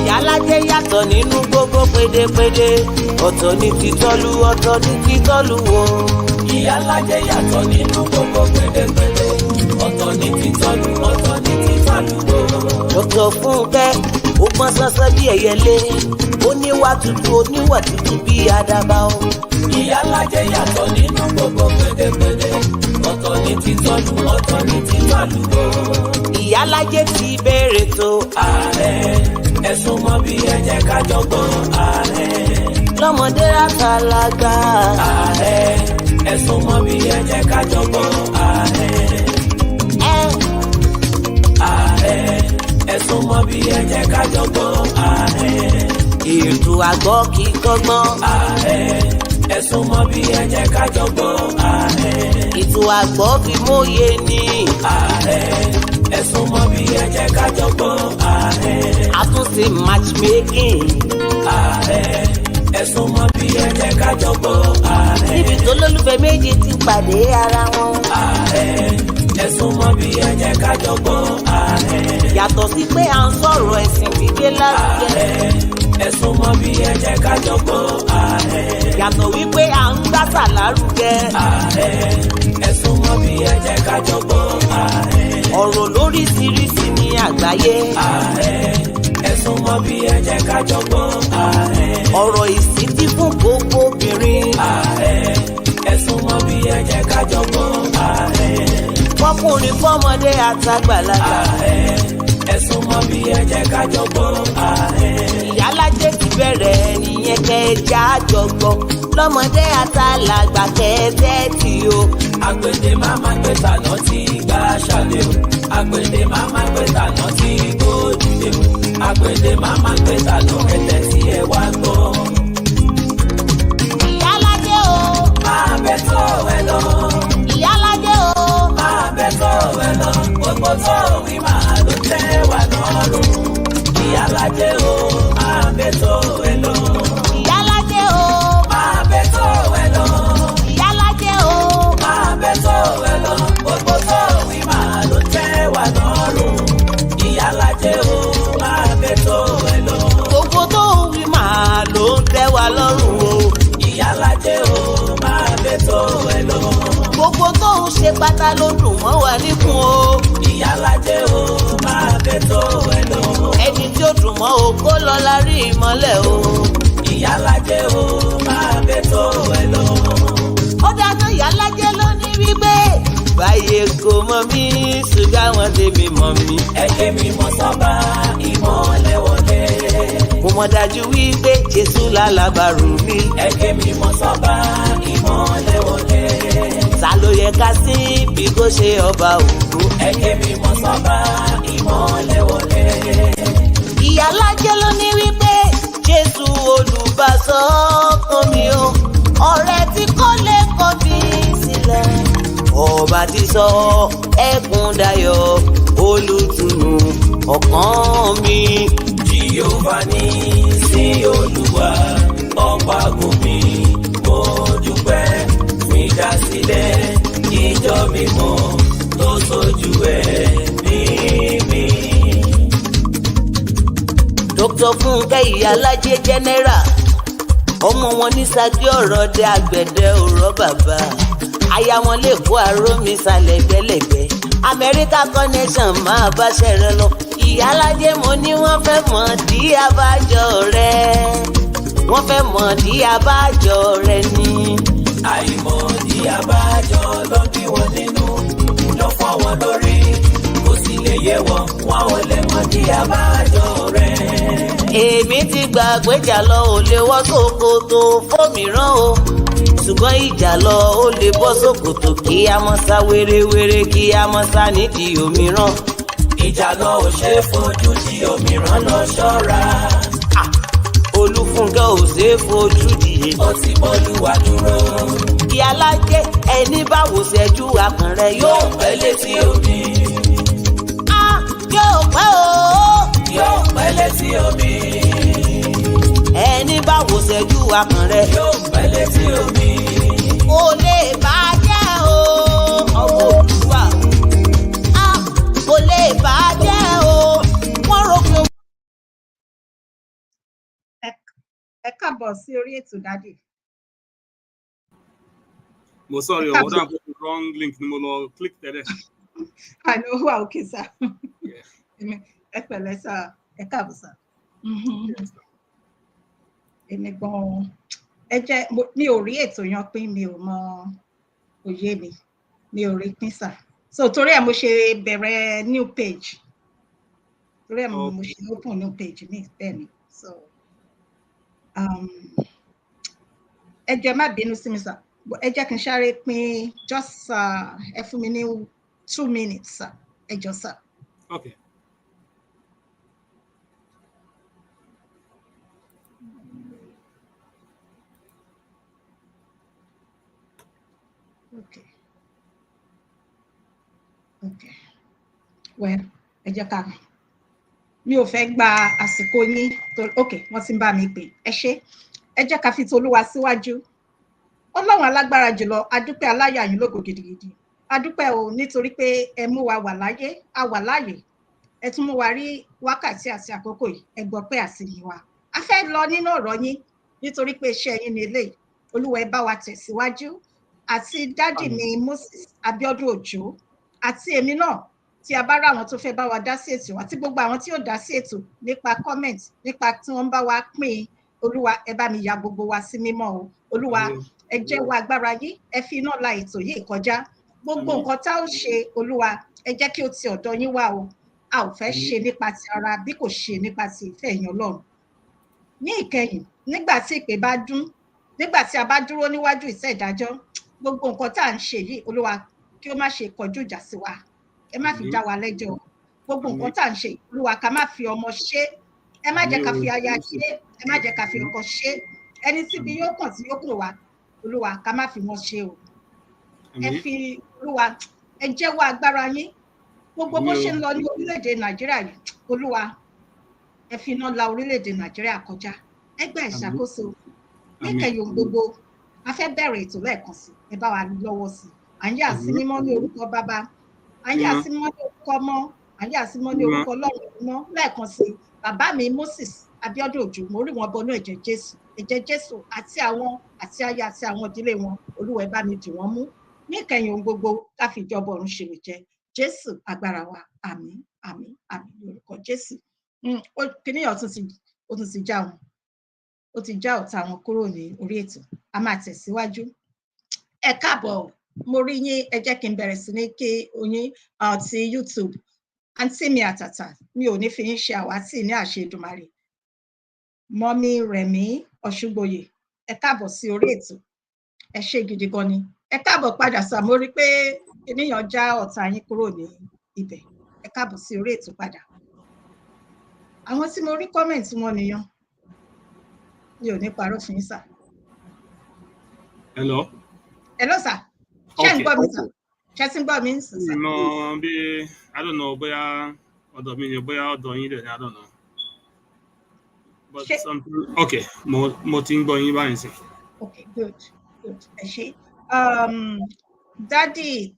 Ìyálájé yàtọ̀ nínú gbogbo pédépédé, ọ̀tọ̀ ní títọ́lú, ọ̀tọ̀ ní títọ́lú wo. Ìyálájé yàtọ̀ nínú gbogbo pédépédé, ọ̀tọ̀ ní títọ́lú, ọ̀tọ̀ ní títọ́lú wo. Dr. Fúnkẹ́ ó pọ́n sánsán bí ẹyẹlé, ó níwà tútù, ó níwà tútù bí àdàbà o. Ìyálájé yàtọ̀ nínú gbogbo pédépédé, ọ̀tọ̀ ní títọ́lú, ọ̀tọ̀ ní títọ́lú wo. Ìyálájé ti bẹ̀rẹ̀ tó ààrẹ, ẹ̀sùn mọ́ bí ẹ jẹ́ ká jọ gbọ́ ààrẹ. lọ́mọdé àtàlágbà ààrẹ, ẹ̀sùn mọ́ bí ẹ jẹ́ ká jọ gbọ́ ààrẹ. ààrẹ, ẹ̀sùn mọ́ bí ẹ jẹ́ ká jọ gbọ́ ààrẹ. ètò àgbọ̀ kì í kọ́gbọ́n. ààrẹ, ẹ̀sùn mọ́ bí ẹ jẹ́ ká jọ gbọ́ ààrẹ. ètò àgbọ̀ fi mòye ní. ààrẹ, ẹ̀sùn mọ́ bí ẹ jẹ́ ká jọ gbọ́ ààrẹ. àtúnṣe matchmaking. ààrẹ, ẹ̀sùn mọ́ bí ẹ jẹ́ ká jọ gbọ́ ààrẹ. níbi tó lólùfẹ́ méjì ti pàdé ara wọn. ààrẹ, ẹ̀sùn mọ́ bí ẹ jẹ́ ká jọ gbọ́ ààrẹ. yàtọ̀ sí pé à ń sọ̀rọ̀ ẹ̀sìn gbígbé lárugẹ. ààrẹ, ẹ̀sùn mọ́ bí ẹ jẹ́ ká jọ gbọ́ ààrẹ. yàtọ̀ wípé à ń gbàsà lárugẹ. ààrẹ, ẹ̀sùn mọ́ bí ẹ jẹ́ ká jọ gbọ́ ààrẹ. ọ̀rọ̀ lóríṣiríṣi ní àgbáyé. ààrẹ, ẹ̀sùn mọ́ bí ẹ jẹ́ ká jọ gbọ́ ààrẹ. ọ̀rọ̀ ìsìtí fún gbogbo obìnrin. ààrẹ, ẹ̀sùn mọ́ bí ẹ jẹ́ ká jọ gbọ́ ààrẹ. fọkùnrin fọmọdé àtàgbàlagbà. ààrẹ, ẹ̀sùn mọ́ bí ẹ jẹ́ ká jọ gbọ́ ààrẹ. Ìyálájé ti bẹ̀rẹ̀ nìyẹn kẹjá jọgbọ́n lọ́mọdé àtàlágbà kẹ́ẹ́tẹ́ tí o. Àgbèdè máma gbé tànà tí gbà ṣàlẹ̀ o. Àgbèdè máma gbé tànà tí gbòdìdè o. Àgbèdè máma gbé tànà ẹ̀tẹ̀ tí ẹ wá gbọ́. Ìyálájé o. Máa bẹ tó ẹ lọ. Ìyálájé o. Máa bẹ tó ẹ lọ. Gbogbo tó wí máa ló tẹ́ wà lọ́rùn. Ìyálájé o. Máa bẹ tó ẹ lọ. Ìyálájé o. Máa bẹ tó ẹ lọ. Ìyálájé o. Máa bẹ tó ẹ lọ. Gbogbo tó wí máa ló tẹ́ wà lọ́rùn. Ìyálájé o. Máa bẹ tó ẹ lọ. Gbogbo tó wí máa ló ń tẹ́ wa lọ́rùn o. Ìyálájé o. Máa bẹ tó ẹ lọ. Gbogbo tó ń ṣe pátá ló dùn mọ́ wa níkùn o. Ìyálájé o. Máa bẹ tó ẹ lọ. ẹni tí ó dùn mọ́ o kó lọ la rí ìmọ́lẹ̀ o. Ìyálájé o. Máa bẹ tó ẹ lọ. ó dáná ìyálájé ló ní wípé báyé kò mọ̀ mí ṣùgbọ́n àwọn tèmi mọ̀ mí. Ẹ̀jẹ̀ mi mọ sọ́ba ìmọ̀lẹ̀ wọlé. mo mọ̀ dájú wípé Jésù lálábàárù mi. Ẹ̀jẹ̀ mi mọ sọ́ba ìmọ̀lẹ̀ wọlé. ta ló yẹ ká sí bí kò ṣe ọba ògo. Ẹ̀jẹ̀ mi mọ sọ́ba ìmọ̀lẹ̀ wọlé. ìyálájé ló ní wípé Jésù olùbásọ ọkàn mi o. ọ̀rẹ́ tí kò lè kọ̀ bí sílẹ̀. ọba ti sọ ẹkún dayọ̀ olùtùnú ọkàn mi. Jèhófà ní sí Olúwa ọba gòmí. Mo dúpẹ́ fún ìdásílẹ̀ ìjọ mímọ́ tó ṣojú ẹ̀mí mi. Dr. Fúnkẹ́ Ìyálájé general ọmọ wọn ní Ṣakí ọ̀rọ̀ dé àgbẹ̀dẹ òrọ̀ bàbá aya wọn lè kó àrómi sálẹ̀ gbẹ́lẹ̀gbẹ́ Amẹ́ríkà connection máa bá ṣẹ̀rẹ̀ lọ. Ìyálájé mo ní wọ́n fẹ́ mọ̀ dí abájọ rẹ̀ wọ́n fẹ́ mọ̀ dí abájọ rẹ̀ ni. Àìmọ̀dí abájọ ló bí wọn nínú ló fọ́ wọn lórí. Kò sì lè yé wọn, wọn ò lè mọ̀dí abájọ rẹ̀. èmi ti gbàgbé jà lọ ò lè wọ́ ṣòkòtò fómìíràn o ṣùgbọ́n ìjà lọ ó lè bọ́ ṣòkòtò kí a mọ́ sá wérewére kí a mọ́ sá nídìí òmíràn. Ìjà náà ò ṣe é fojú di òmíràn lọ ṣọ́ra. ó Olúfúnkẹ́ ò ṣe é fojú dìé. Ó ti bọ́lúwa dúró. Ìyá alájẹ ẹni báwo ṣẹ́jú akàn rẹ̀ Yóò pẹ́ létí omi. Yóò pẹ́ o. Yóò pẹ́ létí omi. Ẹni báwo ṣẹ́jú akàn rẹ̀. Yóò pẹ́ létí omi. Kò lè bàjẹ́ o. Ọmọ Òdùwà. Kò lè bàjẹ́ o. Wọ́n rò pé. Ẹ káàbọ̀ sí orí ètò Daddy. Mo sorry, I would have put the wrong link. Ni mo lọ click there. I know who are okay, sir. Ẹ pẹ̀lẹ́ sir, ẹ káàbọ̀ sir. Èmi gan-an, ẹ jẹ́ mi ò rí ètò yan pín, mi ò mọ òye mi ò rí pín sir. So torí ẹ̀ mo ṣe bẹ̀rẹ̀ new page. Torí ẹ̀ mo ṣe open new page mi bẹ́ẹ̀ ni. So ẹ jẹ́ má bínú sí mi sir. Ẹ jẹ́ kí n sáré pín just ẹ fún mi ní 2 minutes sir. Ẹ jọ̀ọ́ sir. Okay. Okay. Well, ẹ jẹ́ ká mi ò fẹ́ gba àsìkò yín okay, wọ́n ti ń bá mi pè. Ẹ ṣé. Ẹ jẹ́ ká fi t'Olúwa síwájú. Ọlọ́run alágbára jùlọ, adúpẹ́ aláyọ̀ yín lógo gidigidi. Adúpẹ́ o nítorí pé ẹ mú wa wà láyé, a wà láyé. Ẹ tún mú wa rí wákàtí àti àkókò yìí. Ẹ gbọ́ pé àsìyìn wa. A fẹ́ lọ nínú ọ̀rọ̀ yín nítorí pé iṣẹ́ yín ni eléyìí. Olúwa ẹ bá wa tẹ̀síwájú. Àti dádì mi Moses Abiodun Òjó àti èmi náà tí a bá rá àwọn tó fẹ́ bá wa dá sí ètò àti gbogbo àwọn tí ó dá sí ètò nípa comment nípa tí wọ́n bá wa pín. Olúwa ẹ bá mi ya gbogbo wa sí mímọ́ o. Olúwa ẹ jẹ́wọ́ agbára yín, ẹ fi iná la ètò yìí kọjá. Gbogbo nǹkan tá ó ṣe Olúwa ẹ jẹ́ kí ó ti ọ̀dọ̀ yín wá o. A ò fẹ́ ṣe nípa ti ara bí kò ṣe nípa ti ìfẹ́ ẹ̀yin Ọlọ́run. Ní ìkẹyìn nígbà tí ìpè bá dún, nígbà tí a bá dúró níwájú ìtẹ́ ìdájọ́, gbogbo nǹkan tá à ń ṣe yìí Olúwa kí ó má ṣe kọjú ìjà sí wa. Ẹ má fi dá wa lẹ́jọ́. Gbogbo nǹkan tá à ń ṣe Olúwa ká má fi ọmọ ṣe, ẹ má jẹ́ ká fi aya ṣe, ẹ má jẹ́ ká fi ọkọ ṣe. Ẹni tí bí yóò kàn tí yóò kàn wá Olúwa ká má fi wọn ṣe o. Ẹ fi Olúwa ẹ jẹ́wọ́ agbára yín. Gbogbo bó ṣe ń lọ ní orílẹ̀-èdè Nàìjíríà yìí Olúwa ẹ fi iná la orílẹ̀-èdè Nàìjíríà kọjá. Ẹ gba ìṣàkóso. Níkẹyìn gbogbo a fẹ́ bẹ̀rẹ̀ ètò lẹ́ẹ̀kan sí, ẹ bá wa lọ́wọ́ sí. À ń yà sí mímọ́ ní orúkọ Bàbá, à ń yà sí mímọ́ ní orúkọ Ọmọ, à ń yà sí mímọ́ ní orúkọ Ọlọ́run mímọ́. Lẹ́ẹ̀kan sí, bàbá mi Moses Abiodun Òjó, mo rí wọn bọnú ẹ̀jẹ̀ Jésù àti àwọn àti aya àti àwọn ìdílé wọn. Olúwa ẹ bá mi dì wọ́n mú. Níkẹyìn ohun gbogbo ká fi ìjọba ọ̀run ṣe lè jẹ. Jésù agbára wa, àmín àmín àmín lórúkọ Jésù. Kìnìyàn ó tún ti já wọn. Ó ti já ọ̀tá wọn kúrò ní orí ètò. A máa tẹ̀síwájú. Ẹ káàbọ̀, mo rí yín, ẹ jẹ́ kí n bẹ̀rẹ̀ sí ní kí oyin ti YouTube. Àǹtí mi àtàtà, mi ò ní fi yín ṣe àwátì ní àṣẹ Èdùmàrè. Mọ́mí Rẹ̀mí Ọ̀ṣùgbòyè, ẹ káàbọ̀ sí orí ètò. Ẹ ṣé gidi gan ni. Ẹ káàbọ̀ padà sà, mo rí pé ènìyàn já ọ̀tá yín kúrò ní ibẹ̀. Ẹ káàbọ̀ sí orí ètò padà. Àwọn tí mo rí comment wọn nìyẹn. Mi ò ní parọ́ fún yín sà. Hello. Hello sir. Ṣé ń gbọ́ mi sà? Ṣé ti ń gbọ́ mi ń sìn sà? No, I don't know, bóyá ọ̀dọ̀ mi ni, bóyá ọ̀dọ̀ yín dẹ̀ ni, I don't know. But something, okay, mo ti ń gbọ́ yín báyìí sí. Okay, good. Ẹ ṣé. Daddy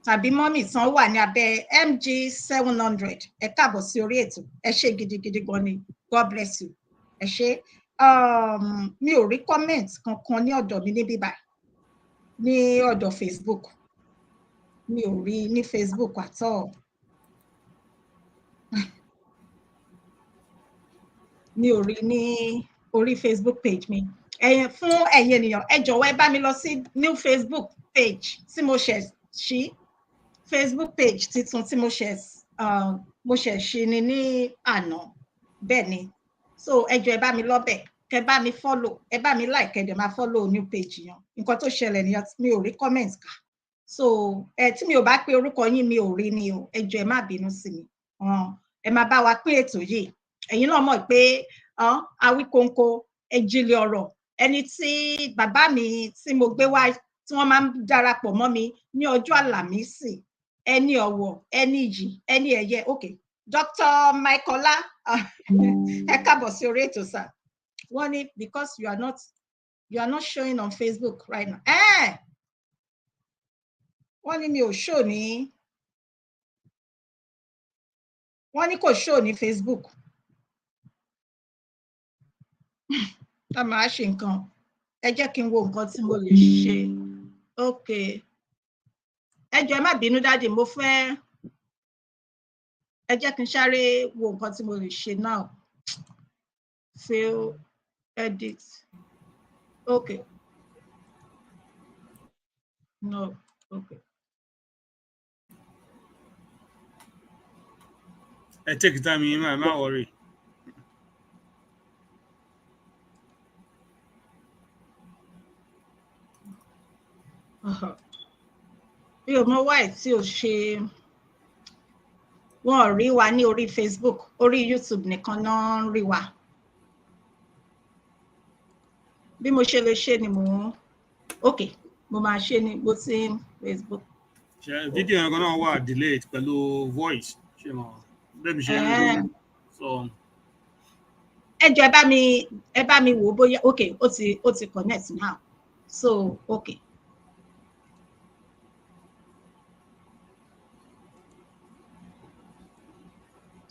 tàbí mọ́mì tán wà ní abẹ́ MG 700. Ẹ káàbọ̀ sí orí ètò. Ẹ ṣé gidigidi gan ni. God bless you. Ẹ ṣé. Mi ò rí comment kankan ní ọ̀dọ̀ mi níbí báyìí. Ní ọ̀dọ̀ Facebook. Mi ò rí ní Facebook at all. Mi ò rí ní orí Facebook page mi. Fún ẹ̀yin ènìyàn, ẹ jọ̀wọ́ ẹ bá mi lọ sí new Facebook page tí mo ṣẹ̀ ṣí. Facebook page titun tí mo ṣẹ̀ ṣí ni ní àná. Bẹ́ẹ̀ ni. So ẹ jọ̀ọ́ ẹ bá mi lọ bẹ̀, kẹ bá mi follow, ẹ bá mi like, ẹ dẹ̀ máa follow new page yẹn. Nǹkan tó ṣẹlẹ̀ nìyẹn, mi ò rí comment kà. So tí mi ò bá pé orúkọ yín mi ò rí ni o. Ẹ jọ̀ọ́ ẹ má bínú sí mi. Ẹ máa bá wa pín ètò yìí. Ẹ̀yin náà mọ̀ pé Awíkonko ìjìnlẹ̀ ọ̀rọ̀ ẹni tí bàbá mi tí mo gbé wá tí wọ́n máa ń darapọ̀ mọ́ mi ní ọjọ́ àlàmísì ẹni ọ̀wọ̀ ẹni ìjì ẹni ẹ̀yẹ okay Dr. Michaela ẹ káàbọ̀ sí orí ètò sà wọ́n ní because you are not showing on Facebook right now wọ́n ní mi ò show ní wọ́n ní kò show ní Facebook tá máa ṣe nǹkan ẹ jẹ́ kí n wo nǹkan tí mo lè ṣe okay ẹ jọ̀ọ́ ẹ má bínú dáàdì mo fẹ́ ẹ jẹ́ kí n sáré wo nǹkan tí mo lè ṣe now fail edit okay no okay. Take time yín má worry. bí o mọ wáì tí o ṣe wọn ò rí wa ní orí Facebook orí YouTube nìkan náà ń rí wa bí mo ṣe lè ṣe ni okay mo máa ṣe ní bó ti Facebook. ṣe fídíò yẹn kan náà wà delayed pẹ̀lú voice ṣe mọ bẹ́ẹ̀ mi ṣe ń lò so. ẹ jọ̀ọ́ ẹ bá mi wò bóyá okay ó ti connect now so okay.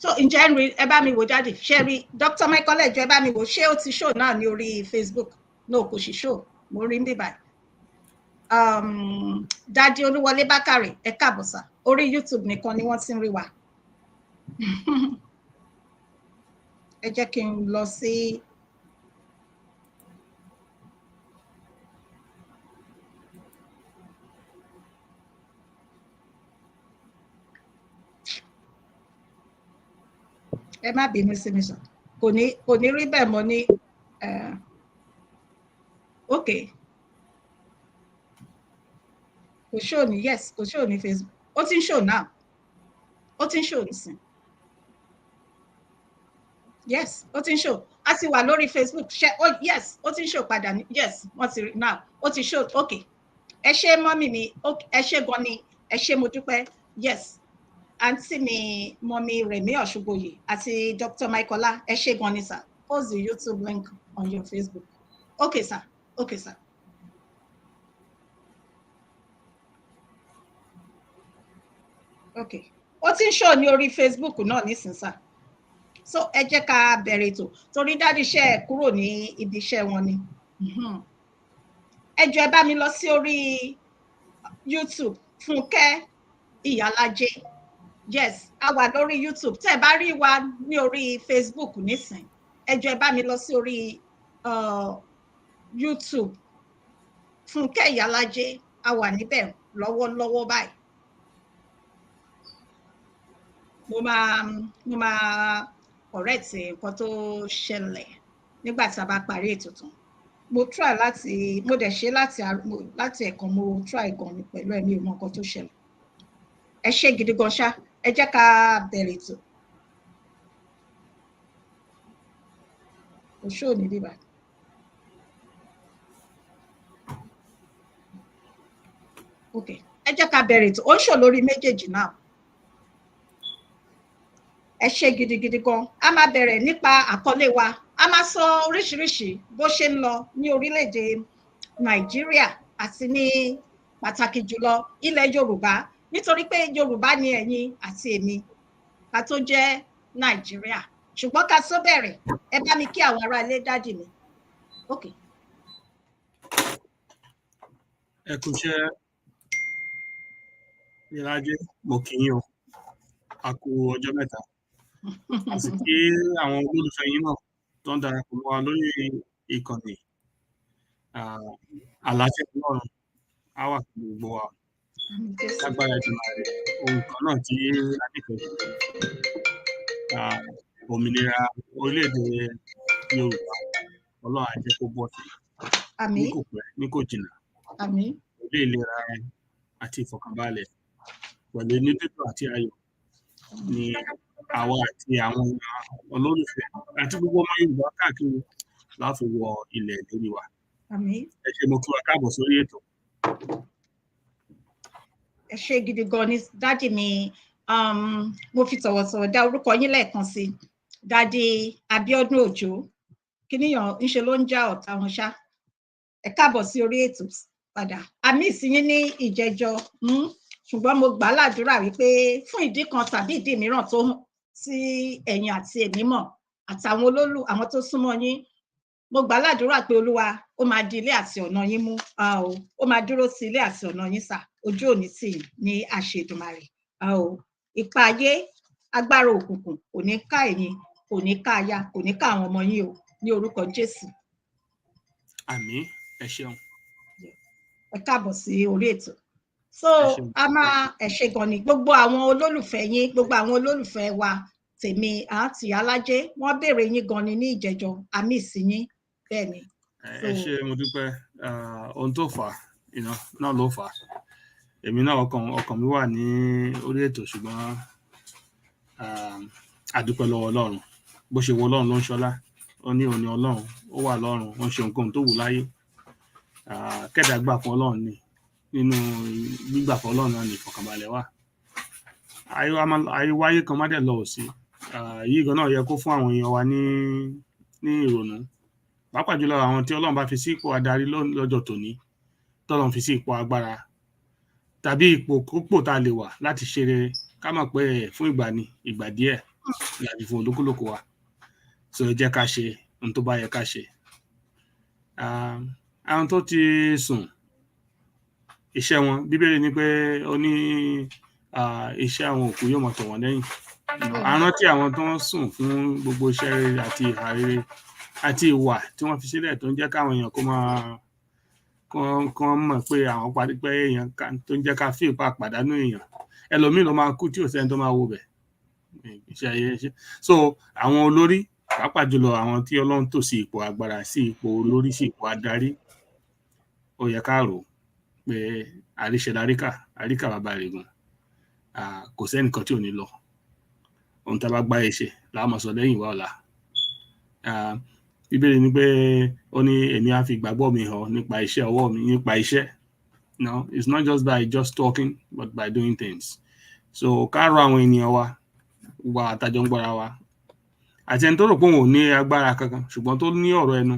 so ǹjẹ́ ẹ bá mi wò jáde ṣé rí Dr. Michael ẹ jọ̀ọ́ ẹ bá mi wò ṣé ó ti show náà ní orí Facebook no kò sì show mo rí ń bíbá Dádì Olúwọlé Bákàrè ẹ káàbọ̀ sà orí YouTube nìkan ni wọ́n ti ń rí wa ẹ jẹ́ kí n lọ sí ẹ má bínú sí mi sọ kò ní rí bẹ́ẹ̀ mọ́ ní okay kò show ní yes kò show ní Facebook ó ti ń show now ó ti ń show nísìn yes ó ti ń show a ti wà lórí Facebook ṣe yes ó ti ń show padà ní yes wọ́n ti rí now ó ti show okay ẹ ṣé mọ́mì mi ẹ ṣé gan ni ẹ ṣé mo dúpẹ́ yes àǹtí mi mọ́mì Rẹ̀mí Ọ̀ṣùgbòyè àti Dr. Michaela ẹ ṣé gan ni sir post the YouTube link on your Facebook okay sir okay sir. okay ó ti ń show ní orí Facebook náà nísinsìnyí so ẹ jẹ́ ká bẹ̀rẹ̀ ètò torí dádì iṣẹ́ kúrò ní ibi iṣẹ́ wọn ni ẹ jọ̀ọ́ ẹ bá mi lọ sí orí YouTube Fúnkẹ́ Ìyálájé yes a wà lórí YouTube tẹ́ ẹ bá rí wa ní orí Facebook nísìn ẹ jọ̀ọ́ ẹ bá mi lọ sí orí YouTube Fúnkẹ́ Ìyálájé a wà níbẹ̀ lọ́wọ́lọ́wọ́ báyìí mo máa correct nǹkan tó ṣẹlẹ̀ nígbà tí a bá parí ètò tán mo try mo dẹ̀ ṣe láti ẹ̀kan mo try gan ni pẹ̀lú ẹ̀mí ìmọ̀ nǹkan tó ṣẹlẹ̀ ẹ ṣé gidi gan ṣá ẹ jẹ́ ká bẹ̀rẹ̀ ètò òṣù òní bíbá. ok ẹ jẹ́ ká bẹ̀rẹ̀ ètò ó ń ṣò lórí méjèèjì náà ẹ ṣé gidigidi gan a máa bẹ̀rẹ̀ nípa àkọlé wa a máa sọ oríṣiríṣi bó ṣe ń lọ ní orílẹ̀-èdè Nàìjíríà àti ní pàtàkì jùlọ ilẹ̀ Yorùbá nítorí pé Yorùbá ni ẹ̀yin àti èmi ká tó jẹ́ Nàìjíríà ṣùgbọ́n ká tó bẹ̀rẹ̀ ẹ bá mi kí àwọn ará ilé dádì mi. ok. ẹ kú iṣẹ́ Ìyálájé mo kí yín o a kú ọjọ́ mẹ́ta a sì kí àwọn olólùfẹ́ yín náà tó ń darapọ̀ mọ́ wa lórí ìkànnì àlàáfíà náà á wà pẹ̀lú gbogbo wa lágbára ìjọba rẹ̀ ohun kan náà tí a nífẹ̀ẹ́ òmìnira orílẹ̀-èdè Yorùbá Ọlọ́run á jẹ́ kó bọ́ sí ní kò pẹ́ ní kò jìnnà ilé ìlera àti ìfọ̀kànbalẹ̀ pẹ̀lú inú dídùn àti ayọ̀ ni àwa àti àwọn olólùfẹ́ àti gbogbo ọmọ Yorùbá káàkiri láfi wọ ilẹ̀ lórí wa. Àmín. Ẹ ṣé mo kí wa káàbọ̀ sórí ètò. Ẹ ṣé gidi gan ni dádì mi, mo fi tọ̀wọ̀tọ̀wọ̀ dá orúkọ yín lẹ́ẹ̀kan sí, dádì Abiodun Òjó, kíníyàn ńṣe ló ń já ọ̀tá wọn ṣá. Ẹ káàbọ̀ sí orí ètò padà. Àmì ìsinyìí ní ìjẹjọ, ṣùgbọ́n mo gbà ládùúrà wípé fún ìdí kan tàbí ìdí mìíràn tó tí ẹ̀yin àti èmi mọ̀ àtàwọn àwọn tó súnmọ́ yín, mo gbà ládùúrà pé Olúwa ó máa di ilé àti ọ̀nà yín mú, ó máa dúró sí ilé àti ọ̀nà yín sà, ojú òní tì ní àṣẹ Èdùmàrè. Ipa ayé, agbára òkùnkùn kò ní ká ẹ̀yin, kò ní ká aya, kò ní ká àwọn ọmọ yín o, ní orúkọ Jésù. Àmín. Ẹ ṣeun. Ẹ káàbọ̀ sí orí ètò. So a máa ẹ ṣé gan ni gbogbo àwọn olólùfẹ́ yín, gbogbo àwọn olólùfẹ́ wa tèmi àti Alájé, wọ́n béèrè yín gan ni ní ìjẹjọ, àmì ìsinyìí bẹ́ẹ̀ ni. Ẹ ṣé mo dúpẹ́, ohun tó fà náà ló fà. Èmi náà ọkàn mi wà ní orí ètò, ṣùgbọ́n a dúpẹ́ lọ́wọ́ Ọlọ́run. Bó ṣe wo Ọlọ́run ló ń ṣọlá, ó ní òní Ọlọ́run, ó wà lọ́run, ó ń ṣe nǹkan tó wù láyé. Kẹ́dà gbà fún Ọlọ́run ni, nínú gbígbà fún Ọlọ́run náà ní ìfọ̀kànbalẹ̀ wà. Ayé wáyé kan má dẹ̀ lọ ò sí. Yìí gan náà yẹ kó fún àwọn èèyàn wa ní ìrònú. Pàápàá jùlọ àwọn tí Ọlọ́run bá fi sí ipò adarí lọ́jọ́ tòní, tọ́lọ́run fi sí ipò agbára tàbí ipò tá a lè wà láti ṣe rere, ká mọ̀ pé fún ìgbà díẹ̀ láti fún olúkúlùkù wa. So ẹ jẹ́ ká ṣe ohun tó bá yẹ ká ṣe. Àwọn tó ti sùn, iṣẹ́ wọn, Bíbélì ní pé ó ní iṣẹ́ àwọn òkú yóò máa tọ̀ wọ́n lẹ́yìn. A rántí àwọn tó ń sùn fún gbogbo iṣẹ́ rere àti ìhà rere àti ìwà tí wọ́n fi sílẹ̀ tó ń jẹ́ káwọn èèyàn kó mọ̀ pé àwọn parí pé èèyàn tó ń jẹ́ ká fi ìpa pàdánù èèyàn. Ẹlòmíì ló máa kú tí ò sẹ́ni tó máa wo bẹ̀. So àwọn olórí, pàápàá jùlọ àwọn tí Ọlọ́run tò sí ipò agbára, sí ipò olórí, sí ipò adarí, ó yẹ ká rò pé àríṣe àríkà bàbá rẹ̀ gan. Kò sẹ́nìkan tí ò ní lọ. Ohun tá a bá gbáyé ṣe la máa sọ lẹ́yìn wá ọ̀la. Bíbélì ní pé ó ní èmi á fi ìgbàgbọ́ mi hàn nípa iṣẹ́ ọwọ́ mi, nípa iṣẹ́. No, it's not just by just talking, but by doing things. So ká rọ àwọn ènìyàn wa, gbogbo àtàjọ ń gbọ́ra wa, àti ẹni tó rò pé òun ò ní agbára kankan ṣùgbọ́n tó ní ọ̀rọ̀ ẹnu,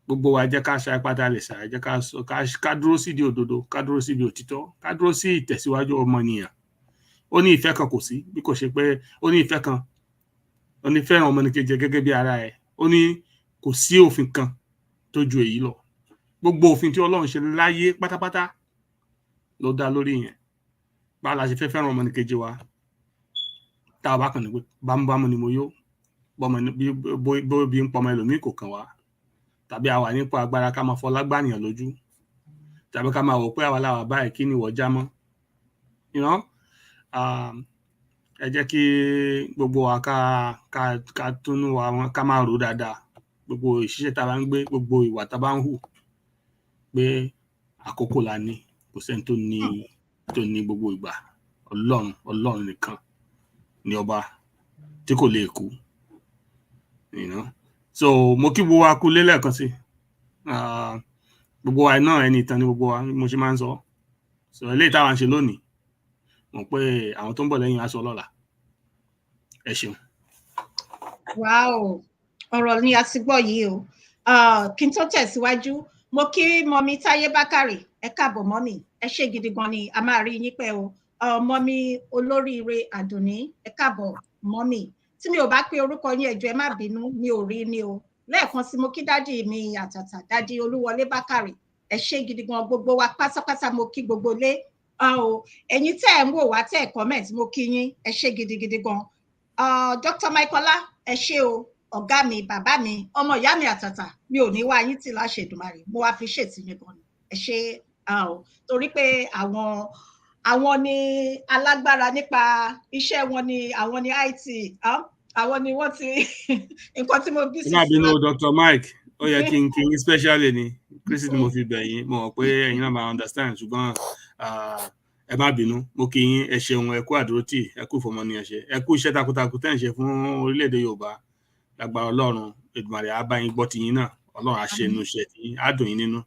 gbogbo wa jẹ́ ká ṣe apáta lè ṣà, jẹ́ ká dúró sí di òdodo, ká dúró sí di òtítọ́, ká dúró sí ìtẹ̀síwájú ọmọnìyàn. Ó ní ìfẹ́ kan kò sí, bí kò ṣe pé ó ní ìfẹ́ kan, ó ní fẹ́ràn ọmọnìkejì gẹ́gẹ́ bí ara ẹ̀. Ó ní kò sí òfin kan tó ju èyí lọ. Gbogbo òfin tí Ọlọ́run ṣe láyé pátápátá ló dá lórí yẹn. Báwo la ṣe fẹ́ fẹ́ràn ọmọnìkejì wa? Tá a bá kàn ní pé bámúbámú ni mo yó, bí ń pọmọ ẹlòmíì kò kàn wá, tàbí àwa nípò agbára ká máa fọlá gbànìyàn lójú, tàbí ká máa wò pé àwa làwà báyìí, kí ni ìwọ já mọ́. Ẹ jẹ́ kí gbogbo wa ká túnú wa, ká máa rò dáadáa. Gbogbo ìṣiṣẹ́ tá a bá ń gbé, gbogbo ìwà tá a bá ń hù, pé àkókò la ní, kò sẹ́ni tó ní gbogbo ìgbà. Ọlọ́run nìkan ni ọba tí kò lè kú. So mo kí gbogbo wa kú lẹ́ẹ̀kan sí. Gbogbo wa náà ẹni ìtàn ni gbogbo wa, mo ṣe máa ń sọ. So eléyìí táwa ń ṣe lónìí, mọ̀ pé àwọn tó ń bọ̀ lẹ́yìn aṣọ lọ́la. Ẹ ṣeun. Wow, ọ̀rọ̀ ni a ti gbọ́ yìí o. Kí n tó tẹ̀síwájú, mo kí mọ́mí Táyé Bákàrè, ẹ káàbọ̀ mọ́mí, ẹ ṣé gidi gan ni, a máa rí yín pẹ́ o. Mọ́mí Olóríire Àdùnní, ẹ káàbọ̀ mọ́mí. Tí mi ò bá pé orúkọ yín ẹ jọ̀ọ́ ẹ má bínú, mi ò rí ni o. Lẹ́ẹ̀kan sí mo kí dádì mi àtàtà, dádì Olúwọlé Bákàrè, ẹ ṣé gidi gan, gbogbo wa pátápátá mo kí gbogbo lé. Ẹ̀yin tẹ́ ẹ̀ ń wò wá tẹ́ ẹ̀ comment, mo kí yín, ẹ ṣé gidigidi gan. Dr. Michaela, ẹ ṣé o, ọ̀gá mi, bàbá mi, ọmọ ìyá mi àtàtà, mi ò ní wá yín tì láṣẹ Èdùmàrè, mo wá fi ṣètì yín gan ni. Ẹ ṣé torí pé àwọn ni alágbára nípa iṣẹ́ wọn, ni àwọn ni IT, àwọn ni wọ́n ti nǹkan tí mo bí sí. Ẹ má bínú Dr. Mike, ó yẹ kí n specially ni Chrissy ni mo fi bẹ̀ yín, mo mọ̀ pé ẹ̀yin náà máa understand, ṣùgbọ́n ẹ má bínú, mo kí yín, ẹ ṣeun, ẹ kú àdúrótì, ẹ kú ìfọmọnìyàn ṣe, ẹ kú iṣẹ́ takuntakun tẹ́ ń ṣe fún orílẹ̀-èdè Yorùbá. Lágbára Ọlọ́run Èdùmàrè á bá yín gbọ́ ti yín náà Ọlọ́run á ṣe inú iṣẹ́ tí á dùn yín nínú.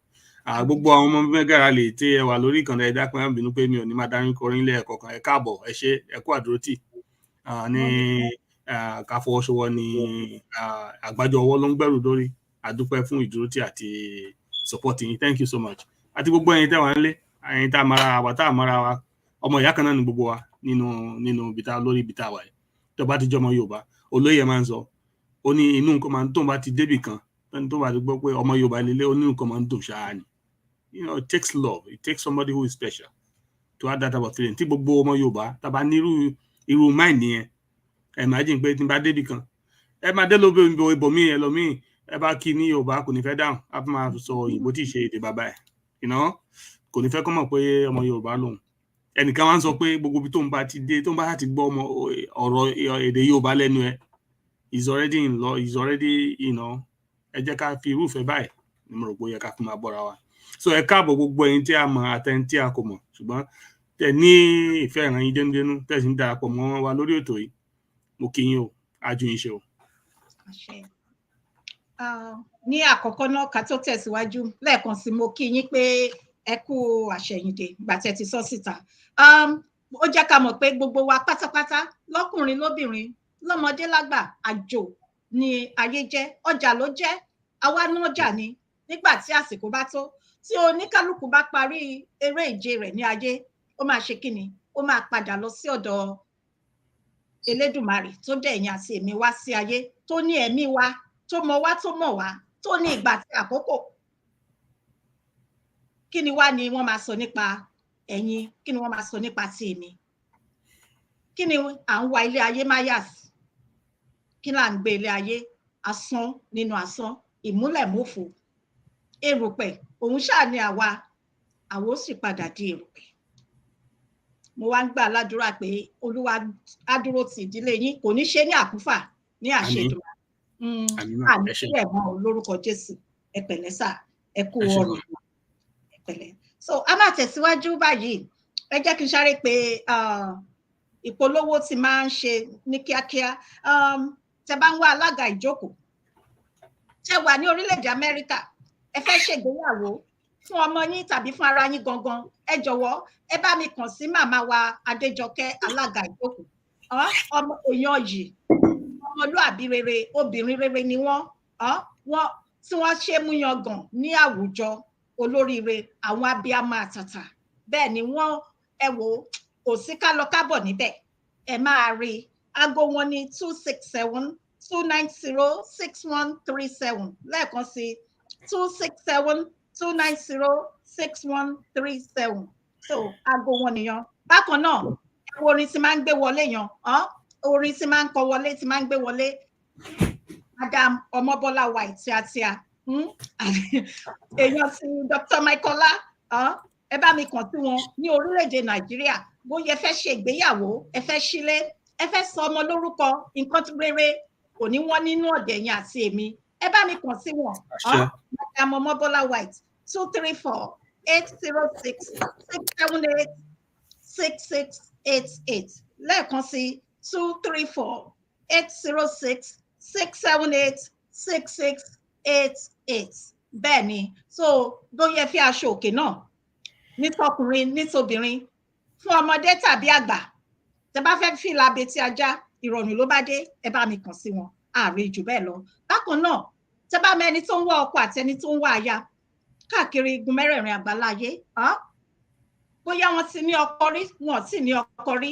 Gbogbo àwọn ọmọ mẹ́gàrà lè tí ẹ wà lórí ìkànnì ẹ̀dá kan bínú pé mi ò ní máa darí kọrin lẹ́ẹ̀kọ̀ọ̀kan ẹ káàbọ̀ ẹ ṣé ẹ kú àdúrótì ní ká fọwọ́sowọ́ ní àgbájọ ọwọ́ ló ń gbẹ́rù dórí. A dúpẹ́ fún ìdúrótì àti support yín. Thank you so much. Àti gbogbo ẹ̀yin tẹ́ wà nílé ẹ̀yin tá mara wa tá mara wa ọmọ ìyá kan náà ni gbogbo wa nínú ibi tá lórí ibi tá wà yìí. Tó bá ti jọmọ Yorùbá olóyè máa ń sọ ó ní inú nǹkan máa ń tó bá ti débì kan tó bá ti gbọ́ pé ọmọ Yorùbá lélẹ̀ ó ní nǹkan máa ń dùn ṣáá ni. It takes love. It takes somebody who is special to have that type of feeling. Tí gbogbo ọmọ Yorùbá tá bá ní irú mind yẹn imagine pé tí n bá débì kan ẹ máa dé lóbi ibòmí ẹlòmíì ẹ bá kí ní Yorùbá kò ní fẹ́ dáhùn á fi máa sọ òyìnbó tí ì ṣe èdè bàbá ẹ̀ kò ní fẹ́ kọ́ mọ̀ pé ọmọ Yorùbá lòun. Ẹnìkan wá ń sọ pé gbogbo ibi tó ń bá ti dé tó ń bá ti gbọ́ ọmọ ọ̀rọ̀ èdè Yorùbá lẹ́nu ẹ̀ is already in law is already ẹ jẹ́ ká fi irúfẹ́ báyìí ni mo rò pé ó yẹ ká fi máa bọ́ra wa. So ẹ káàbọ̀ gbogbo ẹ̀yin tí a mọ̀ àtẹ̀yin tí a kò mọ̀ ṣùgbọ́n tẹ̀ ní ìfẹ́ ìran yín dénúdénú tẹ̀ sí ń darapọ̀ mọ́ wa lórí ètò yìí mo kí yín o ájú yín ṣe o. Ní àkọ́kọ́ náà ká tó tẹ̀síwájú lẹ́ẹ̀kan sí mo kí yín pé ẹ kú àṣẹ̀yìndè ìgbà tẹ́ ti sọ síta. Ó jẹ́ ká mọ̀ pé gbogbo wa pátápátá lọ́kùnrin lóbìnrin lọ́mọdé lágbà àjò ni ayé jẹ́ ọjà ló jẹ́ àwa náà jà ní nígbà tí àsìkò bá tó tí oníkálukú bá parí eré ìje rẹ̀ ní ayé ó máa ṣe kíni ó máa padà lọ sí ọ̀dọ̀ Elédùmarè tó dẹ̀ ẹ̀yin àti èmi wá sí ayé tó ní ẹ̀mí wa tó mọ̀ wá tó ní ìgbà àti àkókò. Kí ni wá ni wọ́n máa sọ nípa ẹ̀yin kí ni wọ́n máa sọ nípa ti èmi kí ni à ń wá ilé ayé máyà sí kí là ń gbé ilé ayé asán nínú asán ìmúlẹ̀mófo erùpẹ̀ òun ṣáà ni àwa ó sì padà di erùpẹ̀. Mo wá ń gbà ládùúrà pé Olúwa á dúró ti ìdílé yín kò ní ṣe ní àkúfà ní àṣejù àmì sílẹ̀ mọ́ lórúkọ Jésù ẹ pẹ̀lẹ́ sà ẹ kú ọrọ̀ ẹ pẹ̀lẹ́. So a máa tẹ̀síwájú báyìí ẹ jẹ́ kí n sáré pé ìpolówó tí máa ń ṣe ní kíákíá tẹ́ bá ń wá alága ìjókòó tẹ́ wà ní orílẹ̀-èdè Amẹ́ríkà ẹ fẹ́ ṣègbéyàwó fún ọmọ yín tàbí fún ara yín gangan ẹ jọ̀wọ́ ẹ bá mi kàn sí màmá wa Adéjọkẹ́ alága ìjókòó ọmọ èèyàn yìí ọmọlúàbí rere obìnrin rere ni wọ́n tí wọ́n ṣe mú yangàn ní àwùjọ olóríire àwọn abiyamọ àtàtà bẹ́ẹ̀ ni wọ́n ẹ wò kò sí ká lọ kábọ̀ níbẹ̀ ẹ máa rí aago wọn ní 267-290-6137 lẹ́ẹ̀kan sí 267-290-6137 so aago wọn nìyẹn. Bákan náà orin tí máa ń gbé wọlé yan orin tí máa ń kọ wọlé tí máa ń gbé wọlé Madam Ọmọbọ́lá White tíátíá èèyàn ti Dr. Michaela ẹ bá mi kàn sí wọn ní orílẹ̀-èdè Nàìjíríà bóyá ẹ fẹ́ ṣe ìgbéyàwó ẹ fẹ́ sílé ẹ fẹ́ sọ ọmọ lórúkọ nǹkan tó rere kò ní wọ́n nínú ọ̀dẹ̀ yẹn àti èmi ẹ bá mi kàn sí wọn Madam Ọmọbọ́lá White 234-806-678-6688 lẹ́ẹ̀kan sí 234-806-678-6688 bẹ́ẹ̀ ni so bóyá ẹ fi aṣọ òkè náà ní tọkùnrin ní tóbìnrin fún ọmọdé tàbí àgbà tẹ́ bá fẹ́ fi lábẹ́ tí ajá ìrọ̀rùn ló bá dé ẹ bá mi kàn sí wọn ààrẹ jù bẹ́ẹ̀ lọ. Bákan náà tẹ́ bá mẹ́ni tó ń wá ọkọ àtẹni tó ń wá aya káàkiri igun mẹ́rẹ̀ẹ̀rin àgbáláyé bóyá wọ́n ti ní ọkọ rí wọn ò tí ní ọkọ rí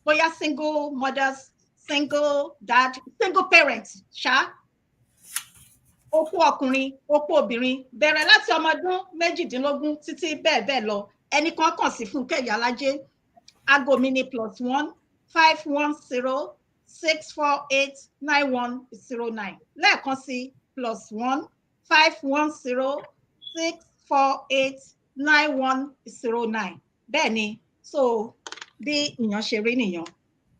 bóyá single mothers single dad single parents opó ọkùnrin opó obìnrin bẹ̀rẹ̀ láti ọmọ ọdún 18 títí bẹ́ẹ̀ lọ ẹnì kan kàn sí Fúnkẹ́ Ìyálájé aago mi ní +1-510-648-9109 lẹ́ẹ̀kan sí +1-510-648-9109 bẹ́ẹ̀ ni so bí ìyàn ṣe rí nìyàn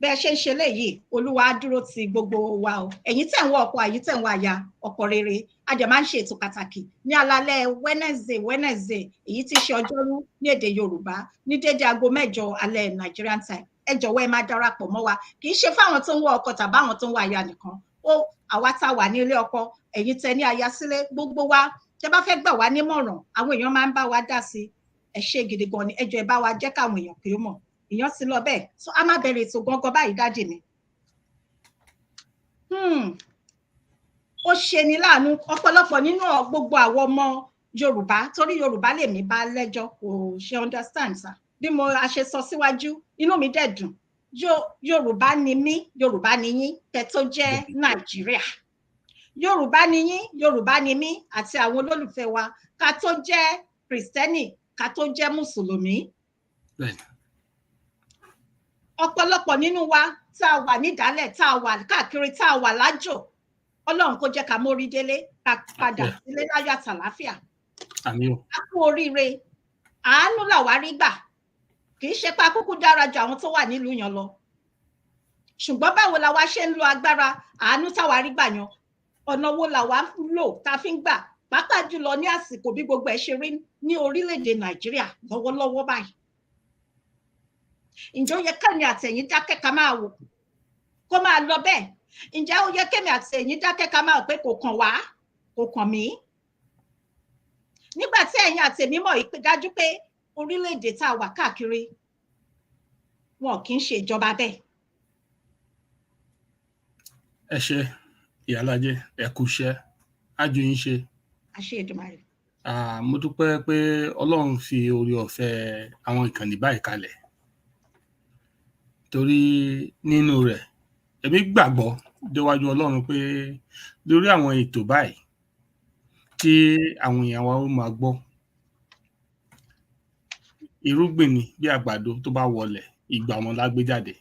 bẹ́ẹ̀ ṣe ń ṣe léyìí Olúwa á dúró ti gbogbo wa o ẹ̀yin tẹ̀ ń wọ ọkọ àyí tẹ̀ ń wọ aya ọkọ rere a jẹ́ máa ń ṣe ètò pàtàkì ní alálẹ́ Wednesday èyí tí ṣe ọjọ́rú ní èdè Yorùbá ní dédé aago 8 alẹ́ Nigerian time ẹ jọ̀wọ́ ẹ máa darapọ̀ mọ́ wa kì í ṣe fáwọn tó ń wọ ọkọ tàbí àwọn tó ń wọ aya nìkan àwa tá wà ní ilé ọkọ, ẹ̀yin tẹ́ ní aya sílé, gbogbo wa tẹ́ bá fẹ́ gbà wá nímọ̀ràn, àwọn èèyàn máa ń bá wa dá sí. Ẹ ṣé gidi gan ni, ẹ jọ̀ọ́ ẹ bá wa jẹ́ káwọn èèyàn pé ó mọ̀. Èèyàn ti lọ bẹ́ẹ̀. So a máa bẹ̀rẹ̀ ètò gangan báyìí dáàdì mi. Ó ṣe ni láàánú ọ̀pọ̀lọpọ̀ nínú gbogbo àwọn ọmọ Yorùbá, torí Yorùbá lèmi bá lẹ́jọ́, kò ṣe understand sir. Bí mo a ṣe sọ síwájú, inú mi dẹ̀ dùn. Yorùbá ni mí, Yorùbá ni yín, tẹ́ tó jẹ́ Nàìjíríà. Yorùbá ni yín, Yorùbá ni mí àti àwọn olólùfẹ́ wa, ká tó jẹ́ Kristẹni, ká tó jẹ́ Mùsùlùmí. Ọ̀pọ̀lọpọ̀ nínú wa tá a wà nídàálẹ̀, tá a wà káàkiri, tá a wà lájò, Ọlọ́run kó jẹ́ ká mórí délé, ká padà sílé láyọ̀ àtàlàáfíà. Àmín o. A kú oríire, àánú làwa rí gbà, kì í ṣe pé akúkú dára ju àwọn tó wà nílùú yẹn lọ. Ṣùgbọ́n báwo la wá ṣe ń lo agbára àánú táwa rí gbà yan? Ọ̀nà wo làwa ń lò tá a fi ń gbà? Pàápàá jùlọ ní àsìkò bí gbogbo ẹ̀ ṣe rí ní orílẹ̀-èdè Nàìjíríà lọ́wọ́lọ́wọ́ báyìí. Ǹjẹ́ ó yẹ kẹ́mi àtẹ̀yìn dákẹ́ ká máa wò kó máa lọ bẹ́ẹ̀? Ǹjẹ́ ó yẹ kẹ́mi àtẹ̀yìn dákẹ́ ká máa wò pé kò kàn wá, kò kàn mí? Nígbà tí ẹ̀yin àtẹ̀mí mọ̀ dájú pé orílẹ̀-èdè tá a wà káàkiri wọn kì í ṣe ìjọba bẹ́ẹ̀. Ẹ ṣé Ìyálájé, ẹ kú iṣẹ́, ájú yín ṣe. A ṣe Èdùmàrè. Mo dúpẹ́ pé Ọlọ́run fi oore ọ̀fẹ́ àwọn ìkànnì báyìí kalẹ̀. Torí nínú rẹ̀, èmi gbàgbọ́ déwájú Ọlọ́run pé lórí àwọn ètò báyìí tí àwọn èèyàn wa ó máa gbọ́, irúgbìn ni bí àgbàdo tó bá wọlẹ̀, ìgbà ọmọ la gbé jáde.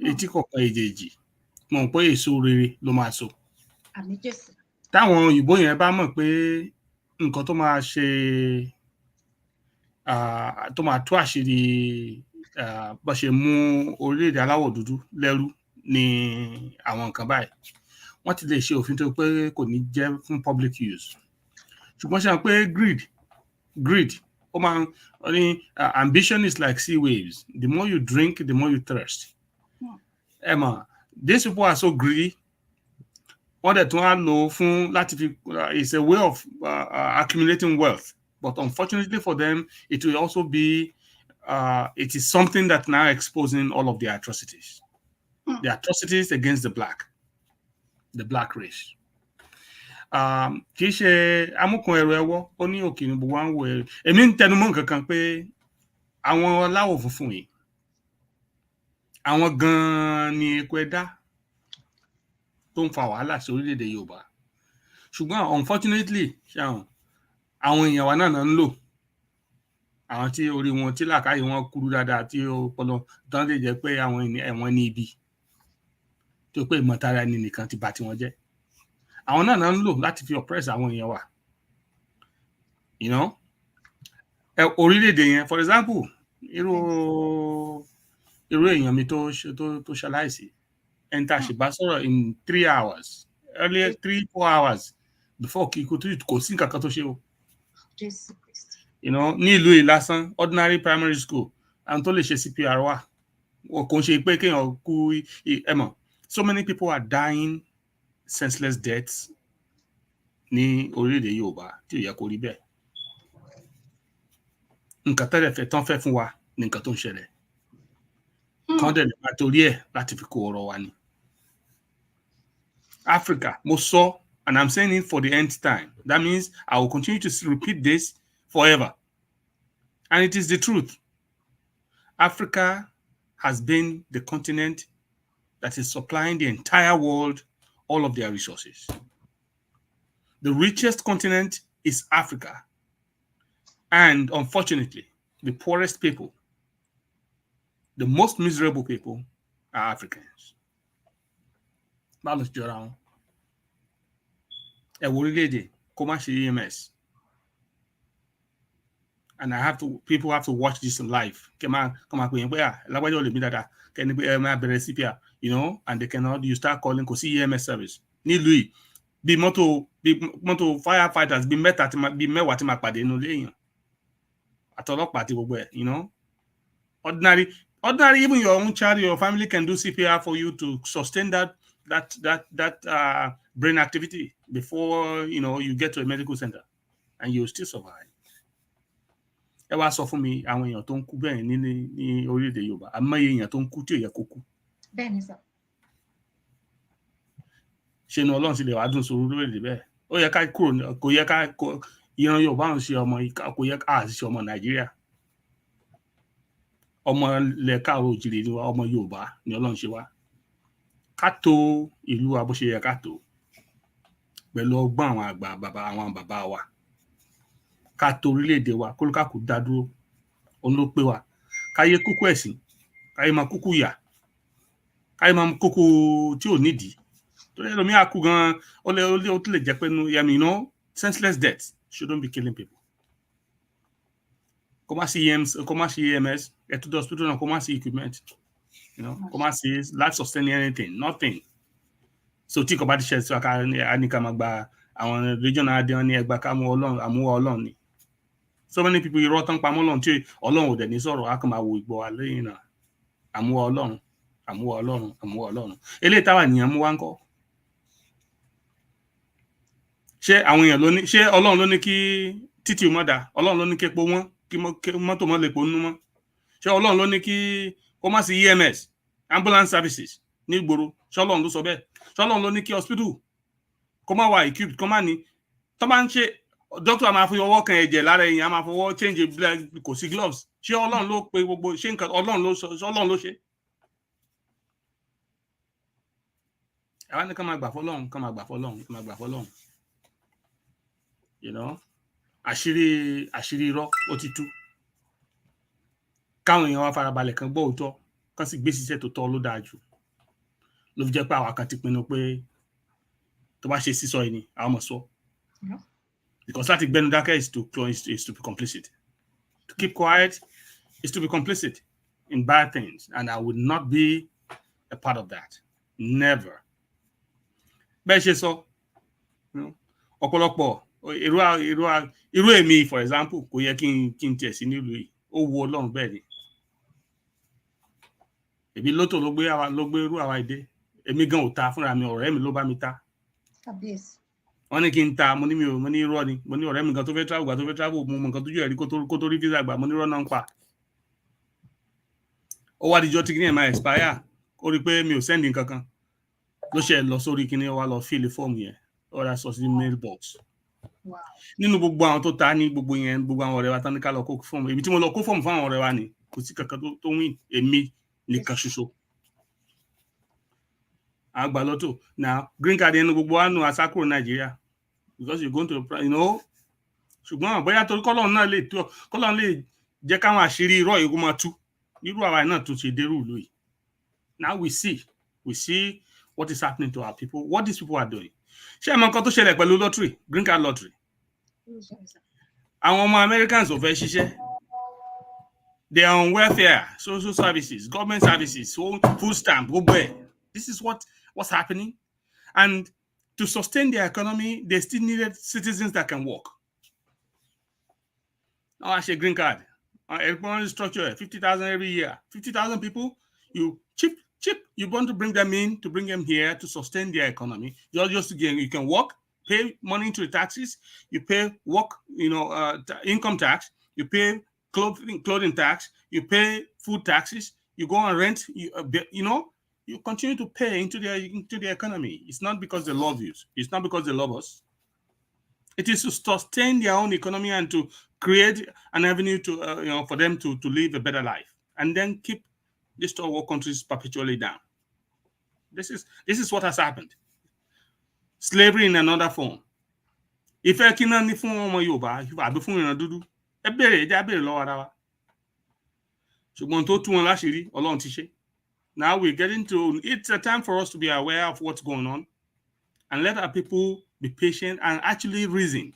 Etí kọ̀ọ̀kan èjèèjì, mọ̀ pé èso rere ló máa so. Àmín Jésù. Táwọn òyìnbó yẹn bá mọ̀ pé nǹkan tó máa ṣe tó máa tú àṣírí bó ṣe mú orílẹ̀-èdè aláwọ̀ dúdú lẹ́rú ní àwọn nǹkan báyìí, wọ́n ti lè ṣe òfin tó pé kò ní jẹ́ fún public use. Ṣùgbọ́n ṣe hàn pé greed ó máa ní ambition is like sea waves, the more you drink the more you thirst. Emma, these people are so greedy. Wọ́n dẹ̀ tún á lò fún láti fi it's a way of accumulating wealth, but unfortunately for them it will also be it is something that now exposing all of their atrocities. The atrocities against the black race. Kì í ṣe amúkun ẹrù ẹwọ́, ó ní òkè ní gbogbo àwọn ẹrù. Èmi ń tẹnu mọ́ nǹkan kan pé àwọn aláwọ̀ funfun yìí, àwọn gan-an ni eku ẹ̀dá tó ń fa wàhálà sí orílẹ̀-èdè Yorùbá. Ṣùgbọ́n unfortunately àwọn èèyàn wa náà ń lò, àwọn tí orí wọn tí làákàyè wọn kúrú dáadáa, tí ọpọlọ tán lè jẹ́ pé àwọn ẹ̀wọ̀n ní ibi tó pé ìmọ̀tara ẹni nìkan ti bà tiwọn jẹ́. Àwọn náà ń lò láti fi oppress àwọn èèyàn wa. You know, orílẹ̀-èdè yẹn, for example, irú èèyàn mi tó ṣaláìsí, ẹni tá a ṣe bá sọ̀rọ̀ in 3 hours, earlier 3-4 hours before kí ikú kò sí nǹkan kan tó ṣe o. You know, ní ìlú yìí lásán, ordinary primary school, àwọn tó lè ṣe CPR wà, kò ń ṣe pé kéèyàn kú ẹ̀mọ̀. So many people are dying senseless deaths ní orílẹ̀-èdè Yorùbá tí ò yẹ kó rí bẹ́ẹ̀. Nǹkan tẹ́lẹ̀ fẹ́ tán fẹ́ fún wa ní nǹkan tó ń ṣẹlẹ̀. Kán dẹ̀ lè máa torí ẹ̀ láti fi kó ọrọ̀ wa ni. Africa, mo sọ, and I'm saying it for the nth time. That means I will continue to repeat this forever. And it is the truth. Africa has been the continent that is supplying the entire world all of their resources. The richest continent is Africa. And unfortunately, the poorest people, the most miserable people are Africans. Balance Joran. A orílẹ̀-èdè kó má ṣe EMS. And people have to watch this live. Come on, you know, and they cannot, you start calling kò sí EMS service. Nílùú yìí, bí mọ́tò firefighters bí mẹ́wàá tí máa pàdé inú ilé èèyàn. Àtọlọ́pàá àti gbogbo ẹ̀, you know. Ordinary, even your own child, your family can do CPR for you to sustain that brain activity before you get to a medical center, and you still survive. Ẹ wá sọ fún mi àwọn èèyàn tó ń kú bẹ́ẹ̀ ní orílẹ̀-èdè Yorùbá, àmọ́ èèyàn tó ń kú tí ò yẹ kó kú. Bẹ́ẹ̀ ni sà. Ṣé ni Ọlọ́run sì lè wá dùn sórí orílẹ̀-èdè bẹ́ẹ̀? Ó yẹ ká kúrò, kò yẹ ká ìran Yorùbá ń ṣe ọmọ, kò yẹ ká ṣe ọmọ Nàìjíríà. Ọmọ ilẹ̀ káàárọ̀ oòjíire ni ọmọ Yorùbá ni Ọlọ́run ṣe wá. Ká tò ìlú wa bó ṣe yẹ ká tò, pẹ̀lú ọgbọ́n àwọn bàbá wa. Ká tò orílẹ̀-èdè wa kólúkàkù dá dúró, òun ló pé wa. Káyé kúkú ẹ̀sìn, káyé máa kúkú yà, káyé máa kúkú tí ò nídìí. Torí ẹlòmíì á kú gan, ó lè jẹ́ pé senseless death shouldn't be killing people. Kó má sí EMS, ẹ tó dé hospital náà, kó má sí equipment, kó má sí life sustaining anything, nothing. So tí kò bá ti ṣe sí wa, a ní ká máa gba àwọn regional adéhùn ní ẹgbàá ká àmúwá Ọlọ́run ni. So many people irọ́ tán pamọ́ Ọlọ́run tí Ọlọ́run ò dẹ̀ ní sọ̀rọ̀, á kàn máa wo ìgbọ́ wa lẹ́yìn náà. Àmúwá Ọlọ́run. Eléyìí táwa nìyẹn mú wá ń kọ́. Ṣé àwọn èèyàn ló ní, ṣé Ọlọ́run ló ní kí títì mọ́ dà? Ọlọ́run ló ní kí epo wọ́n, kí mọ́tò mọ́ lè pò nínú mọ́? Ṣé Ọlọ́run ló ní kí kó má sí EMS, ambulance services ní ìgboro? Ṣé Ọlọ́run ló sọ bẹ́ẹ̀? Ṣé Ọlọ́run ló ní kí hospital kó má wà equipped, kó má ní, tó bá ń ṣe doctor máa fi ọwọ́ kan ẹ̀jẹ̀ lára èèyàn, á máa fọwọ́ change kò sí gloves? Ṣé Ọlọ́run ló pe gbogbo, ṣé nǹkan Ọlọ́run ló ṣe? Àwa ní ká máa gbà fọ́lọ́run. Àṣírí irọ́ ó ti tú. Káwọn èèyàn wá farabalẹ̀ kan gbọ́ òótọ́, kan sì gbé síṣẹ́ tó tọ́ ló dáa jù. Ló fi jẹ́ pé àwa kan ti pinnu pé tó bá ṣe sísọ yìí ni àwọn mọ̀ sọ. Because láti gbẹnu dákẹ́ is to be complicit. To keep quiet is to be complicit in bad things, and I would not be a part of that. Never. Bẹ́ẹ̀ ṣe sọ, ọ̀pọ̀lọpọ̀ irú èmi for example, kò yẹ kí n tiẹ̀ sí nílùú yìí. Ó wu Ọlọ́run bẹ́ẹ̀ ni. Èmi lótò ló gbé irú àwa ìdè. Èmi gan ò ta fúnra mi, ọ̀rẹ́ mi ló bá mi ta. Wọ́n ní kí n ta, mo ní irọ́ ni. Mo ní ọ̀rẹ́ mi gan tó fẹ́ travel, mo mọ nǹkan tó jù ẹ̀rí kó tó rí visa gbà, mo ní irọ́ náà ń pa. Ó wá dijọ́ tí kíní ẹ̀ máa expire, ó rí pé mi ò send nǹkan kan. Ló ṣe lọ sórí kíní, ó wá lọ fill fọ́ọ̀mù yẹn, ó rà sọ sí mailbox. Nínú gbogbo àwọn tó ta ní gbogbo yẹn, gbogbo àwọn ọ̀rẹ́ wa tán ní ká lọ kó fọ́ọ̀mù. Èmi tí mo lọ kó fọ́ọ̀mù fún àwọn ọ̀rẹ́ wa ni, kò sí kankan tó win, èmi nìkan ṣoṣo. Àgbà lọ́tò. Now, green card ẹnu gbogbo wa nù àsákúrò Nàìjíríà, because you go to ṣùgbọ́n bóyá torí kọ́lọ́run náà kọ́lọ́run lè jẹ́ káwọn àṣírí irọ́ yìí kó máa tú. Irú àwa náà tún ṣe dérú ìlú yìí. Now we see what is happening to our people, what these people are doing. Ṣé ẹ mọ nǹkan tó ṣẹlẹ̀ pẹ̀lú lottery, green card lottery? Àwọn ọmọ Americans ò fẹ́ ṣiṣẹ́. They are on welfare, social services, government services, food stamp, gbogbo ẹ̀. This is what's happening. And to sustain their economy, they still needed citizens that can work. Now, I say green card. Everyone structure 50,000 every year. 50,000 people, you cheap. You want to bring them here to sustain their economy. Just again, you can work, pay money into the taxes, you pay income tax, you pay clothing tax, you pay food taxes, you go and rent, you continue to pay into the economy. It's not because they love you. It's not because they love us. It is to sustain their own economy and to create an avenue to for them to live a better life, and then keep these third world countries perpetually down. This is what has happened. Slavery in another form. Ìfẹ́ kí náà ní fún ọmọ Yorùbá àbí fún ìran dúdú, ẹ béèrè lọ́wọ́ ara wa. Ṣùgbọ́n tó tú wọn láṣìírí, Ọlọ́run ti ṣe. Now we're getting to, it's a time for us to be aware of what's going on and let our people be patient and actually reason.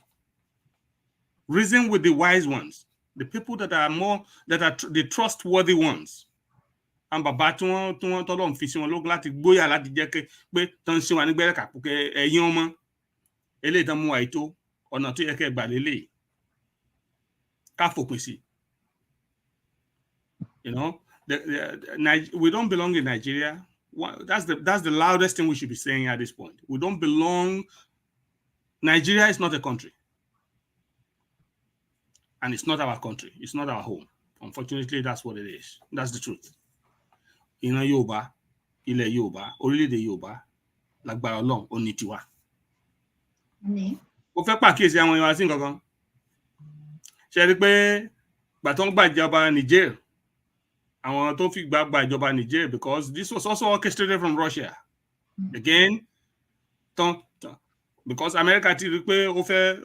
Reason with the wise ones, the people that are the trustworthy ones. And bàbá tí wọ́n tọ́lọ́run fi sí wọn lógún láti gbóyà láti jẹ́ pé tán sí wa nígbẹ́rẹ́ kàpọ̀ kẹ ẹ̀yin ọmọ eléyìí tán mú wa ètò ọ̀nà tó yẹ kẹ́ gbà lélẹ̀ ká fòpin sí. We don't belong in Nigeria. That's the loudest thing we should be saying at this point. We don't belong. Nigeria is not a country. And it's not our country. It's not our home. Unfortunately, that's what it is. That's the truth. Yorùbá, ilẹ̀ Yorùbá, orílẹ̀-èdè Yorùbá, lágbára Ọlọ́run, ó ní tiwa. Mo fẹ́ pàkíyèsí àwọn èèyàn sí nǹkan kan. Ṣé rí pé gbà tó ń gbàjọba Niger, àwọn tó fi gba ìjọba Niger, because this was also orchestrated from Russia. Again, because America ti rí pé ó fẹ́,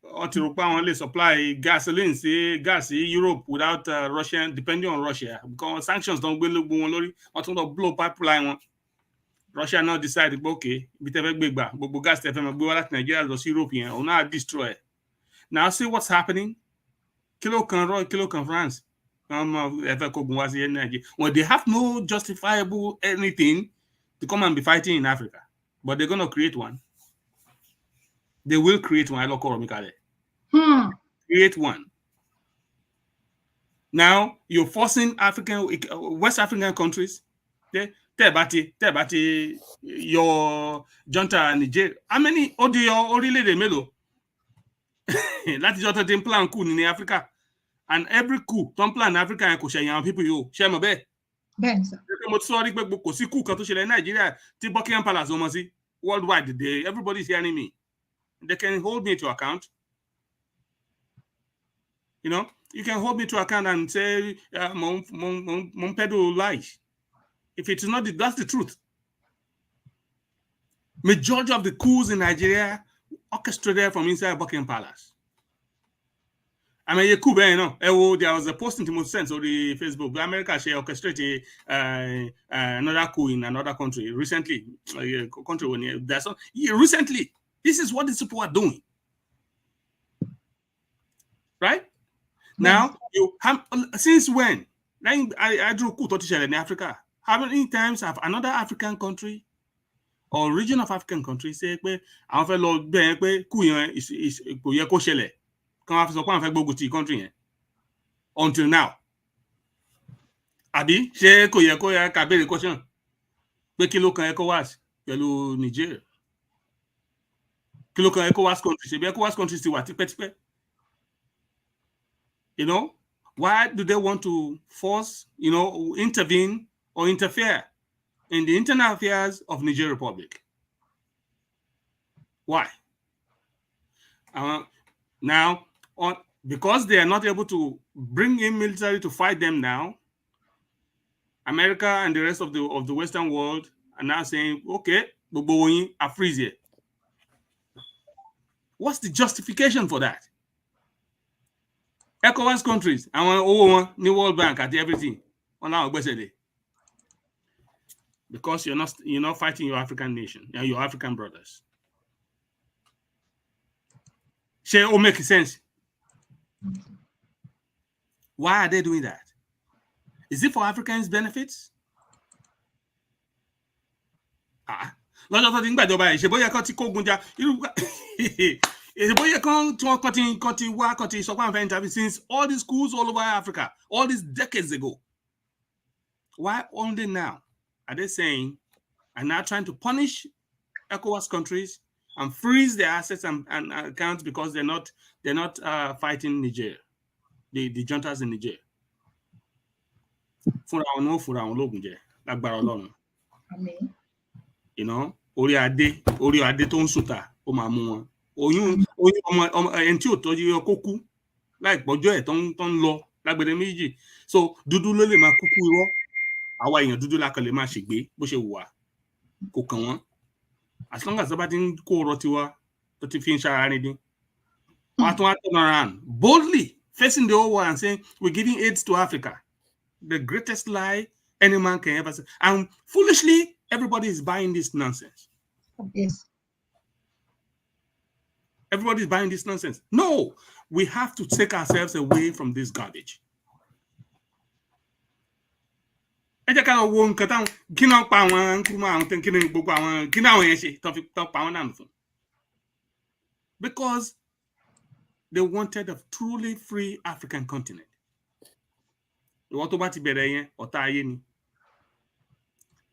ó ti rò pé àwọn lè supply gasoline sí gas sí Europe without Russian, depending on Russia, because sanctions don't gbé lógbó wọn lórí, wọ́n tún lọ blow pipeline wọn. Russia now decide pé okay, bí tẹ́ fẹ́ gbé gbà, gbogbo gas tẹ́ fẹ́ máa gbé wá láti Nigeria lọ sí Europe yẹn, òun náà destroy. Now see what's happening. Kilo kan France. Well, they have no justifiable anything to come and be fighting in Africa, but they're going to create one. They will create one. Create one. Now you're forcing West African countries. Your junta Niger. How many orile de melo? That is what they plan coup in Africa. And every coup, don't plan Africa and Koshayan people you share my bed. Sorry, but because coup in Nigeria, Buckingham Palace, worldwide, everybody's hearing me. They can hold me to account. You can hold me to account and say, Mon pedo lies. If it's not, that's the truth. Majority of the coups in Nigeria orchestrated from inside Buckingham Palace. I mean, there was a posting to most sense on the Facebook. America orchestrated another coup in another country recently. Recently, this is what these people are doing. Right? Now, since when? I drew coup in Africa. How many times have another African country or region of African country say, I feel Lord coup is country until now. Abi, ṣé kò yẹ kó ká béèrè question pé kí ló kan ECOWAS pẹ̀lú Niger? Kí ló kan ECOWAS country? Ṣé bí ECOWAS country ti wà tipẹ́tipẹ́? Why do they want to force, intervene or interfere in the internal affairs of Niger Republic? Why? Now, because they are not able to bring in military to fight them now, America and the rest of the Western world are now saying, okay, Boboyin are freeze here. What's the justification for that? ECOWAS countries, I want New World Bank at everything. Because you're not fighting your African nation, your African brothers. Shall it make sense? Why are they doing that? Is it for Africans' benefits? Lọ́jọ́ tí ń gbàjọba ìṣèbóyè kan ti kógun jà ìṣèbóyè kan tí wọ́n ti wá kan ti sọ pé àwọn fẹ́ intervene since all these schools all over Africa, all these decades ago. Why only now are they saying and now trying to punish ECOWAS countries and freeze their assets and accounts because they're not fighting Niger, the juntas in Niger? Fúnra wọn lógun jẹ lágbára Ọlọ́run. Orí adé tó ń sùtà ó máa mú wọn. Oyún ọmọ ẹni tí ò tọ́jú ọkọ kú láìpọ́jọ́ ẹ̀ tó ń lọ lágbẹ̀dẹ méjì. So dúdú ló lè máa kúkú irọ́. Àwa èèyàn dúdú la kàn lè máa ṣègbé bó ṣe wù wá. Kò kàn wọ́n. As long as the bá kó ọ̀rọ̀ tiwa tó ti fi ń ṣara rìn dín. Wọ́n á tún wá turn around boldly facing the whole world and saying we're giving aid to Africa. The greatest lie any man can ever say. And foolishly, everybody is buying this nonsense. Yes. Everybody is buying this nonsense. No, we have to take ourselves away from this garbage. Because they wanted a truly free African continent.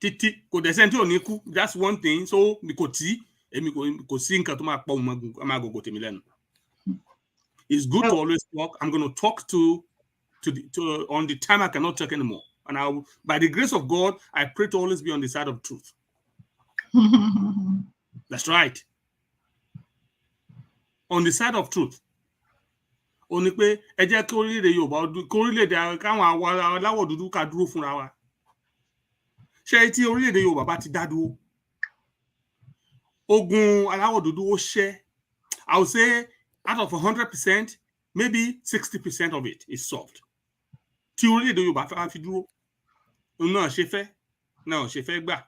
títí kò dẹ̀ sẹ́ni tí ò ní kú, that's one thing. So mi kò tí èmi kò sí nǹkan tó máa pọ̀ máa gògò tèmi lẹ́nu. It's good to always talk. I'm going to talk on the time I cannot talk anymore. And by the grace of God, I pray to always be on the side of truth. That's right. On the side of truth. Ó ní pé ẹ jẹ́ kí orílẹ̀-èdè Yorùbá kí orílẹ̀-èdè káwọn aláwọ̀ dúdú ká dúró fúnra wa. Ṣé tí orílẹ̀-èdè Yorùbá bá ti dá dúró? Ogun aláwọ̀ dúdú ó ṣẹ́. I would say out of 100%, maybe 60% of it is solved. Tí orílẹ̀-èdè Yorùbá fẹ́ fi dúró, náà ṣe fẹ́ gbà.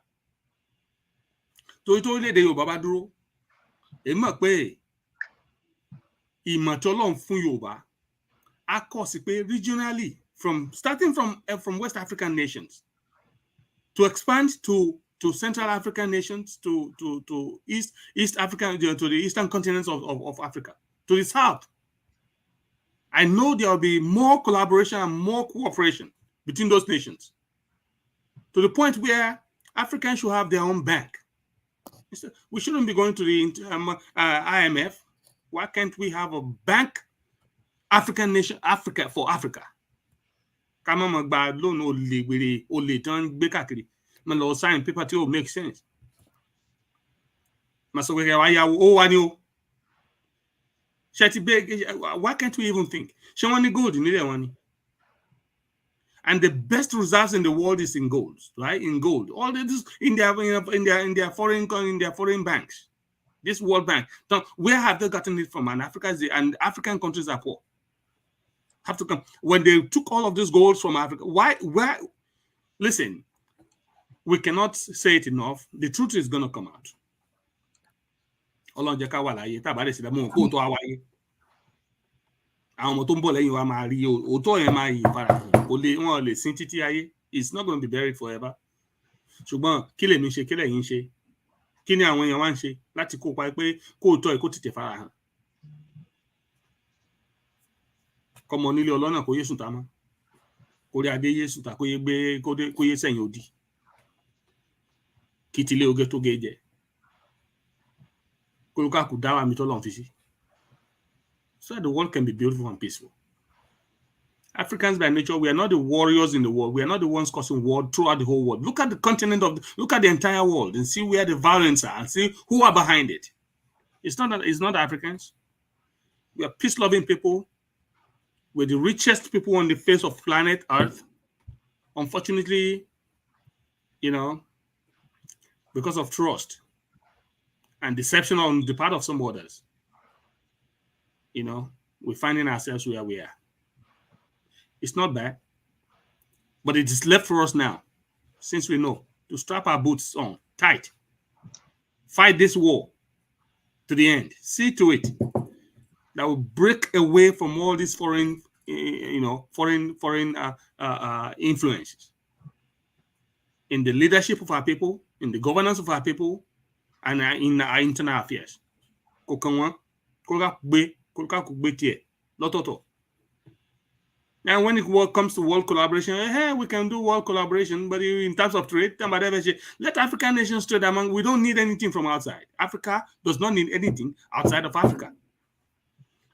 Torí tó orílẹ̀-èdè Yorùbá bá dúró, èmi mọ̀ pé ìmọ̀ tí Ọlọ́run fún Yorùbá á kọ́ sí pé regionally, starting from West African nations, to expand to Central African nations, to East African, to the eastern continents of Africa, to the south. I know there will be more collaboration and more cooperation between those nations, to the point where Africans should have their own bank. We shouldn't be going to the IMF. Why can't we have a bank, African nation, Africa for Africa? Kama magba loan ole tan gbe kakiri. Ma lọ sign paper tí ó make sense. Ma sọ pé wa ya o wa ni o. Why can't we even think? Ṣé wọ́n ní gold nílẹ̀ wọn ni? And the best reserves in the world is in gold, right? In gold. All this in their foreign banks. This World Bank. So where have they gotten it from? And African countries are poor. Have to come. When they took all of these golds from Africa, why? Listen, we cannot say it enough. The truth is going to come out. Ọlọ́run jẹ́ ká wà láyé tá bá dé síbẹ̀ mọ́ kó tó wáyé. Àwọn ọmọ tó ń bọ̀ lẹ́yìn wa máa rí òótọ́ yẹn máa yí padà. Wọ́n lè sin títí ayé. It's not going to be buried forever. Ṣùgbọ́n kí lèmi ṣe, kí lẹ̀yin ṣe? Kí ni àwọn èèyàn wá ń ṣe láti kópa pé kóòtọ́ ẹ̀ kó tètè farahàn? Kọ́mọ nílé ọlọ́nà kó yé sùn tá mọ́. Kórí adé yé sùn tá kó yé sẹ́yìn òdì. Kí tilé oge tó ge jẹ. Kólúkàkù dá wa mi tọ́lọ́run fi sí. So that the world can be beautiful and peaceful. Africans by nature, we are not the warriors in the world. We are not the ones causing war throughout the whole world. Look at the continent look at the entire world and see where the violence are and see who are behind it. It's not Africans. We are peace-loving people. We're the richest people on the face of planet Earth. Unfortunately, because of trust and deception on the part of some others, we're finding ourselves where we are. It's not bad, but it is left for us now, since we know, to strap our boots on tight, fight this war to the end, see to it that will break away from all these foreign influences in the leadership of our people, in the governance of our people, and in our internal affairs. And when it comes to world collaboration, we can do world collaboration, but in terms of trade, let African nations trade among. We don't need anything from outside. Africa does not need anything outside of Africa.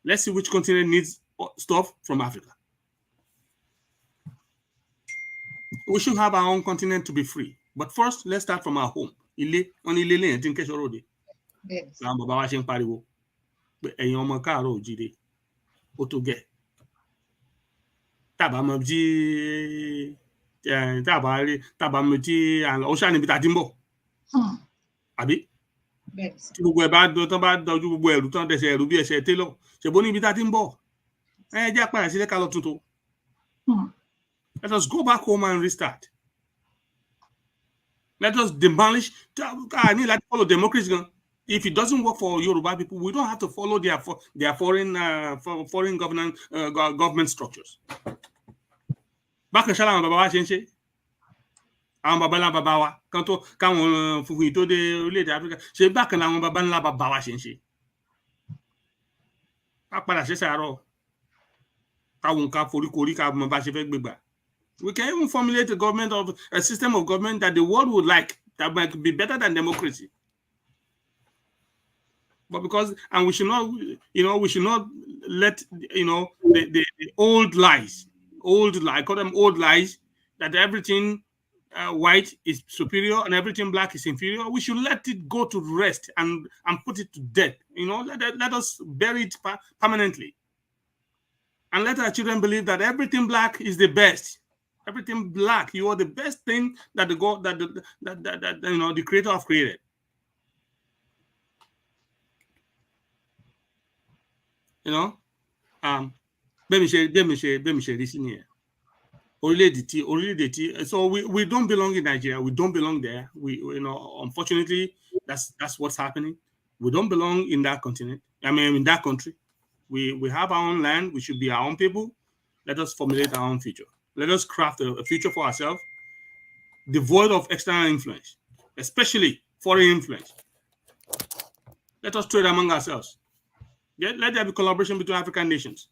Let's see which continent needs stuff from Africa. We should have our own continent to be free. But first, let's start from our home. Yes. Tàbá mọ̀ tí ọ̀ṣà níbi tá ti ń bọ̀. Àbí? Tí gbogbo ẹ̀ bá dojú gbogbo ẹ̀rù tán dẹ̀sẹ̀ ẹ̀rù bí ẹsẹ̀ télọ̀. Ṣèbó níbi tá ti ń bọ̀. Ẹ jẹ́ àpàrà sílẹ̀ ká lọ tuntun. Let us go back home and restart. Let us demolish. I need to follow democracy. If it doesn't work for Yoruba people, we don't have to follow their foreign government structures. Bákan ṣáà làwọn bàbá wa ṣe ń ṣe. Àwọn bàbá ńlá bàbá wa káwọn funfun tó dé orílẹ̀-èdè Áfíríkà ṣe bákan làwọn bàbá ńlá bàbá wa ṣe ń ṣe. Ká padà ṣe sàárọ̀. Káwọn ká foríkorí ká mọ bá ṣe fẹ́ gbégbà. We can even formulate a system of government that the world would like, that might be better than democracy. But we should not, we should not let, the old lies, I call them old lies, that everything white is superior and everything black is inferior. We should let it go to rest and put it to death. Let us bury it permanently. And let our children believe that everything black is the best. Everything black, you are the best thing that the God, that the Creator have created. Let me share this in here. So we don't belong in Nigeria. We don't belong there. Unfortunately, that's what's happening. We don't belong in that continent. In that country. We have our own land. We should be our own people. Let us formulate our own future. Let us craft a future for ourselves, devoid of external influence, especially foreign influence. Let us trade among ourselves. Let there be collaboration between African nations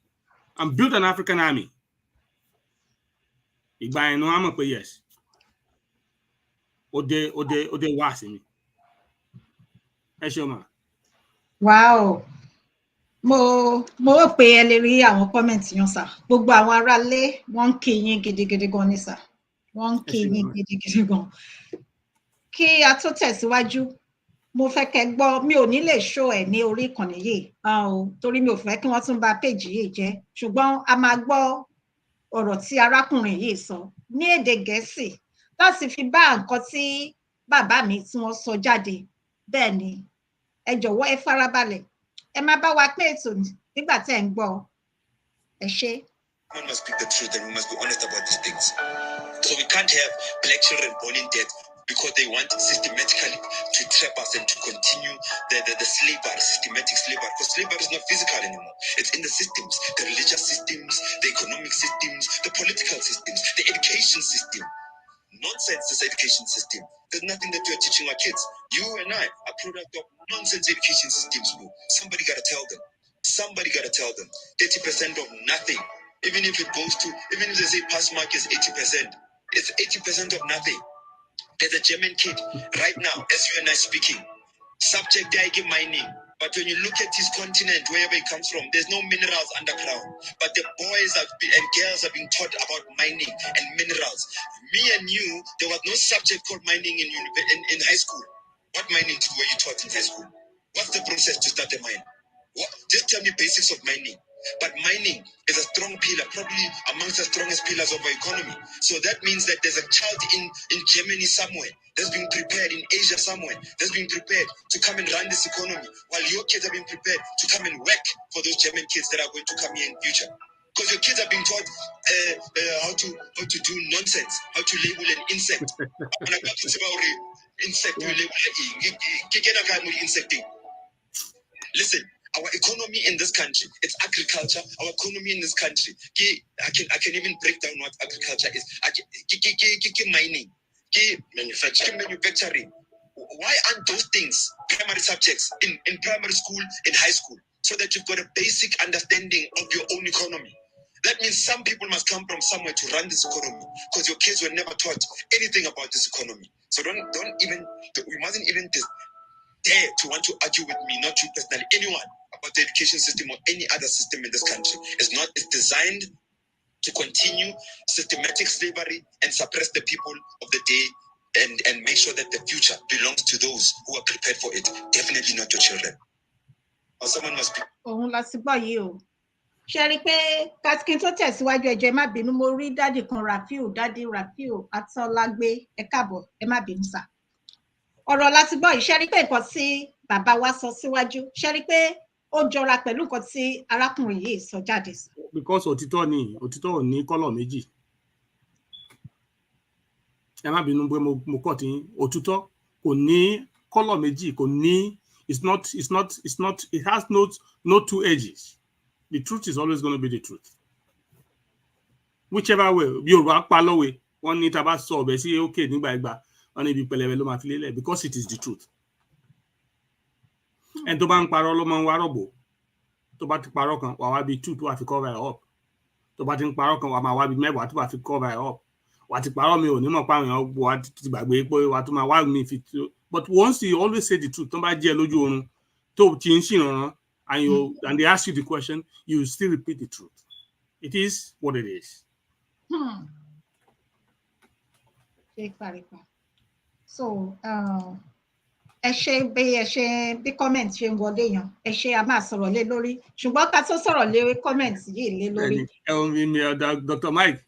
and build an African army. Yes. Wow. Mo rò pé ẹ lè rí àwọn kọ́mẹ̀ntì yan sà. Gbogbo àwọn aráalé wọ́n ń kí yín gidigidi gan ni sà. Wọ́n ń kí yín gidigidi gan. Kí a tó tẹ̀síwájú, mo fẹ́ kẹ́ gbọ́, mi ò ní lè show ẹ̀ ní orí ìkànnì yìí torí mi ò fẹ́ kí wọ́n tún bà péjì yìí jẹ́, ṣùgbọ́n a máa gbọ́ ọ̀rọ̀ tí arákùnrin yìí sọ ní èdè Gẹ̀ẹ́sì láti fi bá nǹkan tí bàbá mi tí wọ́n sọ jáde. Bẹ́ẹ̀ ni, ẹ jọ̀wọ́ ẹ farabalẹ̀, ẹ má bá wa pé ètò nígbà tẹ́ ń gbọ́. Ẹ ṣé. We must speak the truth and we must be honest about these things. So we can't have black children born in debt because they want systematically to trap us and to continue the slavery, systematic slavery. Because slavery is not physical anymore. It's in the systems, the religious systems, the economic systems, the political systems, the education system. Nonsense, this education system. There's nothing that you're teaching our kids. You and I are product of nonsense education systems, bro. Somebody gotta tell them. 30% of nothing. Even if they say pass mark is 80%, it's 80% of nothing. There's a German kid right now, as you and I speaking, subject Daigi mining. But when you look at his continent, wherever it comes from, there's no minerals underground. But the boys and girls are being taught about mining and minerals. Me and you, there was no subject called mining in high school. What mining were you taught in high school? What's the process to start a mine? Just tell me basics of mining. But mining is a strong pillar, probably amongst the strongest pillars of our economy. So that means that there's a child in Germany somewhere that's being prepared, in Asia somewhere that's being prepared to come and run this economy, while your kids are being prepared to come and work for those German kids that are going to come here in future. Because your kids are being taught how to do nonsense, how to label an insect. Listen, our economy in this country, it's agriculture. Our economy in this country, I can even break down what agriculture is. Mining, manufacturing. Why aren't those things primary subjects in primary school, in high school, so that you've got a basic understanding of your own economy? That means some people must come from somewhere to run this economy, because your kids were never taught anything about this economy. So we mustn't even dare to want to argue with me, not you personally, anyone, about the education system or any other system in this country. It's designed to continue systematic slavery and suppress the people of the day and make sure that the future belongs to those who are prepared for it. Definitely not your children. Or someone must be. Ṣé rí pé kí n tó tẹ̀síwájú ẹ jọ̀ọ́ ẹ má bínú, mo rí dádì kan Rafiu Atọ́lágbé, ẹ káàbọ̀, ẹ má bínú sà. Ọ̀rọ̀ láti gbọ́ yìí, ṣé rí pé nǹkan tí bàbá wa sọ síwájú, ṣé rí pé ó jọra pẹ̀lú nǹkan tí arákùnrin yìí sọ jáde sí. Because òtítọ́ ò ní kọ́lọ̀ méjì. Ẹ má bínú pé mo kọ́ tí òtítọ́ kò ní kọ́lọ̀ méjì, kò ní, it has no two edges. The truth is always going to be the truth. Whichever way, Yorùbá pa lówe, wọ́n ní tá bá sọ ọ̀bẹ sí òkè nígbà ìgbà, wọ́n ní ibi pẹlẹbẹ ló máa fi lélẹ̀, because it is the truth. And tó bá ń parọ́ ló máa ń wá rọ̀bọ̀. Tó bá ti parọ́ kan, wà wá bí 2 tó wà fi cover it up. Tó bá ti ń parọ́ kan, wà máa wá bí 10 tó wà fi cover it up. wà ti parọ́ mi ò ní mọ̀ pa àwọn èèyàn wà ti gbàgbé pé wà tó máa wá mi fi tó. But once you always say the truth, tó bá jẹ́ lójú oorun tó ti ń ṣìrànràn and they ask you the question, you still repeat the truth. It is what it is. So ẹ ṣe bí comment ṣe ń wọlé yan ẹ ṣe a máa sọ̀rọ̀ lé lórí ṣùgbọ́n ká tó sọ̀rọ̀ lé comment yìí lé lórí. Dr. Mike.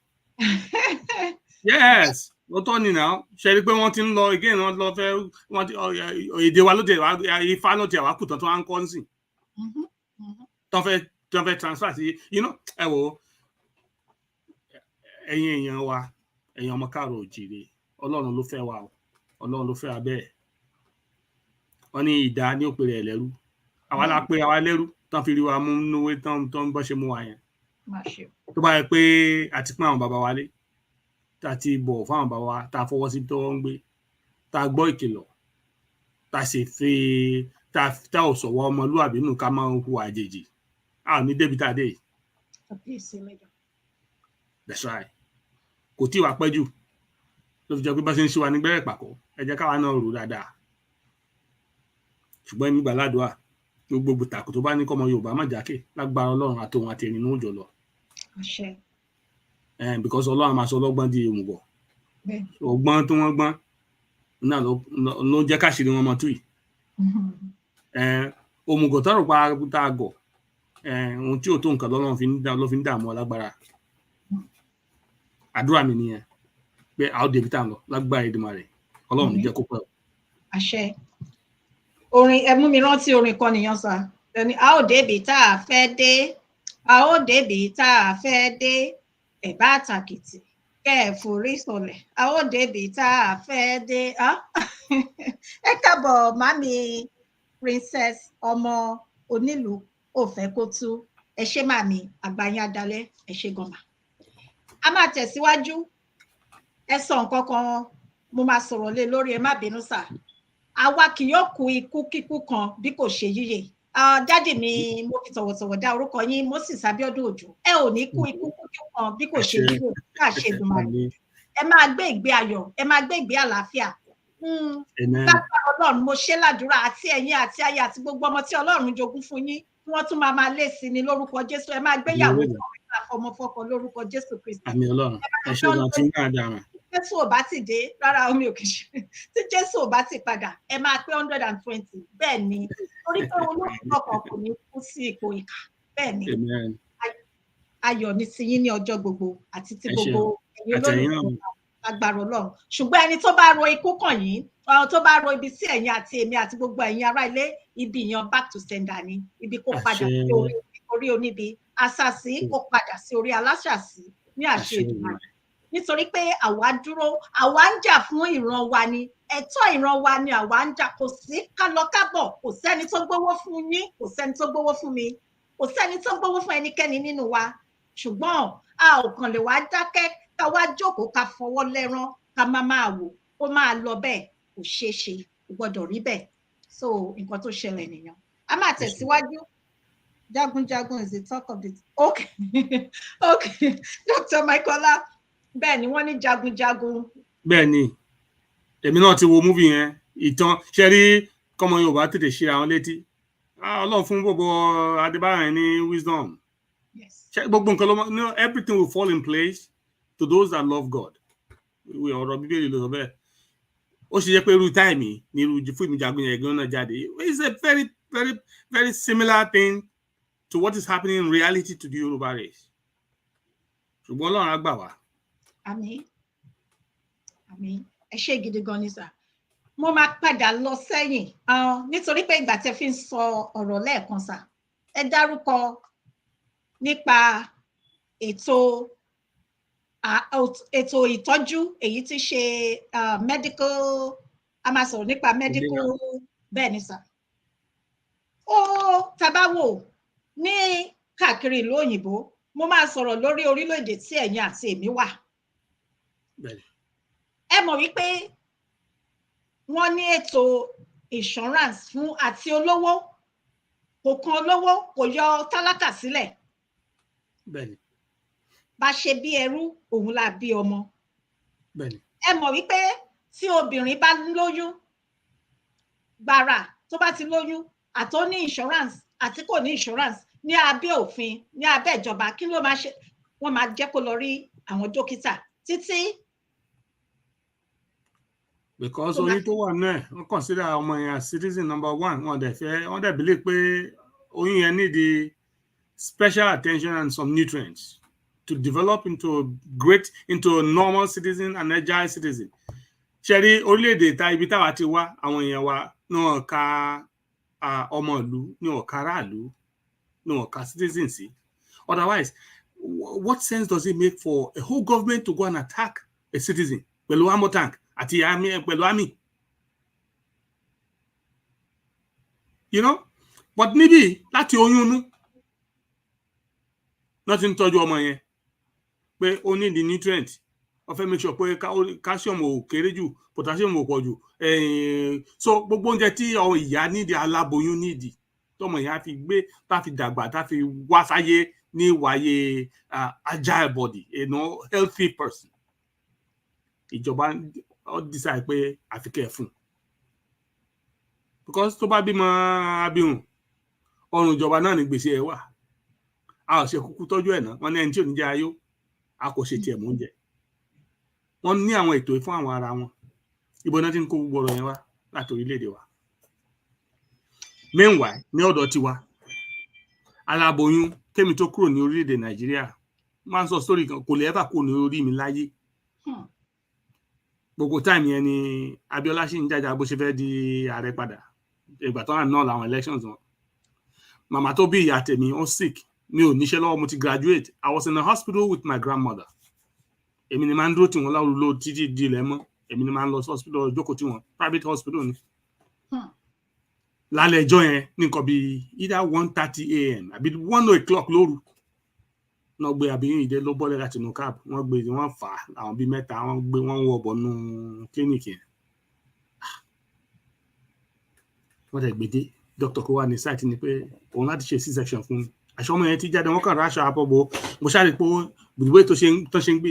Yes, ó tọ́ ni náà ṣe rí pé wọ́n ti ń lọ again wọ́n lọ fẹ́ wọ́n ti èdè wa ló dé ifá ló ti àwa kù tán tó wá ń kọ́ ń sìn tó fẹ́ transfer sí ẹ wò ẹ̀yin èèyàn wa ẹ̀yin ọmọ káàrọ̀ òjìrè Ọlọ́run ló fẹ́ wa o Ọlọ́run ló fẹ́ wa bẹ́ẹ̀ wọ́n ní ìdá ní òpèrè ẹ̀ lẹ́rú àwa la pé àwa lẹ́rú tán fi rí wa mú núwé tán ń bọ́ ṣe mú wa yẹn tó bá yẹ pé àti pín àwọn bàbá wa lé tá a ti bọ̀ fáwọn bàbá wa tá a fọwọ́ sí tó ń gbé tá a gbọ́ ìkìlọ̀ tá a sì fi tá ò sọ̀wọ́ ọmọlúwàbí nù ká máa ń hùwà àjèjì a ò ní débi tá a dé. That's right. Kò tí ì wá pẹ́ jù ló fi jẹ́ pé bá ṣe ń ṣe wa ní gbẹ́rẹ́ pàkó ẹ jẹ́ káwa náà rò dáadáa ṣùgbọ́n nígbà ládùúà gbogbo tàkù tó bá ní kọ́mọ Yorùbá má jákè lágbára Ọlọ́run àtòun àti ẹni níwòjọ lọ. Because Ọlọ́run máa sọ ọlọ́gbọ́n di òmùgọ̀ ọgbọ́n tó wọ́n gbọ́n náà ló jẹ́ káṣírí wọn mọ́ tú yìí òmùgọ̀ tọrọ pa tá a gọ̀ ohun tí ò tó nǹkan lọ́lọ́run ló fi ń dààmú ọlágbára. Àdúrà mi nìyẹn pé a ó débi tá a lọ lágbára Èdùmàrè Ọlọ́run ní jẹ́ kó pẹ́ o. Àṣẹ. Orin ẹ mú mi rántí orin kan nìyẹn sá ẹni a ó débi tá a fẹ́ dé a ó débi tá a fẹ́ dé ẹ̀bá àtàkìtì kẹ́ ẹ̀ forí sọlẹ̀ a ó débi tá a fẹ́ dé ẹ káàbọ̀ mami princess ọmọ onílù òfẹ́ kó tú ẹ ṣé màmí àgbáyé adalẹ́ ẹ ṣé gànmà. A máa tẹ̀síwájú ẹ sọ nǹkan kan mo máa sọ̀rọ̀ lé lórí ẹ má bínú sà àwa kì yóò kú ikú kíkú kan bí kò ṣe yíyè dádì mi mo fi tọ̀wọ̀tọ̀wọ̀ dá orúkọ yín Moses Abiodun Òjó ẹ ò ní kú ikú kíkú kan bí kò ṣe yíyè ká ṣe Èdùmàrè ẹ máa gbé ìgbé ayọ̀ ẹ máa gbé ìgbé àlàáfíà lágbára Ọlọ́run mo ṣe ládùúrà àti ẹ̀yin àti aya àti gbogbo ọmọ tí Ọlọ́run jogún fún yín wọ́n tún máa lé sí ni lórúkọ Jésù ẹ máa gbéyàwó ọmọ fọkọ lórúkọ Jésù Kristi. Àmín Ọlọ́run ẹ ṣe ọ̀nà tí ń gbà dára. Jésù ò bá ti dé rárá omi ò kì í ṣe tí Jésù ò bá ti padà ẹ máa pé 120 bẹ́ẹ̀ ni torí pé olóògùn ọkàn kò ní kú sí ipò ìkà bẹ́ẹ̀ ni ayọ̀ ní ti yín ní ọjọ́ gbogbo àti ti gbogbo ẹ̀yin olóògùn agbára Ọlọ́run ṣùgbọ́n ẹni tó bá ro ikú kàn yín tó bá ro ibi sí ẹ̀yin àti èmi àti gbogbo ẹ̀yin ará ilé ibi ìyan back to sender ni ibi kó padà sí orí oníbi àṣàsí kó padà sí orí aláṣàsí ní àṣẹ Èdùmàrè nítorí pé àwa dúró àwa ń jà fún ìran wa ni ẹ̀tọ́ ìran wa ni àwa ń jà kò sí kálọkábọ̀ kò sẹ́ni tó gbowó fún yín kò sẹ́ni tó gbowó fún mi kò sẹ́ni tó gbowó fún ẹnikẹ́ni nínú wa ṣùgbọ́n a ò kàn lè wá dákẹ́ ká wá jókòó ká fọwọ́ lẹ́rán ká máa wò ó máa lọ bẹ́ẹ̀ kò ṣeé ṣe kò gbọ́dọ̀ rí bẹ́ẹ̀ so nǹkan tó ṣẹlẹ̀ nìyẹn a máa tẹ̀síwájú. Jagunjagun is the talk of the okay okay Dr. Michaela bẹ́ẹ̀ ni wọ́n ní jagunjagun. Bẹ́ẹ̀ ni èmi náà ti wo múvì yẹn ìtàn ṣe rí kọ́mọ Yorùbá tètè ṣe àwọn létí Ọlọ́run fún gbogbo Adébáyọ̀ ní wisdom gbogbo nǹkan ló everything will fall in place to those that love God ọ̀rọ̀ Bíbélì ló sọ bẹ́ẹ̀ ó ṣe jẹ́ pé irú táìmì ní irú fíìmù jagun yẹn gan náà jáde it's a very very very similar thing to what is happening in reality to the Yoruba race. Ṣùgbọ́n Ọlọ́run á gbà wá. Àmín. Àmín. Ẹ ṣé gidi gan ni sà. Mo máa padà lọ sẹ́yìn nítorí pé ìgbà tẹ́ fi ń sọ ọ̀rọ̀ lẹ́ẹ̀kan sà. Ẹ dárúkọ nípa ètò ìtọ́jú èyí tí ṣe medical a máa sọ̀rọ̀ nípa medical bẹ́ẹ̀ ni sà. Tá bá wò ní káàkiri ìlú òyìnbó mo máa sọ̀rọ̀ lórí orílẹ̀-èdè tí ẹ̀yin àti èmi wà. Ẹ mọ̀ wípé wọ́n ní ètò insurance fún àti olówó kò kan olówó kò yọ tálákà sílẹ̀. Bá ṣe bí ẹrú òun la bí ọmọ. ẹ mọ̀ wípé tí obìnrin bá lóyún gbàrà tó bá ti lóyún àtó ní insurance àti kò ní insurance ní abẹ́ òfin ní abẹ́ ìjọba kí ló máa ṣe wọ́n máa jẹ́ kó lọ rí àwọn dókítà títí. Because oyún tó wà náà wọ́n consider ọmọ yẹn citizen number 1 wọ́n dẹ̀ believe pé oyún yẹn need the special attention and some nutrients to develop into a normal citizen and agile citizen. Ṣẹ́rí orílẹ̀-èdè ta ibi táwa ti wá àwọn èèyàn wa náà ka ọmọ ìlú ní ọ̀ka aráàlú ní ọ̀ka citizen sí. Otherwise, what sense does it make for a whole government to go and attack a citizen pẹ̀lú ammo tank àti pẹ̀lú army? You know? But níbi láti oyún inú náà ti ń tọ́jú ọmọ yẹn pé ó ní the nutrient wọ́n fẹ́ make sure pé calcium ò kéré jù potassium ò pọ̀ jù so gbogbo oúnjẹ tí ìyá nídìí aláboyún nídìí tọmọ ìyá fi gbé tá fi dàgbà tá fi wá sáyé ní wáyé agile body, healthy person. Ìjọba decide pé àfikẹ́ fún because tó bá bímọ abirùn ọrùn ìjọba náà ní gbèsè ẹ̀ wà a ò ṣe kúkú tọ́jú ẹ̀ náà wọ́n ní ẹni tí ò ní jẹ́ ayó a kò ṣe tiẹ̀ mú oúnjẹ. Wọ́n ní àwọn ètò fún àwọn ara wọn ibo náà ti ń kó gbogbo ọ̀rọ̀ yẹn wá láti orílẹ̀-èdè wa. Meanwhile ní ọ̀dọ̀ tiwa aláboyún kémi tó kúrò ní orílẹ̀-èdè Nàìjíríà máa ń sọ sórí kan kò lè ẹ́fà kúrò ní orí mi láyé. Gbogbo táìmù yẹn ni Abiola ṣì ń jàjà bó ṣe fẹ́ di ààrẹ padà ìgbà tó hàn náà làwọn elections wọn. Màmá tó bí ìyá tèmi ó sick mi ò níṣẹ́ lọ́wọ́ mo ti graduate. I was in the hospital with my grandmother. Èmi ni máa ń dúró tí wọ́n láwùlọ títí di ilẹ̀ mọ́. Èmi ni máa ń lọ sí hospital jókòó tí wọ́n private hospital ni. Lálẹ́ ẹjọ́ yẹn ní nǹkan bíi either 1:30 a.m. àbí 1 o'clock lóru náà gbé Abiyun ìdè ló bọ́lẹ̀ láti inú cab wọ́n gbé wọ́n fà á àwọn bíi mẹ́ta wọ́n wọ ọ̀bọ̀ nù kílíníkì yẹn. Wọ́n tẹ̀ gbèdé dókítà kó wà ní site ni pé òun láti ṣe C-section fún mi. Àṣọ ọmọ yẹn ti jáde wọ́n kàn ráṣọ àpọ̀bọ̀ mo ṣáà rí pé gbùdúgbò tó ṣe ń gbé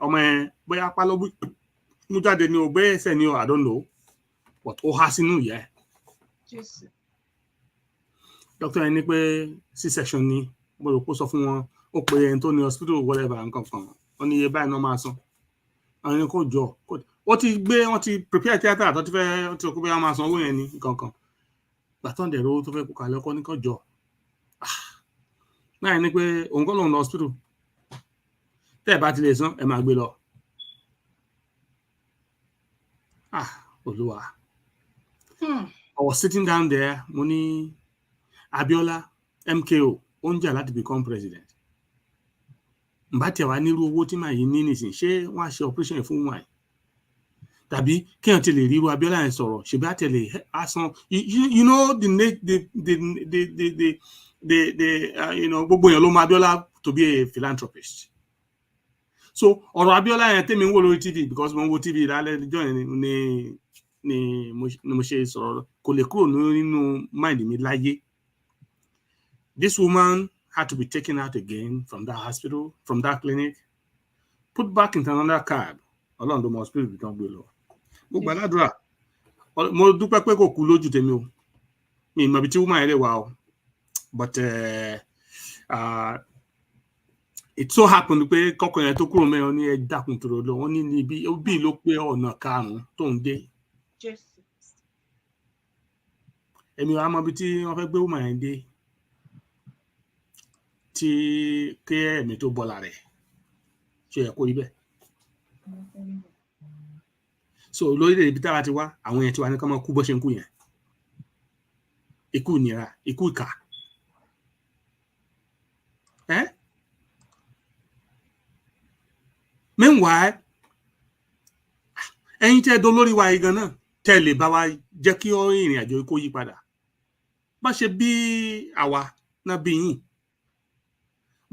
ọmọ yẹn bóyá apá ló mú jáde ní o bẹ́ẹ̀ ẹsẹ̀ ní o I don't know but ó há sínú ìyá ẹ̀. Dókítà yẹn ní pé C-section ni mo rò pé ó sọ fún wọn ó pe ẹni tó ní hospital whatever nǹkan kan wọ́n ní iye báyìí náà máa san àwọn ẹni kò jọ wọ́n ti prepare theatre àtọ́ tí wọ́n ti rò pé wọ́n máa san owó yẹn ní nǹkan kan gbàtàn dẹ̀rọ tó fẹ́ kó kalẹ̀ ọkọ ní kò jọ náà ní pé òun kọ́ lòun lọ hospital tẹ́ ẹ̀ bá ti lè san ẹ̀ máa gbé lọ. Olúwa. I was sitting down there mo ní Abiola MKO ó ń jà láti become president. Ǹbá tí a wá nírú owó tí màá yìí ní nìsín ṣé wọ́n á ṣe operation fún wọn tàbí kéèyàn ti lè rí irú Abiola yẹn sọ̀rọ̀ ṣèbí àtẹ̀lé asan you know gbogbo èèyàn ló mọ Abiola to be a philanthropist. So ọ̀rọ̀ Abiola yẹn tèmi ń wò lórí TV because mo ń wo TV lálẹ́ ìjọ yẹn ni mo ṣe sọ̀rọ̀ kò lè kúrò nínú mind mi láyé. This woman had to be taken out again from that hospital, from that clinic, put back into another cab. Ọlọ́run ló mọ spirit bí tán gbé lọ. Mo gbàdúrà mo dúpẹ́ pé kò kú lójú tèmi o mi ì mọ̀ ibi tí woman yẹn lè wà o but it so happened pé kọ́kọ́ yẹn tó kúrò mẹ́rin ní ẹ dákun tó lọ wọ́n ní bí ló pé ọ̀nà karùn-ún tó ń dé. Èmi wàá mọ ibi tí wọ́n fẹ́ gbé woman yẹn dé tí ké ẹ̀mí tó bọ́lá rẹ̀ ṣe ẹ̀kọ́ rí bẹ́ẹ̀. So lórílẹ̀ ibi táwa ti wá àwọn yẹn ti wá ní kọ́ mọ́ kú bó ṣe ń kú yẹn ikú ìnira ikú ìkà. Meanwhile ẹ̀yin tẹ́ dolórí wa yìí gan náà tẹ́ lè bá wa jẹ́ kí ìrìn àjò kó yí padà bá ṣe bí àwa náà bí yín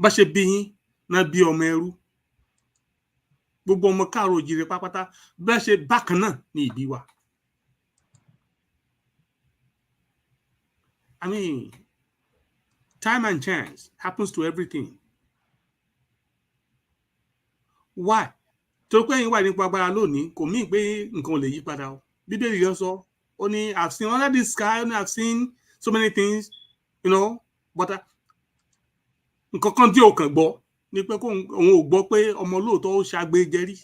bá ṣe bí yín náà bí ọmọ ẹrú gbogbo ọmọ káàró òjìrè pápátá bẹ́ẹ̀ ṣe bákan náà ní ìbí wa. I mean, time and chance happens to everything. Why? tó pé yín wà nípa agbára lónìí kò mí pé nǹkan ò lè yí padà o bíbélì yẹn sọ ó ní I've seen under the sky I've seen so many things but nǹkan kan tí o kàn gbọ́ ni pé òun ò gbọ́ pé ọmọ lóòótọ́ ó ṣàgbéjẹ rí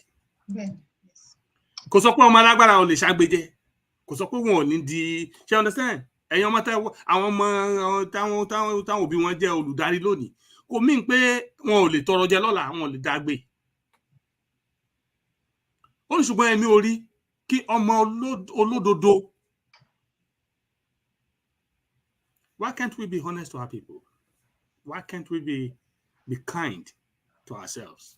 kò sọ pé ọmọ alágbára ò lè ṣàgbéjẹ kò sọ pé wọn ò ní di ṣe understand ẹ̀yin ọmọ àwọn ọmọ táwọn òbí wọn jẹ́ olùdarí lónìí kò mí pé wọn ò lè tọrọ jẹ lọ́la wọn ò lè dágbé ó ní ṣùgbọ́n ẹ̀mí orí kí ọmọ olódodo. Why can't we be honest to our people? Why can't we be kind to ourselves?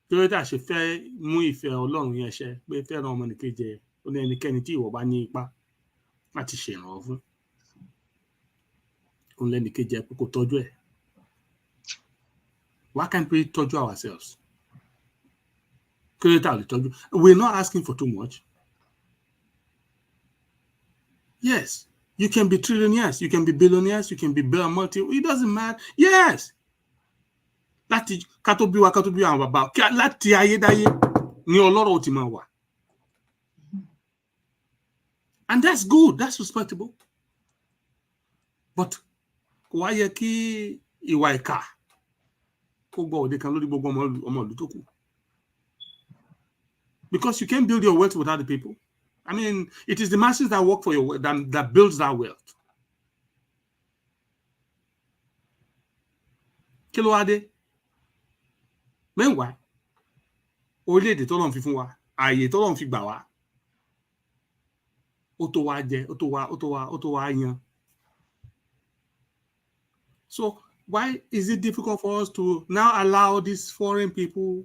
Kí ló dé àṣẹ fẹ́ mú ìfẹ́ Ọlọ́run yẹn ṣẹ pé fẹ́ràn ọmọnìkejì ẹ̀ ó ní ẹnikẹ́ni tí ìwọ bá ní ipá láti ṣèrànwọ́ fún òun lẹ́nìkejì ẹ̀ pé kó tọ́jú ẹ̀. Why can't we tọ́jú ourselves? Kí ló dé tá a lè tọ́jú? We're not asking for too much. Yes. You can be trillionaires, you can be billionaires, you can be multi. It doesn't matter. Yes. Láti ká tó bí wa àwọn bàbá láti ayédáyé ni ọlọ́rọ̀ ti máa wà. And that's good, that's respectable. But kò wá yẹ kí ìwà ìkà kó gbọ́ òde kan lórí gbogbo ọmọ ìlú tó kù. Because you can't build your wealth without the people. I mean, it is the masses that work for your that builds that wealth. Kí ló wá dé? Meanwhile, orílẹ̀-èdè t'Ọlọ́run fi fún wa, ààyè t'Ọlọ́run fi gbà wá, ó tó wá jẹ, ó tó wá yan. So why is it difficult for us to now allow these foreign people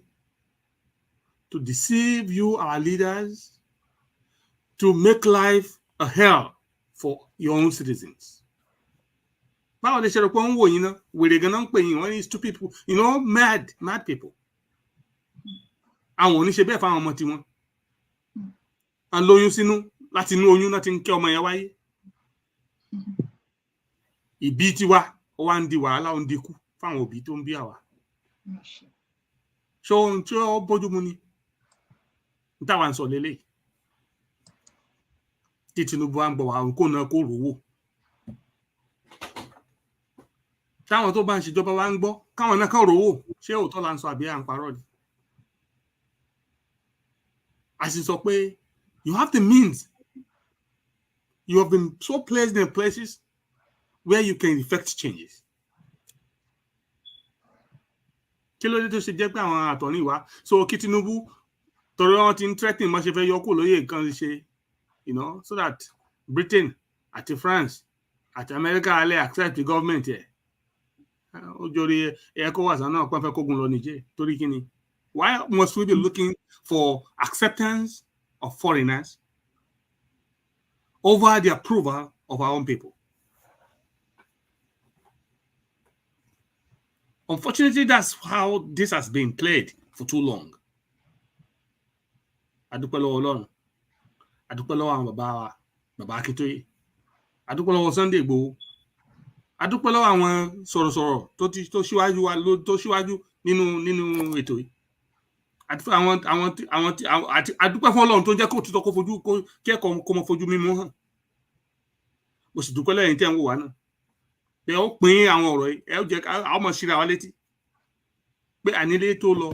to deceive you, our leaders, to make life a hell for your own citizens? Báwo lè ṣe rò pé ń wò yín náà? Wèrè gan-an ń pè yín, wọ́n ní stupid people, mad people. Àwọn ò ní ṣe bẹ́ẹ̀ fáwọn ọmọ tiwọn. À ń lóyún sínú láti inú oyún náà ti ń kẹ́ ọmọ yẹn wáyé. Ìbí tiwa ó wá ń di wàhálà ó ń dínkù fáwọn òbí tó ń bí àwa. Ṣé ohun tí ó bójúmu ni? Táwa ń sọ lélẹ̀. Tí Tinubu á ń gbọ́ wà kó náà kó rówó. Táwọn tó bá ń ṣèjọba wa ń gbọ́ káwọn náà kàn rówó. Ṣé òótọ́ la ń sọ àbí à ń parọ́ ni? A sì sọ pé you have the means. You have been so placed in places where you can effect changes. Kí ló dé tó ṣe jẹ́ pé àwọn àtọ̀ní wa so kí Tinubu torí wọ́n ti ń threatening mọ́ ṣe fẹ́ yọ kúrò lóyè kan ṣe so that Britain àti France àti America alẹ́ accept the government ẹ̀ ó jọrí ECOWAS náà pọ́n fẹ́ kógun lọ Niger torí kí ni? Why must we be looking for acceptance of foreigners over the approval of our own people? Unfortunately, that's how this has been played for too long. Adúpẹ́ lọ́wọ́ Ọlọ́run, adúpẹ́ lọ́wọ́ àwọn bàbá wa, bàbá Akíntóyè, adúpẹ́ lọ́wọ́ Sunday Igboho, adúpẹ́ lọ́wọ́ àwọn sọ̀rọ̀sọ̀rọ̀ tó síwájú nínú ètò yìí. Adúpẹ́ fún Ọlọ́run tó jẹ́ kó tutọ́ kó fojú kẹ́kọ̀ọ́ kó mọ fojú mímú hàn. Mo sì dúpẹ́ lẹ́yìn tí ẹ̀ ń wò wá náà. Ẹ ó pín àwọn ọ̀rọ̀ yìí, ẹ ó jẹ́ àwọn ọmọ síra wa létí pé ànílé tó lọ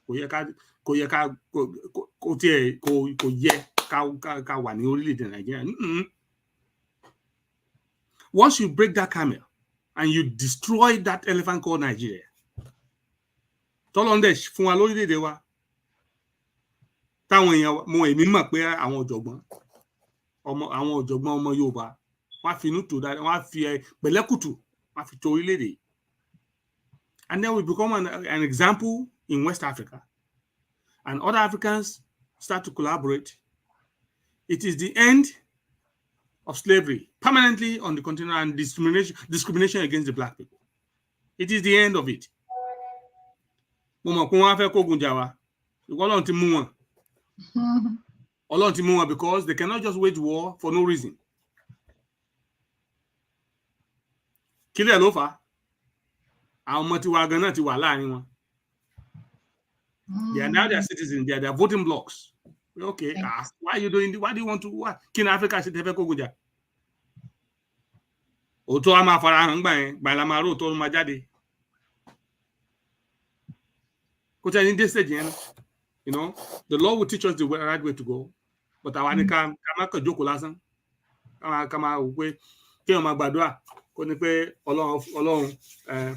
kò yẹ ká wà ní orílẹ̀-èdè Nàìjíríà. Once you break that camel and you destroy that elephant called Nigeria, tọ́lọ́ndẹ̀ fún wa lórílẹ̀-èdè wa táwọn èèyàn èmi mọ̀ pé àwọn ọ̀jọ̀gbọ́n ọmọ Yorùbá wọ́n á fi inú tó dáadáa wọ́n á fi pẹ̀lẹ́kùtù wọ́n á fi tó orílẹ̀-èdè. And then we become an example in West Africa. And other Africans start to collaborate. It is the end of slavery permanently on the continent and discrimination against the black people. It is the end of it. Mo mọ̀ pé wọ́n á fẹ́ kógun jà wá. Ọlọ́run ti mú wọn. Ọlọ́run ti mú wọn because they cannot just wage war for no reason. Kí lẹ̀ ló fà á? Àwọn ọmọ tiwa gan náà ti wà láàrin wọn. They are now their citizens. They are their voting blocks. Okay, why are you doing? Why do you want to? What? Kin Africa should have a Koguja. Oto ama farahàn gbà yẹn, gbà la máa rò tó máa jáde. Kò tẹ́ ní dé stage yẹn, you know, the law will teach us the right way to go. But àwa ni ká má kàn jókòó lásán. Ká máa wò pé kí wọ́n máa gbàdúrà kó ní pé Ọlọ́run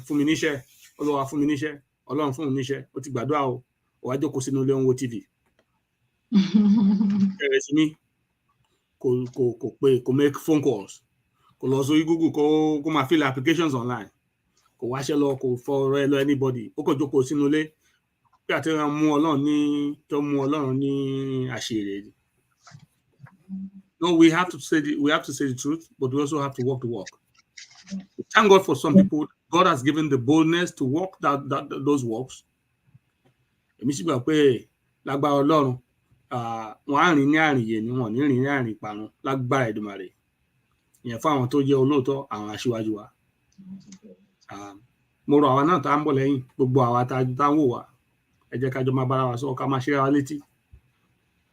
fún mi níṣẹ́, Olúwa fún mi níṣẹ́, Ọlọ́run fún mi níṣẹ́, ó ti gbàdúrà o, ó wá jókòó sínú ilé ó ń wo TV. Ẹ̀rẹ̀ sí mi kò make phone calls. Kò lọ sórí Google kó máa fill applications online. Kò wáṣẹ́ lọ, kò fọ̀rọ̀ ẹ lọ anybody. Ó kàn jókòó sínú ilé pé àti mú Ọlọ́run ní àṣírí. No, we have to say the truth, but we also have to walk the walk. Thank God for some people. God has given the boldness to walk those walks. Èmi sì gbà pé lágbára Ọlọ́run, wọ́n á rìn ní àrìnyè ni wọ́n ní rìn ní àrìn ìparun lágbára Èdùmàrè. Ìyẹn fún àwọn tó jẹ́ olóòótọ́, àwọn aṣíwájú wa. Mo rọ̀ àwa náà tá ń bọ̀ lẹ́yìn, gbogbo àwa tá ń wò wá. Ẹ jẹ́ ká jọ máa bára wa sọ, ká máa ṣe wa létí.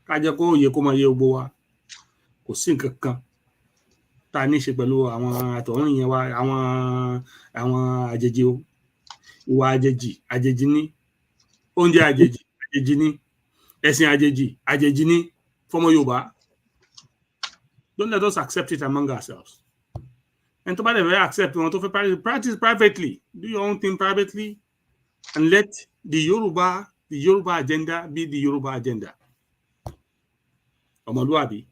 Ká jẹ́ kó yẹ kó máa yé gbogbo wa. Kò sí nǹkan kan tá a ní ṣe pẹ̀lú àwọn àtọ̀hún yẹn wa, àwọn àjèjì o. Ìwà àjèjì ní. Oúnjẹ àjèjì ní. Ẹ̀sìn àjèjì ní fọ́mọ Yorùbá. Don't let us accept it among ourselves. And to accept, you want to practice privately. Do your own thing privately, and let the Yoruba agenda be the Yoruba agenda. Ọmọlúwàbí,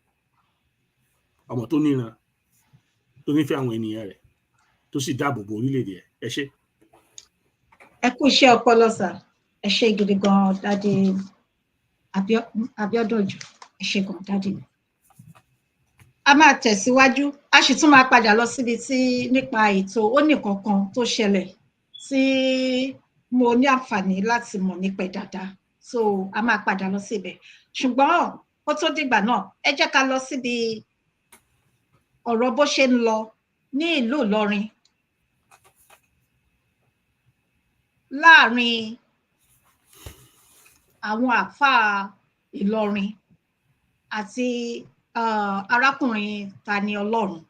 ọmọ tó níran, tó nífẹ̀ẹ́ àwọn ènìyàn rẹ̀, tó sì dáàbò bo orílẹ̀-èdè ẹ̀. Ẹ ṣé. Ẹ kú iṣẹ́ ọpọlọ sà. Ẹ ṣé gidi gan Daddy Abiodun. Ẹ ṣé gan Daddy. A máa tẹ̀síwájú, a sì tún máa padà lọ síbi tí nípa ètò ó ní kankan tó ṣẹlẹ̀ tí mo ní àǹfààní láti mọ̀ nípa dáadáa. So a máa padà lọ síbẹ̀. Ṣùgbọ́n ó tó dìgbà náà, ẹ jẹ́ ká lọ síbi ọ̀rọ̀ bó ṣe ń lọ ní ìlú Ìlọrin láàrin àwọn àfáà Ìlọrin àti arákùnrin Tani Ọlọ́run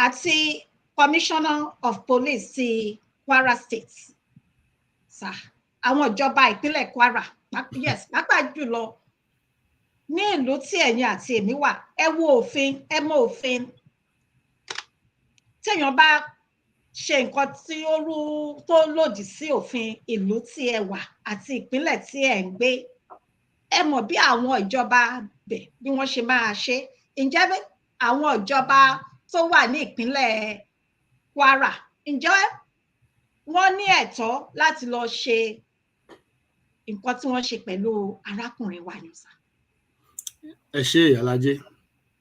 àti Commissioner of Police ti Kwara State sà, àwọn ìjọba ìpínlẹ̀ Kwara, yes, pàápàá jùlọ ní ìlú tí ẹ̀yin àti èmi wà. Ẹ wo òfin, ẹ mọ òfin. Téèyàn bá ṣe nǹkan tí tó lòdì sí òfin ìlú tí ẹ wà àti ìpínlẹ̀ tí ẹ ń gbé, ẹ mọ̀ bí àwọn ìjọba bẹ̀ bí wọ́n ṣe máa ṣe. Ǹjẹ́ àwọn ìjọba tó wà ní ìpínlẹ̀ Kwara, ǹjẹ́ wọ́n ní ẹ̀tọ́ láti lọ ṣe nǹkan tí wọ́n ṣe pẹ̀lú arákùnrin wa yẹn sà? Ẹ ṣé Ìyálájé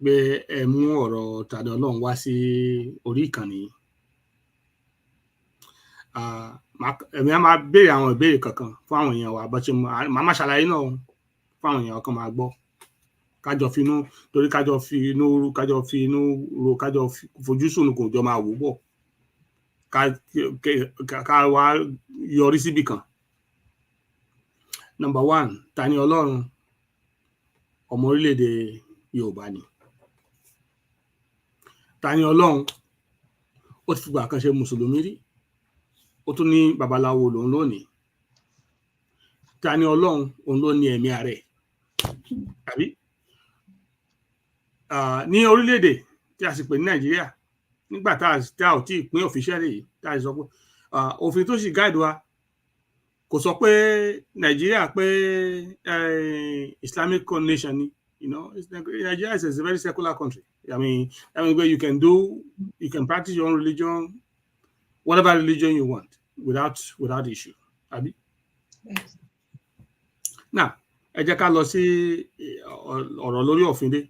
pé ẹ mú ọ̀rọ̀ Tani Ọlọ́run wá sí orí ìkànnì. Èmi á máa béèrè àwọn ìbéèrè kankan fún àwọn èèyàn wa, bó ṣe máa máa ṣàlàyé náà fún àwọn èèyàn kan máa gbọ́. Kájọ fi inú ro, kájọ fojú sùn kò jọ máa wò bọ̀. Ká wá yọrí síbì kan. Number 1, Tani Ọlọ́run ọmọ orílẹ̀-èdè Yorùbá ni. Tani Ọlọ́run ó ti fìgbà kan ṣe mùsùlùmí rí, ó tún ní babaláwo lòun lónìí. Tani Ọlọ́run òun ló ní ẹ̀mí ara ẹ̀, àbí? Ní orílẹ̀-èdè tí a sì pè ní Nàìjíríà, nígbà tá ò tí ì pín officially yìí, tá a sọ pé òfin tó sì guide wa kò sọ pé Nàìjíríà pé Islamic nation ni. You know, Nigeria is a very secular country. I mean where you can practice your own religion, whatever religion you want, without issue. Abi? Yes. Now, ẹ jẹ́ ká lọ sí ọ̀rọ̀ lórí òfin dé.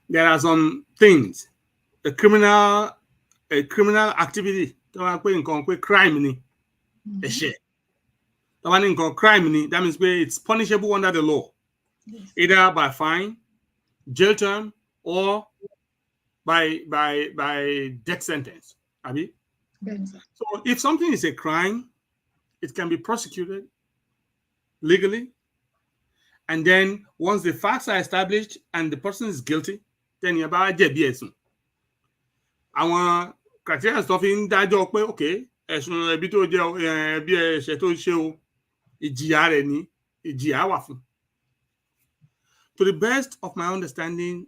There are some things, a criminal activity, tó wá pé nǹkan pé crime ni, ẹ̀ṣẹ̀. Tó wá ní nǹkan crime ni, that means pé it's punishable under the law. Yes. Either by fine, jail term, or by death sentence. Abi? Yes. So if something is a crime, it can be prosecuted legally. And then once the facts are established and the person is guilty, then you're about jẹ̀bi ẹ̀sùn. Àwọn criteria tó fi ń dájọ́ pé okay, ẹ̀sùn ẹ̀bi tó jẹ́ ẹ̀bi ẹ̀ṣẹ̀ tó ṣe o, ìjìyà rẹ̀ ní ìjìyà wà fún. To the best of my understanding,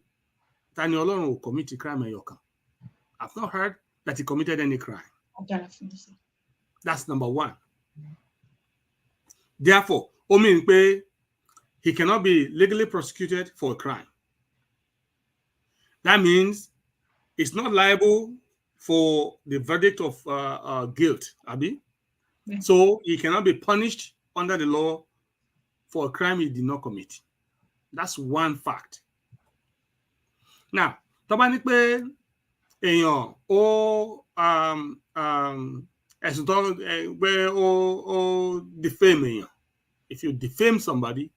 Tani Ọlọ́run ò commit a crime ẹ̀yọ̀kan. I've not heard that he committed any crime. That's number one. Therefore, ó mean pé he cannot be legally prosecuted for a crime. That means it's not liable for the verdict of guilt, Abi. Yeah. So he cannot be punished under the law for a crime he did not commit. That's one fact. Now, tó bá ní pé èèyàn ẹ̀sùn tó pé ó defame èèyàn. If you defame somebody,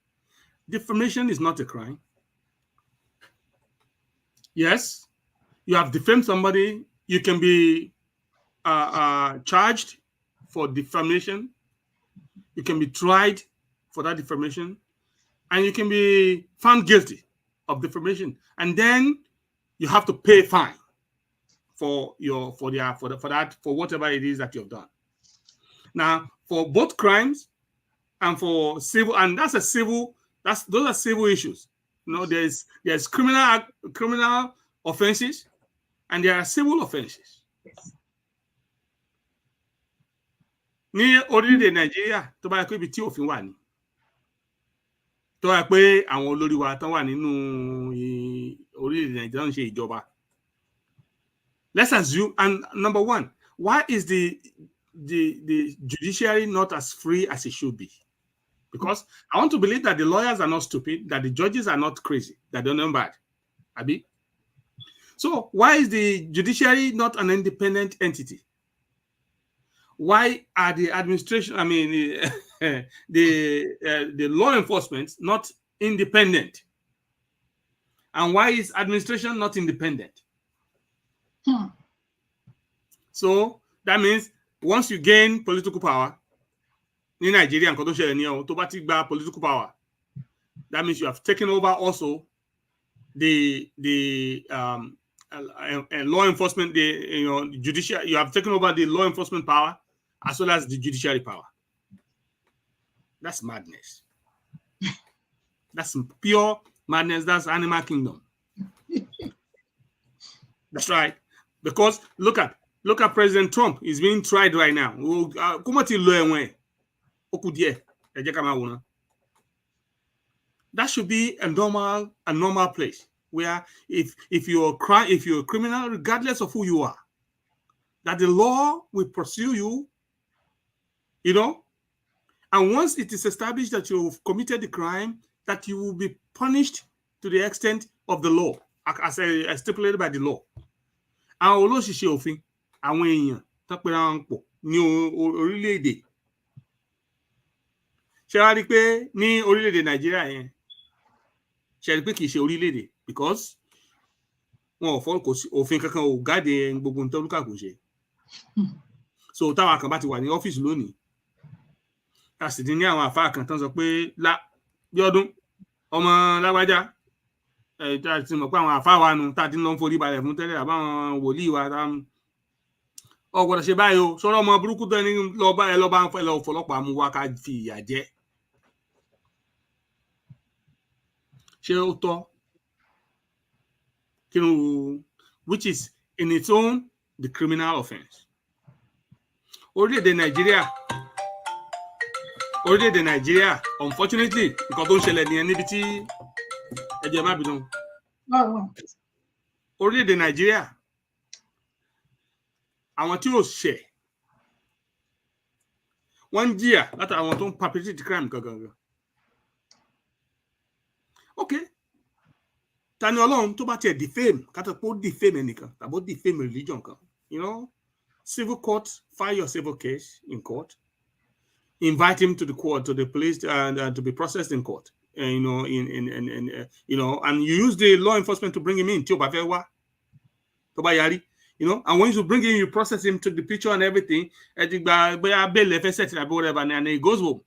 defamation is not a crime. Yes, you have defamed somebody. You can be charged for defamation. You can be tried for that defamation, and you can be found guilty of defamation. And then you have to pay fine for whatever it is that you've done. Now, for both crimes and for civil, and those are civil issues. You know, there's criminal offenses and there are civil offenses. Yes. Ní orílẹ̀-èdè Nàìjíríà tó bá yẹ pé ibi tí òfin wà ní. Tó yẹ pé àwọn olórí wa tán wà nínú orílẹ̀-èdè Nàìjíríà ń ṣe ìjọba. Let's assume, and number one, why is the judiciary not as free as it should be? Because I want to believe that the lawyers are not stupid, that the judges are not crazy, that they're not bad. Abi? So why is the judiciary not an independent entity? Why are the administration, the law enforcement not independent? And why is administration not independent? So that means once you gain political power, in Nigeria, political power, that means you have taken over also the law enforcement, the judiciary. You have taken over the law enforcement power as well as the judiciary power. That's madness. That's pure madness. That's animal kingdom. That's right. Because look at President Trump. He's being tried right now. That should be a normal place where if you're a criminal, regardless of who you are, that the law will pursue you, and once it is established that you've committed the crime, that you will be punished to the extent of the law, as stipulated by the law. Àwọn olóṣìṣẹ́ òfin, àwọn èèyàn tó pera wọn pọ̀ ní orílẹ̀-èdè. Ṣé wá rí pé ní orílẹ̀-èdè Nàìjíríà yẹn, ṣé rí pé kì í ṣe orílẹ̀-èdè because wọn ò fọ́ kò sí òfin kankan ò gáde gbogbo nǹkan olúkà kò ṣe. So táwọn kan bá ti wà ní ọ́fíìsì lónìí, a sì ti ní àwọn àfáà kan tán sọ pé Bíọ́dún ọmọ lágbájá tá a ti mọ̀ pé àwọn àfáà wa nu tá a ti ń lọ forí balẹ̀ fún tẹ́lẹ̀ àbáwọn wòlíì wa ọgbọ́dọ̀ ṣe báyìí o sọ̀rọ̀ ọmọ burúkú tó ní lọ́ba ẹ lọ́ba ń fẹ́ lọ fọlọ́pàá mú wa ká fi ìyà jẹ. Ṣé ó tọ́? Which is in its own the criminal offense. Orílẹ̀-èdè Nàìjíríà, unfortunately, nǹkan tó ń ṣẹlẹ̀ nìyẹn níbi tí ẹjẹ má bínú. Orílẹ̀-èdè Nàìjíríà, àwọn tí ò ṣẹ̀ wọ́n ń jìyà látàrí àwọn tó ń perpetrate crime gangan. Okay, Tani Ọlọ́run tó bá tiẹ̀ defame kátó pé ó defame ẹnìkan tàbí ó defame religion kan, civil court, file your civil case in court, invite him to the court, to the police, and to be processed in court. And you use the law enforcement to bring him in. Tí ó bá fẹ́ wá, tó bá yarí, You know, and once you bring him, you process him, took the picture and everything, and he goes home.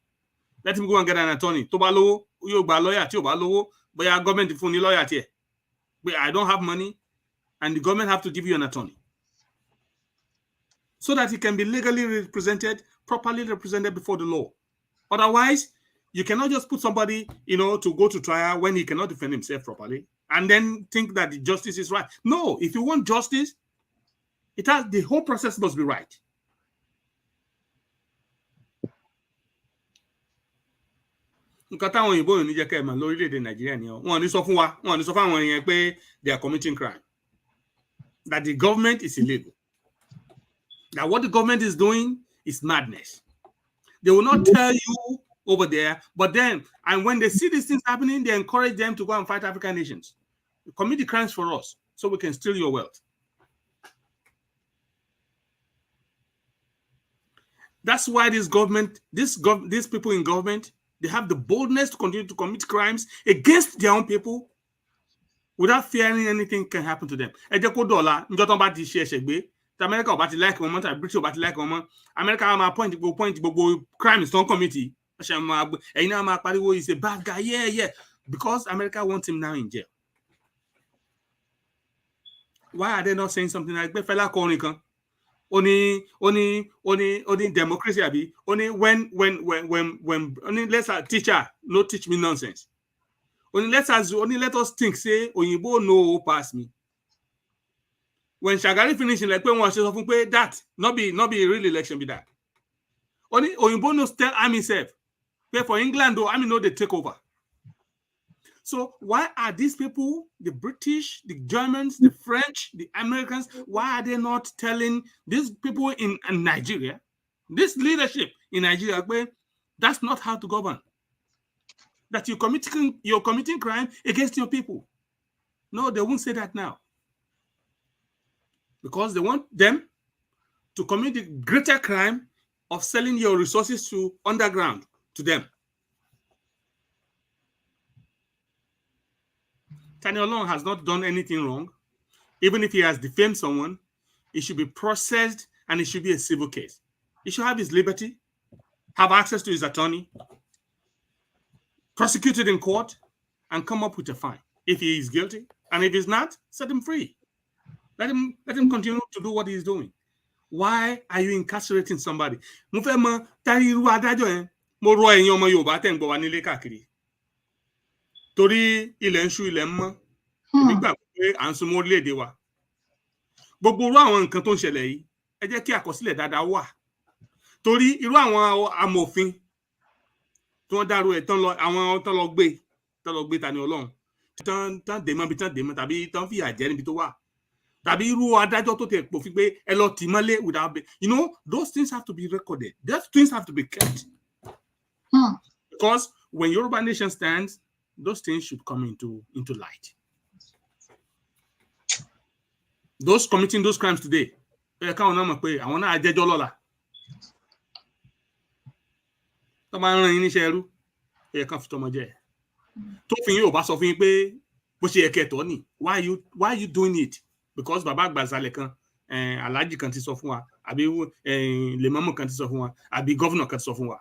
Let him go and get an attorney. To balo, you ba lawyer, to balo, but your government if only lawyer here. But I don't have money, and the government have to give you an attorney. So that he can be legally represented, properly represented before the law. Otherwise, you cannot just put somebody, you know, to go to trial when he cannot defend himself properly and then think that the justice is right. No, if you want justice, the whole process must be right. Nǹkan táwọn òyìnbó ò ní jẹ́ kẹ́ ẹ mọ̀ lórílẹ̀-èdè Nàìjíríà ni wọ́n ní sọ fún wa, wọ́n ní sọ fún àwọn èèyàn pé they are committing crime. That the government is illegal. That what the government is doing is madness. They will not tell you over there, but then, and when they see these things happening, they encourage them to go and fight African nations. Commit the crimes for us so we can steal your wealth. That's why this government, these people in government, they have the boldness to continue to commit crimes against their own people without fearing anything can happen to them. America ò bá ti like wọn mọ́ tàbí British ò bá ti like wọn mọ́, America máa point gbogbo crimes tó ń commit. Ẹ̀yin náà máa pariwo he's a bad guy, yeah, because America wants him now in jail. Why are they not saying something like Fela kọrin kan? Only democracy abi. Only when let's teacher no teach me nonsense. Only let us think say Oyinbo no pass me. When Shagari finishing like when one says that not be a real election be that. Only Oyinbo no tell army self. Pay for England though, army know they take over. So why are these people, the British, the Germans, the French, the Americans, why are they not telling these people in Nigeria, this leadership in Nigeria, that's not how to govern? That you're committing crime against your people. No, they won't say that now. Because they want them to commit the greater crime of selling your resources to underground to them. Tani Olohun has not done anything wrong. Even if he has defamed someone, it should be processed and it should be a civil case. He should have his liberty, have access to his attorney, prosecuted in court, and come up with a fine if he is guilty. And if he's not, set him free. Let him continue to do what he's doing. Why are you incarcerating somebody? Mo fẹ́ mọ̀ tari irú adájọ́ yẹn. Mo rọ ẹ̀yin ọmọ Yorùbá tẹ́ ń gbọ́ wa nílé káàkiri. Torí ilẹ̀ ń ṣú ilẹ̀ ń mọ́. Nígbà pé à ń súnmọ́ orílẹ̀-èdè wa. Gbogbo irú àwọn nǹkan tó ń ṣẹlẹ̀ yìí, ẹ jẹ́ kí àkọsílẹ̀ dáadáa wà. Torí irú àwọn amòfin tí wọ́n dárò ẹ̀ tán lọ gbé Tani Olohun. Tán dèmọ́ bí tán dèmọ́ tàbí tán fìyà jẹ níbi tó wà. Tàbí irú adájọ́ tó tẹ̀ pòfin pé ẹ lọ tì mọ́lé without, those things have to be recorded. Those things have to be kept. Because when Yoruba nation stands, those things should come into light. Those committing those crimes today, káwọn náà mọ̀ pé àwọn náà jẹ́jọ́ lọ́la. Tó bá ń rán yín níṣẹ́ ẹrú, kan fi tọmọ jẹ. Tó fi yín ò bá sọ fún yín pé bó ṣe yẹ kẹ́ tọ́ ni, why are you doing it? Because bàbá àgbàzalẹ̀ kan, aláàjì kan ti sọ fún wa, àbí lèmọ́mù kan ti sọ fún wa, àbí governor kan ti sọ fún wa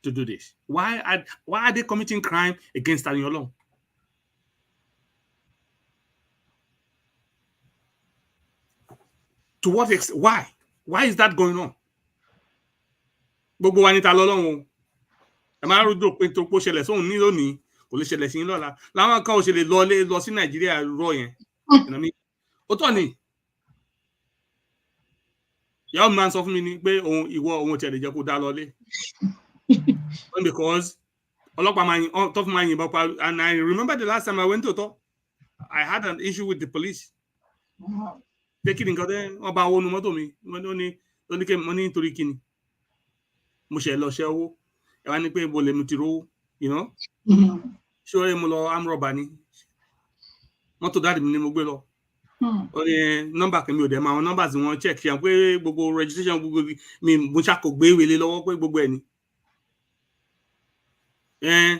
to do this. Why are they committing crime against Tani Olohun? To what extent? Why? Why is that going on? Gbogbo wa ni ta lọ́lọ́run. Ẹ máa rúdò pé tó pọ̀ ṣẹlẹ̀ sóhun ní lónìí, kò lè ṣẹlẹ̀ sí lọ́la. Láwọn kan ò ṣe lè lọ sí Nàìjíríà rọ yẹn. Ó tọ́ ni. Ìyá mi máa ń sọ fún mi ni pé òun tẹ̀lé jẹ́ kó dá lọlé. Because ọlọ́pàá máa tó fún máa yìnbọn pa, and I remember the last time I went to Oto, I had an issue with the police. Pé kí ni nǹkan tẹ́ wọ́n bá owó nu mọ́tò mi, wọ́n ní nítorí kí ni. Mo ṣe lọ ṣe owó, ẹ wá ní pé ibo lè mu ti rówó, ṣé ọ̀rẹ́ mo lọ amrọ̀bà ni, mọ́tò dáàdì mi ni mo gbé lọ. Ó ní nọ́mbà kan mi ò dẹ̀ mọ àwọn nọ́mbà tí wọ́n check ṣe pé gbogbo registration gbogbo mi mo ṣàkó gbé wele lọ́wọ́ pé gbogbo ẹ̀ ni.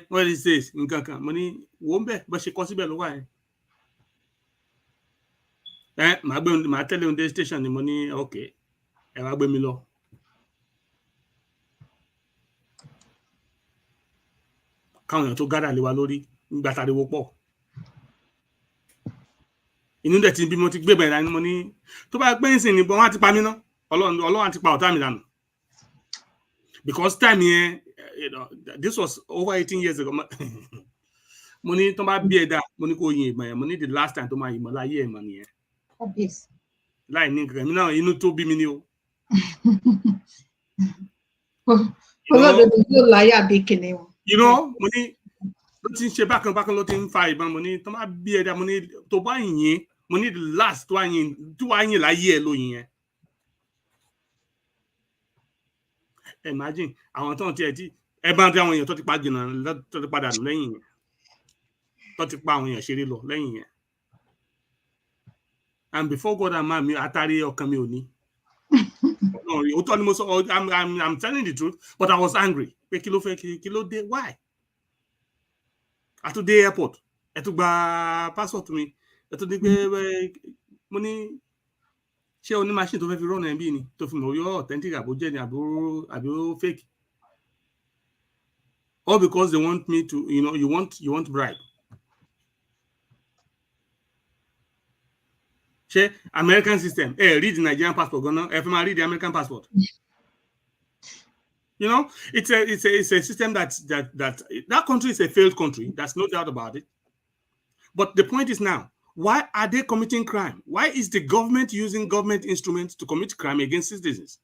What is this? Nǹkan kan mo ní wò ń bẹ̀ bó ṣe kọ́ síbẹ̀ ló wà yẹn. màá tẹ̀lé ohun dé station ni mo ní okay ẹ wá gbé mi lọ. Káwọn èèyàn tó gádà lé wa lórí nígbà tariwo pọ̀. Inú dẹ̀ tí bí mo ti gbé bẹ̀rẹ̀ ni mo ní tó bá pẹ́ nsìn ni wọ́n á ti pa mí ná. Ọlọ́run á ti pa ọ̀tá mi dànù. Because time yẹn, this was over 18 years ago. Mo ní tó bá bí ẹ̀dá, mo ní kó yin ìmọ̀ yẹn, mo ní the last time tó máa yìnbọn láyé ẹ̀mọ̀ nìyẹn. Obvious. Láì ní nǹkan mi náà inú tó bí mi ni o. Olódodo yóò láyà bí kìnìún. You know, mo ní ló ti ń ṣe bákan ló ti ń fa ìbọn, mo ní tó bá bí ẹ̀dá, mo ní tó bá yìn, mo ní the last tó wá yìn láyé ẹ̀ ló yìn yẹn. Imagine àwọn tó ń tiẹ̀ tí ẹ bá ń tẹ àwọn èèyàn tó ti pa jìnnà tó ti padà nù lẹ́yìn yẹn, tó ti pa àwọn èèyàn ṣeré lọ lẹ́yìn yẹn. And before God and man mi atari ọkàn mi ò ní. Ó tọ́ ni mo sọ, I'm telling the truth, but I was angry. Pé kí ló fẹ́ kí ló dé? Why? Àtúndé airport, ẹ tún gba passport mi, ẹ tún dé pé mo ní ṣé o ní machine tó fẹ́ fi rọ́nà ẹ̀ bí ni tó fi mọ̀ yọ authentic àbò jẹ́ ni àbò fake. All because they want me to, you want bribe. Ṣé American system, read the Nigerian passport gan-an, ẹ fi máa read the American passport. You know, it's a system that country is a failed country. There's no doubt about it. But the point is now, why are they committing crime? Why is the government using government instruments to commit crime against citizens?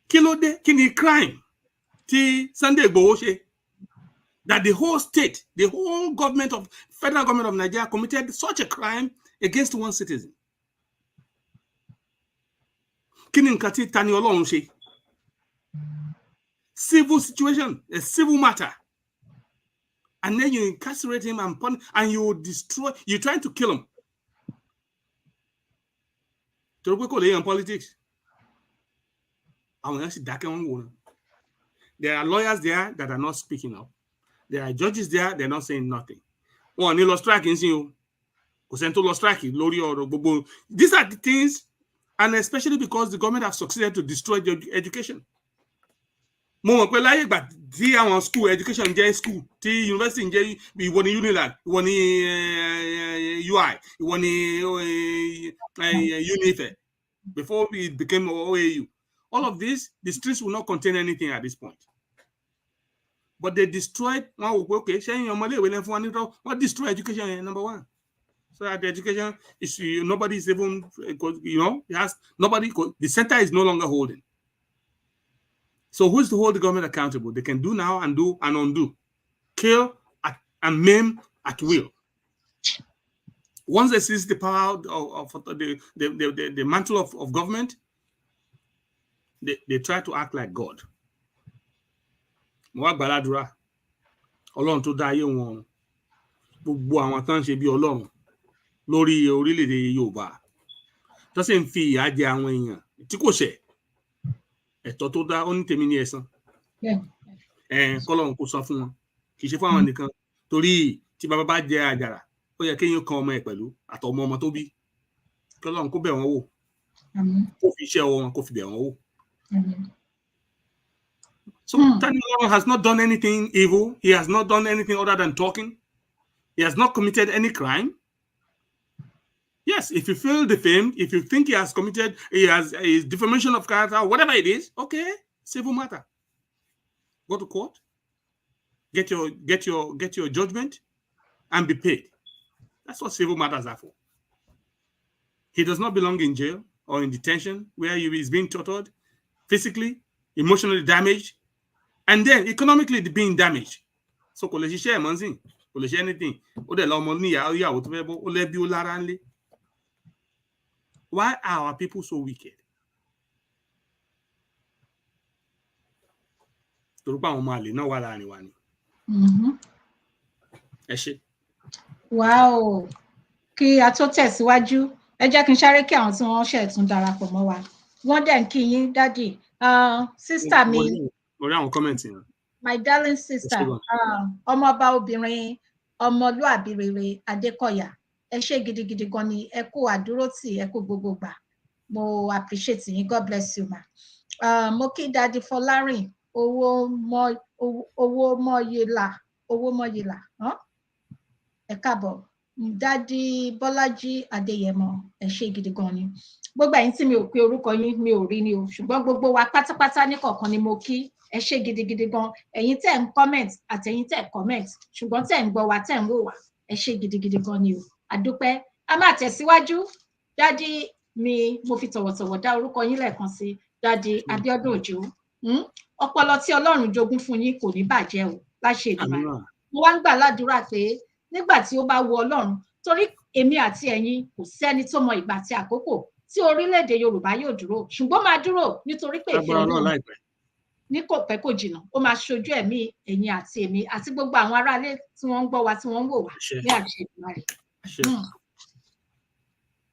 Kí ni crime tí Sunday Igboho ṣe? That the whole state, the whole federal government of Nigeria committed such a crime against one citizen. Kí ni nǹkan tí Tani Ọlọ́run ṣe? Civil situation, a civil matter. And then you incarcerate him and you're trying to kill him. In politics. There are lawyers there that are not speaking up. There are judges there, they're not saying nothing. One, you lost track in you. These are the things, and especially because the government have succeeded to destroy the education. Mo mọ̀ pé láyé ìgbà tí àwọn school education jẹ́ school tí university jẹ́ ìwọ ni Unilag, ìwọ ni UI, ìwọ ni Unife, before it became OAU. All of this, the streets will not contain anything at this point. But they destroyed, okay, what destroy education, number one. So that the education is, nobody is even, the center is no longer holding. So who's to hold the government accountable? They can do now and do and undo. Kill and maim at will. Once they seize the power of the mantle of government, they try to act like God. Mo wá gbàládùra Ọlọ́run tó dá ayé wọn, gbogbo àwọn tán ṣe bí Ọlọ́run lórí orílẹ̀-èdè Yorùbá tó sì ń fi ìyà jẹ àwọn èèyàn tí kò ṣẹ̀. Ẹ̀tọ́ tó dá ó ní tèmi ní ẹ̀san. Kọ́lọ́run kò san fún wọn, kì í ṣe fún àwọn nìkan, torí tí bàbá bá jẹ àjàrà ó yẹ kéèyàn kan ọmọ ẹ̀ pẹ̀lú àtọmọ ọmọ tó bí. Kọ́lọ́run kó bẹ̀ wọ́n wò, kó fi iṣẹ́ wọn kó fi bẹ̀ wọ́n wò. So Tani Olohun has not done anything evil. He has not done anything other than talking. He has not committed any crime. Yes, if you feel defamed, if you think he has committed, his defamation of character, whatever it is, okay, civil matter. Go to court, get your judgment, and be paid. That's what civil matters are for. He does not belong in jail or in detention where he is being tortured, physically, emotionally damaged, and then economically being damaged. So kò lè ṣiṣẹ́ ẹ̀mọ́sìn, kò lè ṣe anything. Ó dẹ̀ lọ ọmọ níyàwó tó fẹ́ bọ́, ó lẹ́bí ó lára ńlé. Why are our people so wicked? Torípa àwọn ọmọ àlè náà wà láàrin wa ni. Ẹ ṣé. Wow. Kí a tó tẹ̀síwájú, ẹ jẹ́ kí n sáré kí àwọn tí wọ́n ṣẹ̀ tún darapọ̀ mọ́ wa. Wọ́n dẹ̀ ń kí yín, Daddy. Sister mi. Mo rí àwọn comment yẹn. My darling sister, ọmọọba obìnrin ọmọlúàbí rere Adékọ̀yà, ẹ ṣé gidigidi gan ni, ẹ kú àdúrótì, ẹ kú gbogbo gbà, mo appreciate yín, God bless you ma. Mo kí Daddy Fọlárìn owó mọ́yìlá ẹ káàbọ̀. Daddy Bọ́lájí Adéyẹmọ, ẹ ṣé gidi gan ni. Gbogbo ẹ̀yin tí mi ò pè orúkọ yín, mi ò rí ni o, ṣùgbọ́n gbogbo wa pátápátá ní kọ̀ọ̀kan ni mo kí. Ẹ ṣé gidigidi gan. Ẹ̀yin tẹ́ ń comment àtẹ̀yin tẹ́ comment, ṣùgbọ́n tẹ́ ń gbọ́ wa, tẹ́ ń wò wá, ẹ ṣé gidigidi gan ni o. Àdúpẹ́. A máa tẹ̀síwájú. Daddy mi, mo fi tọ̀wọ̀tọ̀wọ̀ dá orúkọ yín lẹ́ẹ̀kan sí, Daddy Abiodun Òjó. Ọpọlọ tí Ọlọ́run jogún fún yín kò ní bàjẹ́ o, láṣẹ Èdùmàrè. Mo wá ń gbà ládùúrà pé nígbà tí ó bá wu Ọlọ́run, torí èmi àti ẹ̀yin kò sẹ́ni tó mọ ìgbà àti àkókò tí orílẹ̀-èdè Yorùbá yóò dúró, ṣùgbọ́n máa dúró nítorí pé ìfẹ́ Ọlọ́run ní kò pẹ́ kò jìnnà, ó máa ṣojú ẹ̀mí ẹ̀yin àti èmi àti gbogbo àwọn aráalé tí wọ́n ń gbọ́ wa, tí wọ́n ń wò wá ní àṣẹ Èdùmàrè.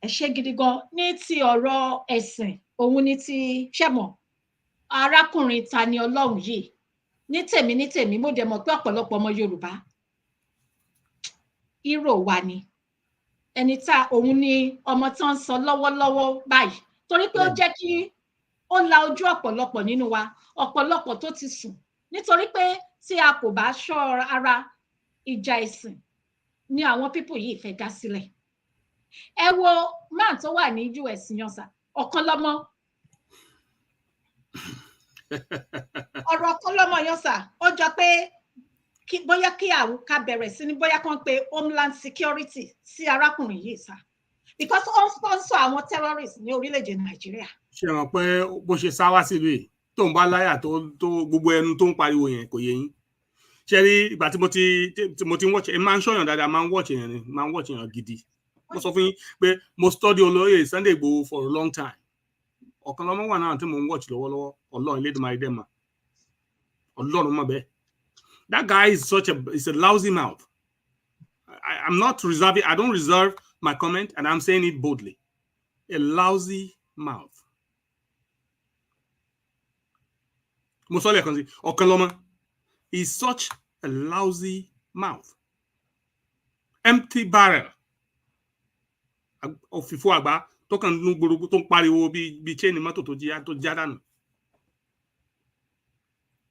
Ẹ ṣé gidi gan. Ní ti ọ̀rọ̀ ẹ̀sìn, òun ní ti ṣẹ̀mọ̀ arákùnrin Tani Ọlọ́run yìí, ní tèmi mo dẹ̀ mọ̀ pé ọ̀pọ̀lọpọ̀ ọmọ Yorùbá hero wa ni, ẹni tá òun ni ọmọ tó ń sọ lọ́wọ́lọ́wọ́ báyìí, torí pé ó jẹ́ kí ó la ojú ọ̀pọ̀lọpọ̀ nínú wa, ọ̀pọ̀lọpọ̀ tó ti sùn, nítorí pé tí a kò bá ṣọ́ ara, ìjà ẹ̀sìn ni àwọn pípò yìí fẹ́ dá sílẹ̀. Ẹ wo máà tó wà ní US yansa, ọ̀kan lọ́mọ ọ̀rọ̀ ọ̀kan lọ́mọ yansa, ó jọ pé bóyá kí àwọn ká bẹ̀rẹ̀ sí ní bóyá kán pe Homeland Security sí arákùnrin yìí sá, because ó ń sponsor àwọn terrorists ní orílẹ̀-èdè Nàìjíríà. Ṣé wọn pé bó ṣe sá wá sílùú yìí tó ń bá láyà tó gbogbo ẹnu tó ń pariwo yẹn kò yé yín? Ṣé rí ìgbà tí mo ti ń watch ẹ máa ń ṣọyàn dáadáa, máa ń watch yẹn ni, máa ń watch yẹn gidi. Mo sọ fún yín pé mo study olóyè Sunday Igboho for a long time. Ọ̀kan lọ́mọ wà náà tí mo ń watch lọ́wọ́lọ́wọ́, Ọlọ́run Elédùmarè dẹ̀ mà, Ọlọ́run mọ̀ bẹ́ẹ̀. That guy is is a lousy mouth. I'm not reserving, I don't reserve my comment, and I'm saying it boldly. A lousy mouth. Musole Konzi, Okaloma is such a lousy mouth. Empty barrel. Ofifo agba, to kan nu gbogbo to pariwo bí chain mọ́tò tó já dànù.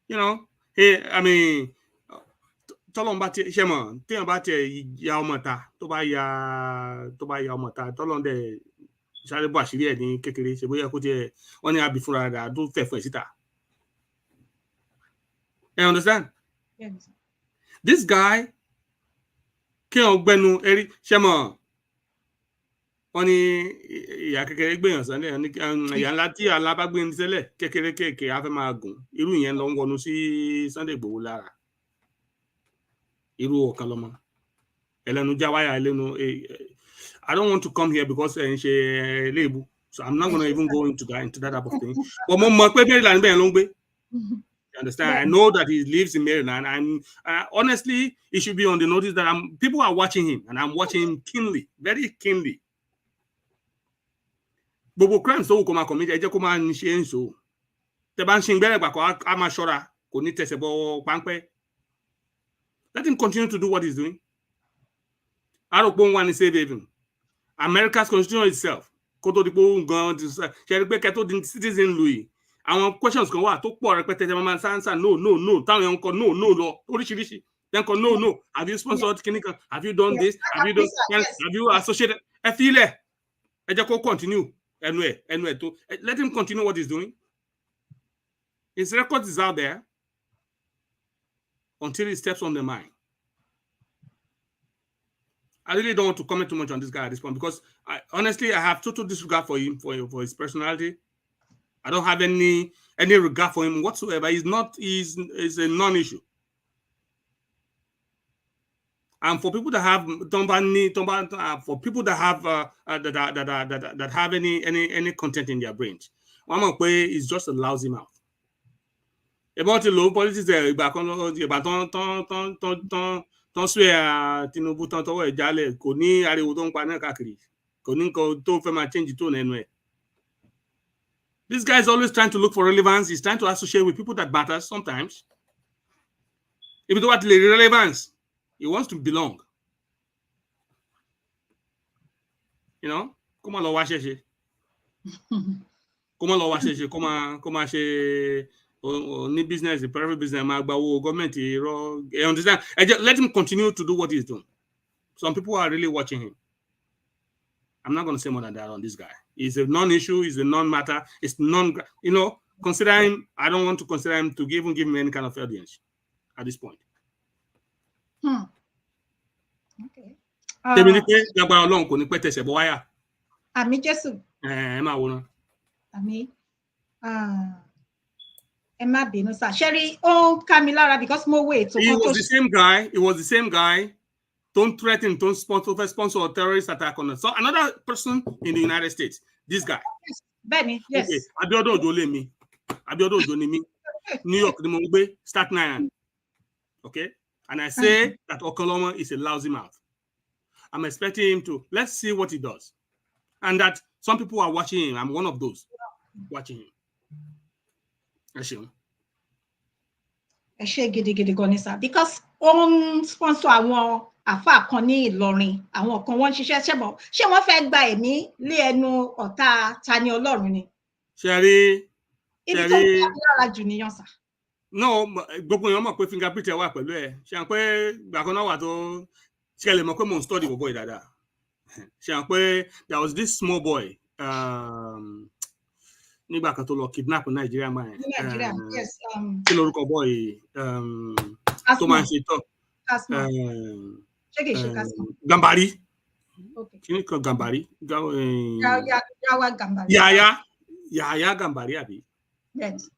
You know, hey, I mean, tọ́lọ́n bá ti ṣe mọ̀ téèyàn bá tiẹ̀ ya ọmọ ta tó bá ya ọmọ ta tọ́lọ́n dẹ̀ sáré bọ̀ àṣírí ẹ̀ ní kékeré ṣe bóyá kó tiẹ̀ wọ́n ní àbí fúnra rẹ̀ tó fẹ̀ fún ẹ̀ síta. You understand? Yes. This guy kéèyàn gbẹnu ẹrí ṣe mọ̀ wọ́n ní ìyá kékeré gbèyàn sálẹ̀ ìyá ńlá tí àlá bá gbé ní sẹ́lẹ̀ kékeré kéèké á fẹ́ máa gùn, irú ìyẹn ló ń wọnú sí Sunday Igboho lára. Irú ọ̀kan lọ́mọ ẹlẹ́nu jáwáyà ẹlẹ́nu. I don't want to come here because ẹ̀ ń ṣe léèbù, so I'm not going to even go into that type of thing. But mo mọ̀ pé Maryland bẹ́ẹ̀ ló ń gbé. You understand? I know that he lives in Maryland, and honestly, it should be on the notice that people are watching him, and I'm watching him keenly, very keenly. Gbogbo crimes tó wù kó máa commit ẹ jẹ́ kó máa ń ṣe ń so. Tẹ́ bá ń ṣe ìgbẹ́rẹ̀ gbàkọ́ á máa ṣọ́ra, kò ní tẹ̀sẹ̀ bọ páńpẹ́. Let him continue to do what he's doing. I don't want to save even. America's constitution itself. Koto di po gan ṣe pé kẹ́ tó di citizen Louis. Àwọn questions kan wà tó pọ̀ rẹpẹtẹ tẹ́ máa answer no. Táwọn èèyàn kọ no lọ oríṣiríṣi. Then kọ no. Have you sponsored clinical? Have you done this? Have you associated? Ẹ fi ilẹ̀. Ẹ jẹ́ kó continue. Ẹnu ẹ̀ tó. Let him continue what he's doing. His record is out there. Until he steps on the mine. I really don't want to comment too much on this guy at this point because honestly, I have total disregard for him, for his personality. I don't have any regard for him whatsoever. He's a non-issue. And for people that have that have any content in their brains, one more way is just a lousy mouth. About the low politics ìgbà kan ìgbà tán swear Tinubu tán tọwọ́ ẹ̀ jálẹ̀ kò ní ariwo tó ń pa náà káàkiri kò ní nǹkan tó fẹ́ máa change tone ẹnu ẹ̀. This guy is always trying to look for relevance. He's trying to associate with people that matter sometimes. Ibi tó bá ti lè rí relevance He wants to belong. You know, come on, watch it. Come on, watch it. Come on, she. Any business, the private business, government, you understand? Let him continue to do what he's doing. Some people are really watching him. I'm not going to say more than that on this guy. It's a non-issue. It's a non-matter. It's you know, consider him. I don't want to consider him to even give him any kind of audience at this point. Okay. Àmì Jésù. Àmì. Ẹ má bínú sá. Sherry, ó ká mi lára because mo wait. He was the same guy. It was the same guy. Don't threaten, don't sponsor a terrorist attack on us. So another person in the United States, this guy. Yes, Benny, yes. Okay. Abiodun Odolemi. Abiodun Odolemi. New York, the Mongbe, Staten Island. Okay? And I say that Okoloma is a lousy mouth. I'm expecting him to, let's see what he does. And that some people are watching him. I'm one of those watching him. Because on sponsor àwọn àfáà kan ní Ìlọrin, àwọn kan wọ́n ṣiṣẹ́ ṣẹ́bọ̀. Ṣé wọ́n fẹ́ gba ẹ̀mí lé ẹnu ọ̀tá Tani Ọlọ́run ni? Sherry. Ibi tó ń bá lára jù nìyàn sà. No, gbogbo èèyàn mọ̀ pé fingerprint ẹ̀ wà pẹ̀lú ẹ̀. Ṣé à ń pé gbàkan náà wà tó ṣe lè mọ̀ pé mò ń study bọ̀bọ̀ ìdàdà. Ṣé à ń pé there was this small boy nígbà kan tó lọ kidnap Nigeria man. Nigeria, yes. Kí lorúkọ boy tó máa ń ṣe tọ́. Gambari. Okay. Kí ni kan Gambari? Yawa Gambari. Yaya Gambari àbí? Yes.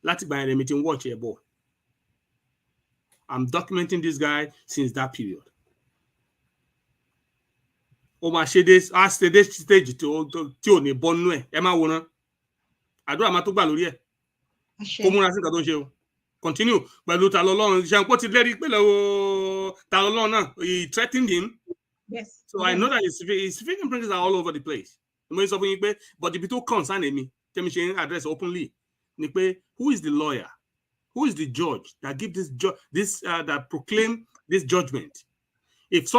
Láti gbà yẹn mi ti ń watch ẹ̀ bọ̀. I'm documenting this guy since that period. Ó máa ṣe dé stage tí ò ní bọ́ nínú ẹ̀. Ẹ máa wo ná. Àdúrà máa tó gbà lórí ẹ̀. Kó múra sí nǹkan tó ń ṣe o. Continue pẹ̀lú ta lọ́lọ́run. Ṣàǹpọ̀ ti lérí pé lọ́wọ́ ta lọ́lọ́run náà. He threatened him. Yes. So I know that his fingerprints are all over the place. But ibi tó concern me, tell me she address openly. Ni pé, who is the lawyer? Who is the judge that give that proclaim this judgment? If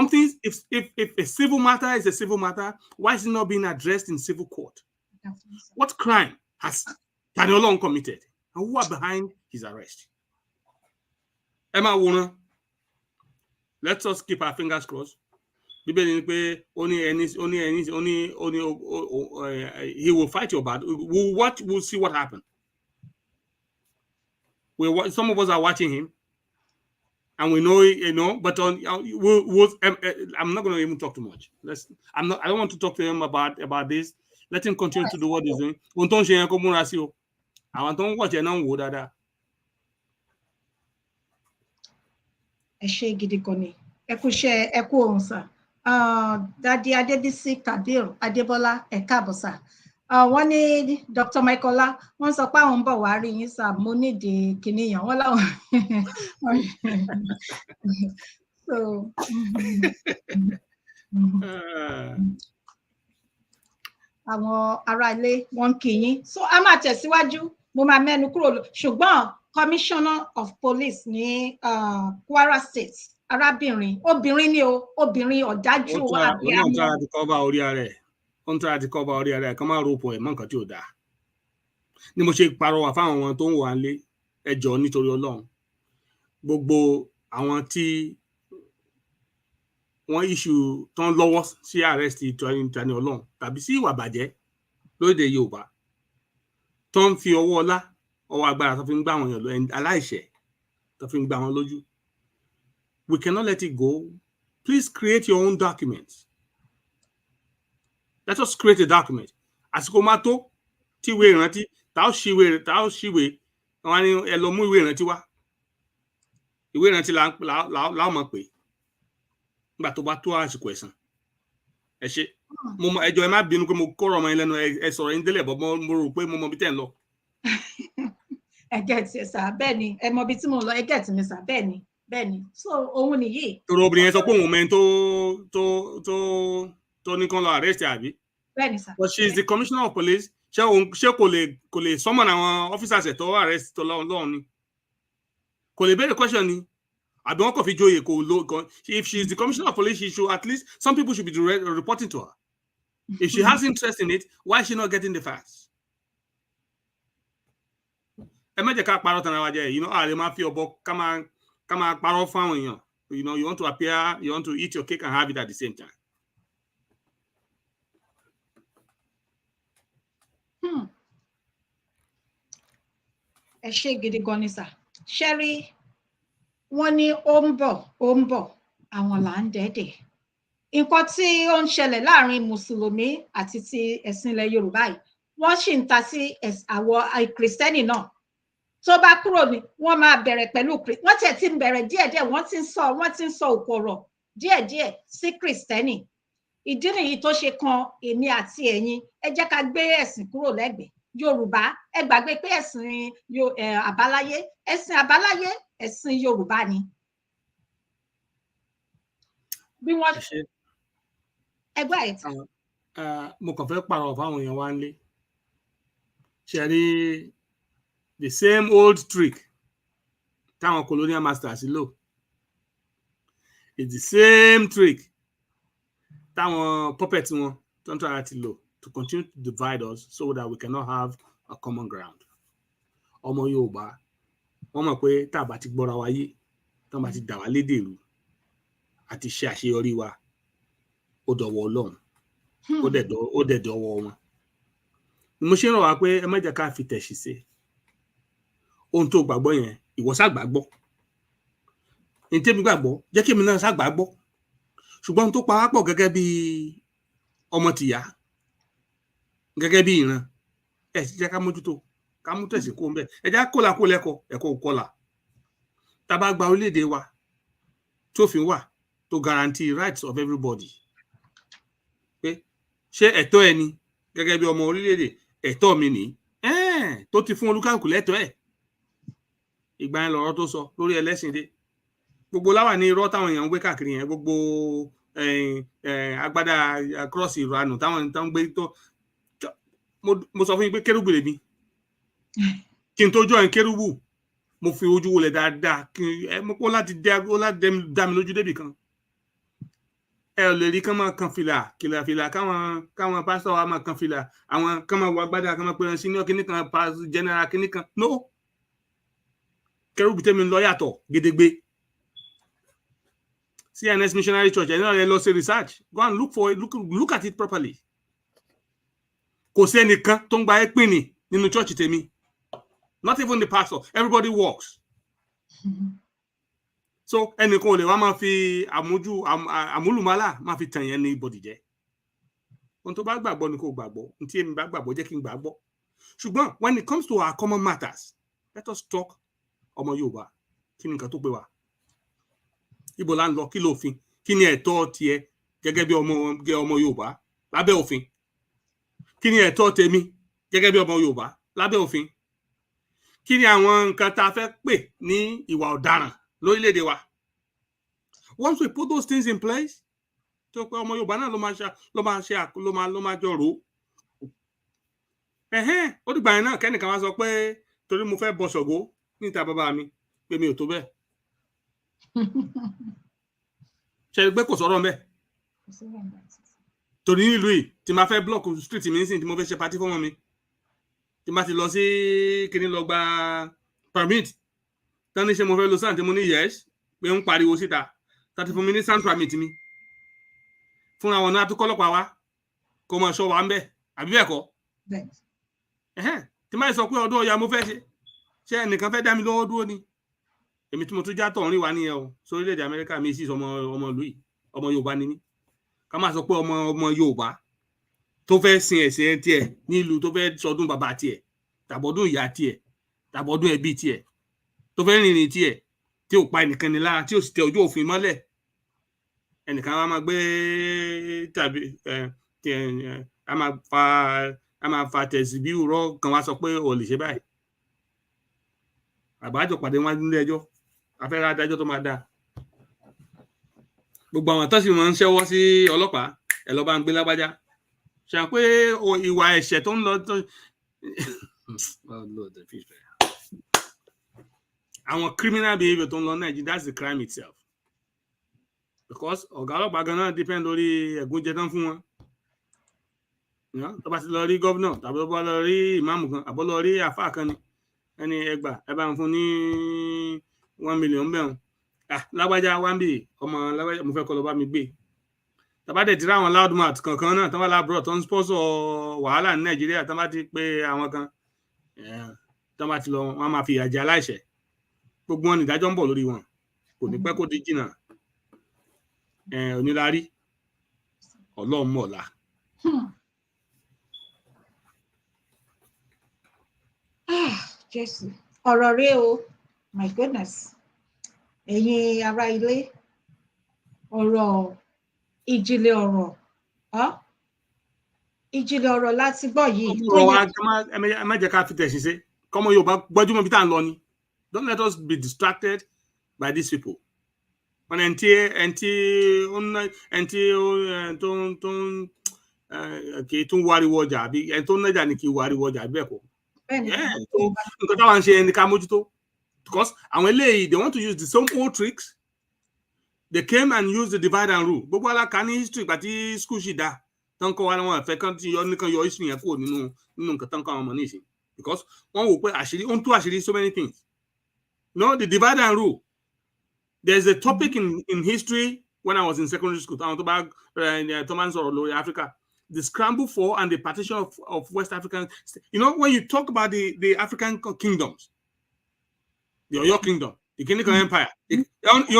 a civil matter is a civil matter, why is it not being addressed in civil court? What crime has Tani Olohun committed? And who are behind his arrest? Emma Warner, let us keep our fingers crossed. He will fight your battle. We'll see what happens. Some of us are watching him, and we know, you know. But I'm not going to even talk too much. I don't want to talk to him about this. Let him continue to do what he's doing. I want to watch it. Ẹ ṣé gidi gan ni. Ẹ kú iṣẹ́, ẹ kú ohùn sà. Dadi Adébísí Kabir Adébọ́lá ẹ káàbọ̀ sà. Wọ́n ní Dr. Michaela, wọ́n sọ pé àwọn ń bọ̀ wá rí yín sà, mo nídìí kìnìyàn. Wọ́n láwọn. So, àwọn aráalé wọ́n kí yín. So, a máa tẹ̀síwájú, mo máa mẹ́nu kúrò. Ṣùgbọ́n Commissioner of Police ní Kwara State, arábìnrin, obìnrin ni o, obìnrin ọ̀dájú àbí àmọ́. Ó ń try àti cover orí ara ẹ̀. Ó ń try àti cover orí ara ẹ̀, kán máa ròpọ̀ ẹ̀ mọ́ nǹkan tí ò dáa. Ni mo ṣe pàrọwà fáwọn ọmọ tó ń wà nílé, ẹ jọ̀ọ́ nítorí Ọlọ́run. Gbogbo àwọn tí wọ́n issue tán lọ́wọ́ sí arrest Tani Olohun tàbí sí ìwà bàjẹ́ lóde Yorùbá tó ń fi ọwọ́ ọlá, ọwọ́ agbára tó fi ń gbá àwọn èèyàn aláìṣẹ̀ tó fi ń gbá wọn lójú. We cannot let it go. Please create your own documents. Let us create a document. Àsìkò máa tó tí ìwé ìrántí, tá ó ṣíwèé, wọ́n ní ẹ lọ mú ìwé ìrántí wá. Ìwé ìrántí la mọ̀ pé nígbà tó bá tó àsìkò ẹ̀san. Ẹ ṣé. Ẹjọ́ ẹ má bínú pé mo kọ́rọ̀ ọmọ yín lẹ́nu, ẹ sọ̀rọ̀ yín délẹ̀ bọ́ mo rò pé mo mọ bí tẹ́ ń lọ. Ẹ gẹ̀ẹ́tì ẹ̀ sà, bẹ́ẹ̀ ni, ẹ mọ bí tí mo lọ, ẹ gẹ̀ẹ́tì mi sà, bẹ́ẹ̀ ni. Bẹ́ẹ̀ni, so òun nìyí. Torí obìnrin yẹn sọ pé òun mẹ́rin tó ní kán lọ arrest àbí. Bẹ́ẹ̀ni sà. But she is the commissioner of police. Ṣé kò lè summon àwọn officers ẹ̀ tó arrest tó lọ́wọ́ ni? Kò lè béèrè question ni. I don't know if she's the commissioner of police, she should at least, some people should be reporting to her. If she has interest in it, why is she not getting the facts? You know, you want to appear, you want to eat your cake and have it at the same time. Ẹ ṣé gidi gan ni sà. Sherry, wọ́n ní ó ń bọ̀, àwọn là ń dẹ́dẹ̀. Nǹkan tí ó ń ṣẹlẹ̀ láàrin Mùsùlùmí àti ti ẹ̀sìn ilẹ̀ Yorùbá yìí, wọ́n sì ń ta sí àwọn Kristẹni náà. Tó bá kúrò ní, wọ́n máa bẹ̀rẹ̀ pẹ̀lú, wọ́n tiẹ̀ ti ń bẹ̀rẹ̀ díẹ̀díẹ̀, wọ́n ti ń sọ òkú ọ̀rọ̀ díẹ̀díẹ̀ sí Kristẹni. Ìdí nìyí tó ṣe kan èmi àti ẹ̀yin, ẹ jẹ́ ká gbé ẹ̀sìn kúrò lẹ́gbẹ̀ẹ́. Yorùbá, ẹ gbàgbé pé ẹ̀sìn àbáláyé, ẹ̀sìn Yorùbá ni. Bí wọ́n ẹgbẹ́ àìtí. Mo kàn fẹ́ pàrọ̀ fáwọn èèyàn wá nílé. Ṣé rí the same old trick táwọn colonial masters lò. It's the same trick táwọn puppets wọn tó ń try to lò to continue to divide us so that we cannot have a common ground. Ọmọ Yorùbá, wọ́n mọ̀ pé tá a bá ti gbọ́ra wa yé, tá a bá ti dà wá lédèrú àti ṣe àṣeyọrí wa, ó dọ̀wọ́ Ọlọ́run, ó dẹ̀ dọ̀wọ́ wọn. Mo ṣe ń rọ̀ wá pé ẹ má jẹ́ ká fi tẹ̀sí sí. Ohun tó gbàgbọ́ yẹn, ìwọ ṣá gbàgbọ́. Ní tèmi gbàgbọ́, jẹ́ kí èmi náà ṣá gbàgbọ́. Ṣùgbọ́n tó pa wá pọ̀ gẹ́gẹ́ bí ọmọ tìyá, gẹ́gẹ́ bí ìran, ẹ sì jẹ́ ká mójútó, ká mú tẹ̀sí kó ń bẹ̀. Ẹ jẹ́ kó la kó lẹ́kọ̀ọ́, ẹ̀kọ́ ò kọlà. Tá bá gba orílẹ̀-èdè wa tí òfin wà to guarantee rights of everybody. Pé ṣé ẹ̀tọ́ ẹ ni gẹ́gẹ́ bí ọmọ orílẹ̀-èdè, ẹ̀tọ́ mi ni. Tó ti fún olúkálùkù lẹ́tọ̀ọ́ ẹ̀. Ìgbà yẹn lọ̀rọ̀ tó sọ lórí ẹlẹ́sìn dé. Gbogbo láwà ní irọ́ táwọn èèyàn ń gbé káàkiri yẹn, gbogbo agbádá cross ìranù táwọn ń gbé tó. Mo sọ fún yín pé kérúbù lèmi. Kí n tó join kérúbù, mo fi ojú wọlé dáadáa. Ó láti dá mi lójú débì kan. Ẹ ò lè rí kán máa kan fìlà káwọn pásítọ̀ wa máa kan fìlà, àwọn kán máa wọ agbádá, kán máa pè wọn senior kíní kan, general kíní kan. No. Kérúbù tẹ́mi lọ yàtọ̀ gédégbé. CNS Missionary Church, ẹ náà lè lọ ṣe research. Go and look at it properly. Kò sí ẹnìkan tó ń gba ẹ́pìnì nínú church tèmi. Not even the pastor. Everybody works. So ẹnìkan ò lè wá máa fi àmúlùmálà máa fi tàn yẹn ní ibodì jẹ́. Ohun tó bá gbàgbọ́ ni kò gbàgbọ́. Ohun tí èmi bá gbàgbọ́ jẹ́ kí n gbàgbọ́. Ṣùgbọ́n when it comes to our common matters, let us talk ọmọ Yorùbá. Kí ni nǹkan tó pé wa? Ibo la ń lọ, kí lófin? Kí ni ẹ̀tọ́ tiẹ̀ gẹ́gẹ́ bí ọmọ Yorùbá lábẹ́ òfin? Kí ni ẹ̀tọ́ tèmi gẹ́gẹ́ bí ọmọ Yorùbá lábẹ́ òfin? Kí ni àwọn nǹkan tá a fẹ́ pè ní ìwà ọ̀daràn lórílẹ̀-èdè wa? Once we put those things in place, tó pé ọmọ Yorùbá náà ló máa jọ rò. Ó dìgbà yẹn náà kẹ́nìkan wá sọ pé torí mo fẹ́ bọ Ṣàngó níta bàbá mi pé mi ò tó bẹ́ẹ̀. Ṣé pé kò sọ̀rọ̀ mbẹ́? Torí nílùú yìí tí máa fẹ́ block street mi nísìnyí tí mo fẹ́ ṣe party fọ́mọ mi, tí máa ti lọ sí kíní lọ gba permit, tán ní ṣe mo fẹ́ lo sand tí mo ní yes pé ń pariwo síta, tàbí fún mi ní sand permit mi fúnra wọn náà tó kọ́lọ́pàá wá kó máa ṣọ́ wa ń bẹ̀, àbí bẹ́ẹ̀ kọ́? Tí máa sọ pé ọdún Ọya mo fẹ́ ṣe ẹnìkan fẹ́ dá mi lọ́wọ́ dúró ni. Èmi tí mo tún já tọ̀rin wá nìyẹn o, sórílẹ̀-èdè Amẹ́ríkà mi sì ọmọ ìlú yìí, ọmọ Yorùbá ni mí. Ká máa sọ pé ọmọ Yorùbá tó fẹ́ sin ẹ̀sìn tiẹ̀ nílùú, tó fẹ́ sọdún bàbá tiẹ̀, tàbọ̀dún ìyá tiẹ̀, tàbọ̀dún ẹbí tiẹ̀, tó fẹ́ rìnrìn tiẹ̀, tí ò pa ẹnìkan ní lára, tí ò sì tẹ ojú òfin mọ́lẹ̀. Ẹnìkan wa máa gbé tàbí a máa fa tẹ̀sí bí òrọ̀ kan wá sọ pé ò lè ṣe báyìí. Àbájọ pàdé wọn nílé ẹjọ́, afẹ́rẹ́ adájọ́ tó máa dáa. Gbogbo àwọn tó sì máa ń ṣẹ́wọ́ sí ọlọ́pàá, ẹ lọ bá ń gbé lágbájá. Ṣé pé ìwà ẹ̀ṣẹ̀ tó ń lọ tó Àwọn criminal behaviour tó ń lọ Nàìjíríà, that's the crime itself. Because ọ̀gá ọlọ́pàá gan-an depend lórí ẹ̀gúnjẹ tán fún wọn. Tó bá ti lọ rí gọ́vnà tàbí ó bá lọ rí ìmáàmù kan àbọ̀ lọ rí àfáà kan ni ẹni ẹgbà ẹ bá ń fún ní 1 million bẹ́ẹ̀ lágbájá wáńbì ọmọ lágbájá mo fẹ́ kọ́ lọ bá mi gbé. Tàbá dẹ̀ ti rí àwọn loudmouth kankan náà tán wà láàbúrò tó ń sponsor wàhálà ní Nàìjíríà tán bá ti pé àwọn kan tán bá ti lọ wọn máa fi ìyà jẹ aláìṣẹ̀. Gbogbo wọn nìdájọ́ ń bọ̀ lórí wọn kò ní pẹ́ kó di jìnnà onílárí Ọlọ́run mọ̀ ọ̀la. Jésù ọ̀rọ̀ rẹ o, my goodness, ẹ̀yin ará ilé, ọ̀rọ̀ ìjìnlẹ̀ ọ̀rọ̀ ìjìnlẹ̀ ọ̀rọ̀ láti gbọ́ yìí. Ẹ má jẹ́ ká fi tẹ̀sí ṣe kọ́mọ Yorùbá gbọ́júmọ́ bí tá à ń lọ ni. Don't let us be distracted by these people. When kì í tún wáriwọ ọjà àbí ẹni tó ń nájà ni kì í wáriwọ ọjà bẹ́ẹ̀ kọ́. Nǹkan táwọn ṣe ẹni ká mójútó. Because àwọn eléyìí they want to use the same old tricks. They came and used the divide and rule. Gbogbo aláka ní history ìgbà tí school ṣì dá tán kọ́ wa wọn ẹ̀fẹ́ kan tí nìkan yọ history yẹn kúrò nínú nǹkan tán kọ́ àwọn ọmọ ní ìsìn. Because wọ́n wò pé àṣírí ó ń tú àṣírí so many things. No, the divide and rule. There's a topic in history when I was in secondary school. Africa, the scramble for and the partition of West African. When you talk about the African kingdoms, the Oyo Kingdom, the Kingdom Empire, you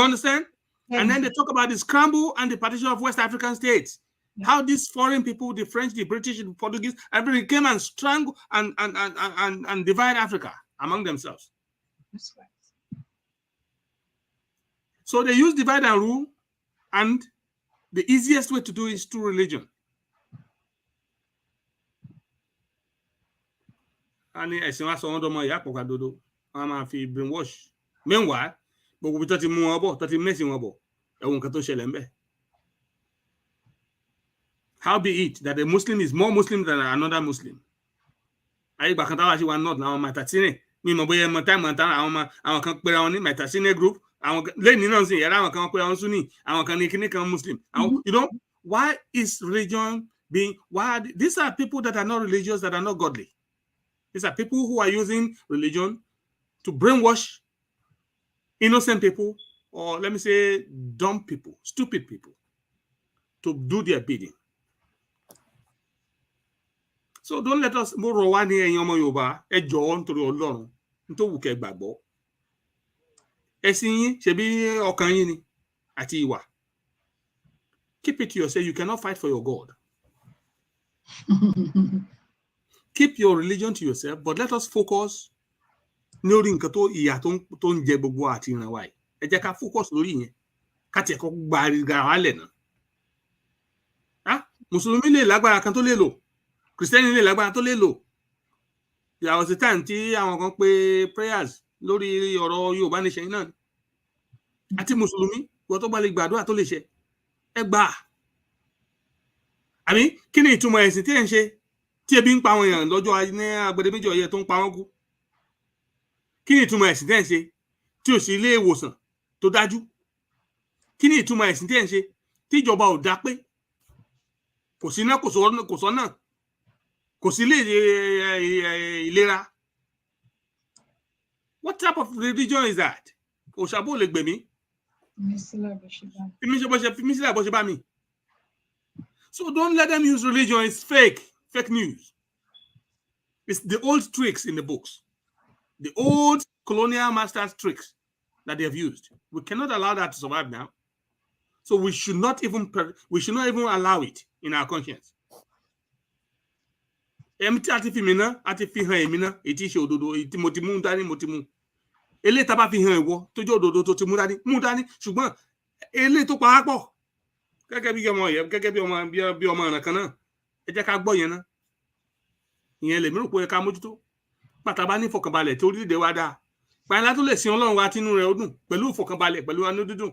understand? Yeah. And then they talk about the scramble and the partition of West African states. Yeah. How these foreign people, the French, the British, the Portuguese, everybody came and strangled and divide Africa among themselves. That's right. So they use divide and rule, and the easiest way to do it is through religion. And ẹ̀sìn wa sọ wọ́n dọ́mọ ìyá àpọ̀ká dodo wọ́n máa fi brainwash. Meanwhile, gbogbo bí tó ti mú wọn bọ̀ tó ti mẹ́sìn wọn bọ̀ ẹ̀wọ̀n nǹkan tó ṣẹlẹ̀ ń bẹ̀. How be it that a Muslim is more Muslim than another Muslim? Ayé ìgbà kan táwa ṣe wà north làwọn Maitasine mi mọ̀ bóyá ẹ̀mọ táìmù àwọn kan pera wọn ní Maitasine group. Lẹ́yìn náà sì yàrá àwọn kan pé àwọn Sunni àwọn kan ní kíní kan Muslim. Why is religion being? These are people that are not religious, that are not godly. These are people who are using religion to brainwash innocent people, or let me say dumb people, stupid people, to do their bidding. So don't let us mo rọ̀ wá ní ẹ̀yin ọmọ Yorùbá ẹ jọ̀ọ́ nítorí Ọlọ́run nítorí wù kẹ́ gbàgbọ́. Ẹ̀sìn yín ṣebí ọkàn yín ni àti ìwà. Keep it to yourself. You cannot fight for your God. Keep your religion to yourself, but let us focus lórí nǹkan tó ìyà tó ń jẹ gbogbo àti ìran wa yìí. Ẹ jẹ́ ká focus lórí yẹn. Ká tiẹ̀ kọ́ gbàrígà wá lẹ̀ náà. Mùsùlùmí lè lágbára kan tó lè lò. Kìrìsìtẹ́nì lè lágbára tó lè lò. There was a time tí àwọn kan pé prayers lórí ọ̀rọ̀ Yorùbá nation náà àti mùsùlùmí wọ́n tó bá lè gbàdúrà tó lè ṣe ẹ gbà. Àmì kí ni ìtumọ̀ ẹ̀sìn tí ẹ̀ ń ṣe tí ebi ń pa àwọn èèyàn lọ́jọ́ ní Agbẹdẹméjì ọ̀yẹ́ tó ń pa wọ́n kú? Kí ni ìtumọ̀ ẹ̀sìn tí ẹ̀ ń ṣe tí ò sí ilé ìwòsàn tó dájú? Kí ni ìtumọ̀ ẹ̀sìn tí ẹ̀ ń ṣe tí ìjọba ò dá pé kò sí iná kò sọ́nà kò sí ilé ìlera? What type of religion is that? Òṣàbò lè gbèmí. So don't let them use religion. It's fake news. It's the old tricks in the books, the old colonial masters tricks that they have used. We cannot allow that to survive now. So we should not even allow it in our conscience. Àti fi hàn èmi náà ètí ṣe òdodo ètí mo ti mú dání mo ti mú. Eléyìí tá bá fi hàn ìwọ tó jẹ́ òdodo tó ti mú dání ṣùgbọ́n eléyìí tó pa á pọ̀ gẹ́gẹ́ bí ọmọ ọ̀nà kan náà ẹ jẹ́ ká gbọ́ yẹn náà. Ìyẹn lèmi rò pé ká mójútó pàtàkì bá ní ìfọ̀kànbalẹ̀ tó orílẹ̀-èdè wa dáa. Pàyínlá tó lè sin Ọlọ́run wa tínú rẹ̀ ó dùn pẹ̀lú ìfọ̀kànbalẹ̀ pẹ̀lú anú dídùn.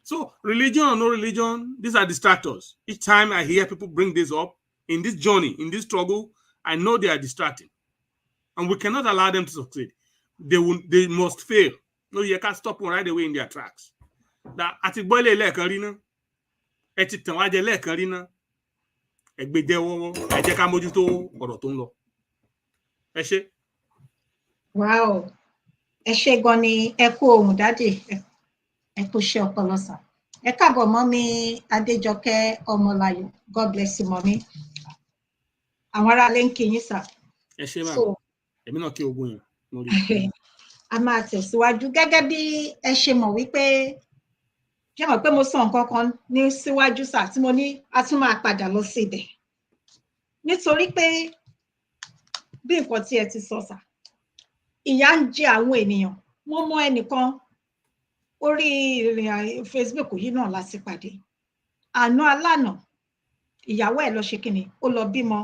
So religion or no religion, these are distractors. Each time I hear people bring this up in this journey, in this struggle, I know they are distracting. And we cannot allow them to succeed. they must fail. No, you can't stop them right away in their tracks. That àti gbọ́ ilé lẹ́ẹ̀kan rí ná. Ẹ ti tàn wá jẹ lẹ́ẹ̀kan rí ná. Ẹ gbé jẹ́wọ́, ẹ jẹ́ ká mójútó ọ̀rọ̀ tó ń lọ. Ẹ ṣé. Wow. Ẹ ṣé gan ni, ẹ kú ohùn daddy. Ẹ kú ṣe ọpọlọ sà. Ẹ káàbọ̀ mọ́mí Adéjọkẹ́ Ọmọláyọ̀. God bless you mọ́mí. Àwọn aráalé ń kí yín sà. Ẹ ṣé máa. Èmi náà kí ogun yẹn mo rí. A máa tẹ̀síwájú gẹ́gẹ́ bí ẹ ṣe mọ̀ wípé ṣé mọ̀ pé mo sọ nǹkan kan ní síwájú sà tí mo ní a tún máa padà lọ sí ibẹ̀. Nítorí pé bí nǹkan tí ẹ ti sọ sà, ìyà ń jẹ àwọn ènìyàn. Mo mọ ẹnìkan orí ìrìn Facebook yìí náà láti pàdé. Àná alánà ìyàwó ẹ̀ lọ ṣe kíni, ó lọ bímọ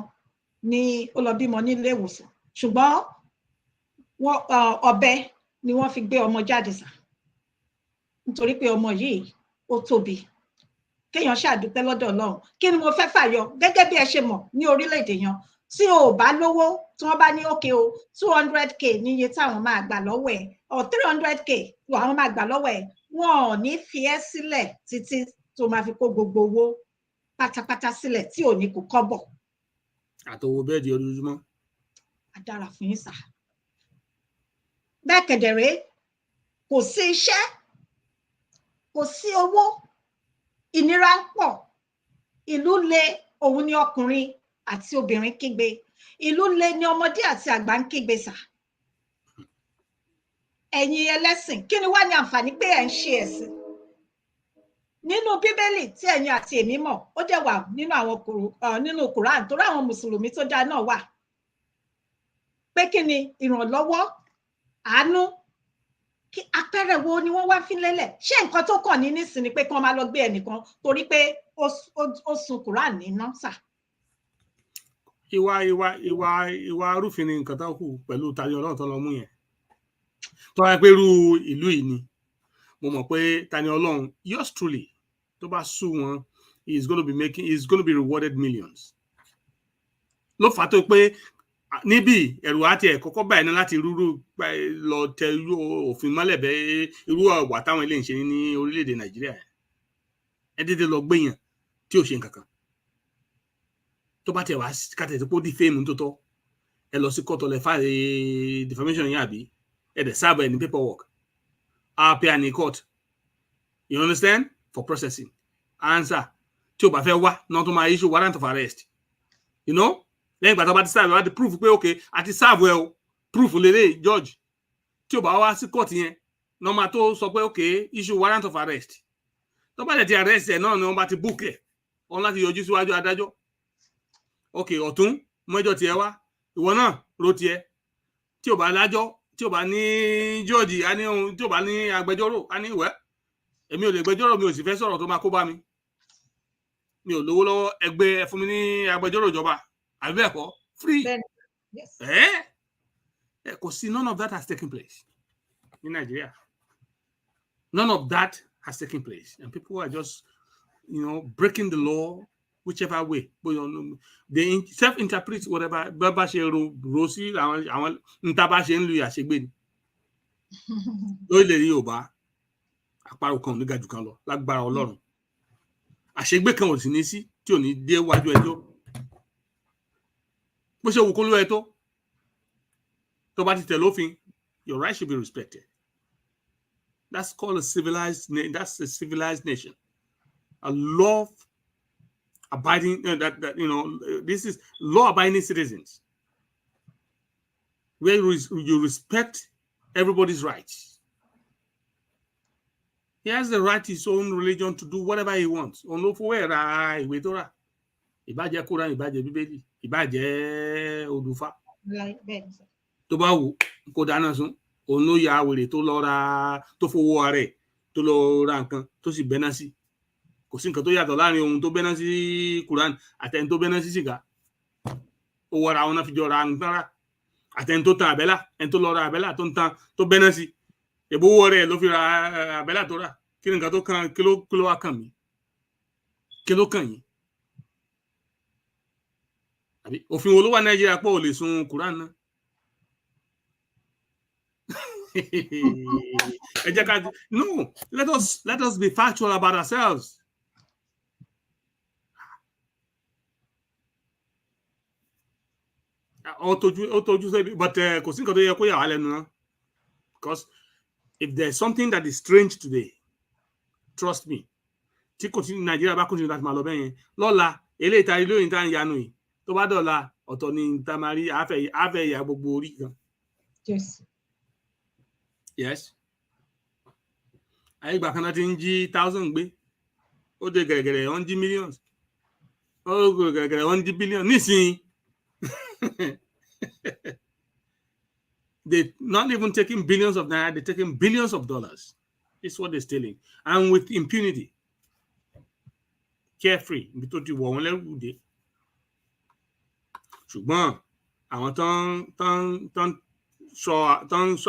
nílé ìwòsàn. Ṣùgbọ́n ọ̀bẹ ni wọ́n fi gbé ọmọ jáde sà. Nítorí pé ọmọ yìí ó tóbi. Kéèyàn ṣàdúpẹ́ lọ́dọ̀ Ọlọ́run. Kí ni mo fẹ́ fàyọ gẹ́gẹ́ bí ẹ ṣe mọ̀ ní orílẹ̀-èdè yẹn tí o bá lówó tí wọ́n bá ní òkè o 200k níye táwọn máa gbà lọ́wọ́ ẹ̀ or 300k àwọn máa gbà lọ́wọ́ ẹ̀, wọn ò ní fi ẹ́ sílẹ̀ títí tó máa fi kó gbogbo owó pátápátá sílẹ̀ tí ò ní kó kọ́bọ̀. Àtọwọ́ bẹ́ẹ̀ di ojoojúmọ́. A dára fún yín sà. Bẹ́ẹ̀ kẹ̀dẹ̀rẹ́ kò sí iṣẹ́, kò sí owó, ìnira ń pọ̀, ìlú le, òun ni ọkùnrin àti obìnrin kígbe, ìlú le ni ọmọdé àti àgbà ń kígbe sà. Ẹ̀yin ẹlẹ́sìn, kí ni wá ní àǹfààní pé ẹ̀ ń ṣe ẹ̀sìn? Nínú Bíbélì tí ẹ̀yin àti èmi mọ̀, ó dẹ̀ wà nínú Quran torí àwọn Mùsùlùmí tó dáa náà wà. Pé kí ni ìrànlọ́wọ́, àánú, kí àpẹẹrẹ wo ni wọ́n wá fi lélẹ̀? Ṣé nǹkan tó kàn ní nísìnyí pé kí wọ́n máa lọ gbé ẹnìkan torí pé ó sun Quran níná sà? Ìwà arúfin ni nǹkan tó kù pẹ̀lú tayọ Ọlọ́run tó lọ mú yẹn. Tó wáyé pé irú ìlú yìí ni mo mọ̀ pé Tani Ọlọ́run yours truly tó bá sú wọn is going to be rewarded millions. Ló fà á tó pé níbi ẹ̀rù àti ẹ̀ kọ́kọ́ báyìí náà láti rúrú lọ tẹ òfin mọ́lẹ̀ bẹ́ irú ọ̀wà táwọn ilé ń ṣe ní orílẹ̀-èdè Nàìjíríà. Ẹ dédé lọ gbéyàn tí ò ṣe nǹkan kan. Tó bá tẹ̀ wá kàtẹ̀ tó pọ̀ di fíìmù tó tọ́ ẹ lọ sí kọ́tọ̀ lẹ fà defamation yẹn àbí ẹ dẹ̀ sáàbọ̀ ẹ̀ ní paperwork. Appear in court. You understand? For processing. Answer. Tí o bá fẹ́ wá, náà tó máa issue warrant of arrest. You know? Lẹ́yìn ìgbà tó bá ti serve, wá ti proof pé okay, àti serve well, proof lélẹ̀ judge. Tí o bá wá sí court yẹn, náà máa tó sọ pé okay, issue warrant of arrest. Tó bá dẹ̀ ti arrest ẹ̀ náà ni wọ́n bá ti book ẹ̀. Wọ́n láti yọjú síwájú adájọ́. Okay, ọ̀tún, mọ́jọ́ tiẹ̀ wá. Ìwọ náà ro tiẹ̀. Tí o bá lájọ́, tí o bá ní jọ́ọ̀jì a ní ohun tí o bá ní agbẹjọ́rò a ní ìwẹ́ èmi ò lè gbẹjọ́rò mi ò sì fẹ́ sọ̀rọ̀ tó máa kó bá mi mi ò lówó lọ́wọ́ ẹgbẹ́ fún mi ní agbẹjọ́rò ìjọba àbí bẹ́ẹ̀ kọ́ free kò sí none of that has taken place in Nigeria. None of that has taken place and people are just breaking the law whichever way they self-interpret whatever bá ṣe ro sí àwọn níta bá ṣe ń lu àṣegbè ni lórílẹ̀ Yorùbá àparò kan ò ní gajù kan lọ lágbára Ọlọ́run àṣegbè kan ò sì ní sí tí ò ní dé wájú ẹjọ́ bó ṣe wù kó ló ẹ tó bá ti tẹ̀ lófin your right should be respected. That's called a civilized nation, a law abiding this is law abiding citizens where you respect everybody's rights. He has the right to his own religion to do whatever he wants. On ló fowó ra ìwé tó rà ìbàjẹ́ Kùránì ìbàjẹ́ Bíbélì ìbàjẹ́ Odùfà tó bá wù kó dáná sun òun ló ya wèrè tó lọ ra tó fowó ara ẹ̀ tó lọ ra nǹkan tó sì bẹ́ná sí. Kò sí nǹkan tó yàtọ̀ láàrin ohun tó bẹ́ná sí Quran àtẹni tó bẹ́ná sí sìgá owó ara wọn náà fi jọ ra nǹkan rà àtẹni tó tan àbẹ́là ẹni tó lọ ra àbẹ́là tó ń tan tó bẹ́ná sí èbó owó rẹ̀ ló fi ra àbẹ́là tó rà kí ni nǹkan tó kàn kí ló wá kàn mí kí ló kàn yín àbí òfin wo ló wà Nàìjíríà pọ̀ ò lè sun Quran náà No, let us be factual about ourselves. But because if there's something that is strange today, trust me, Nigeria bá continue that malo bẹ́yẹn lọ́la eléyìí tá ilé ìta ìyanu yìí tó bá dọ̀la ọ̀tọ̀ ni tamari afẹ́ ìyá gbogbo orí kan. Yes. Ayé ìgbà kan náà ti ń jí 1,000 gbé ó dé gẹ̀rẹ̀gẹ̀rẹ̀ 1 jí millions ó gẹ̀rẹ̀gẹ̀rẹ̀ 1 jí billion nísìnyí. They're not even taking billions of naira, they're taking billions of dollars. It's what they're stealing. And with impunity. Carefree. Ṣùgbọ́n àwọn tán sọ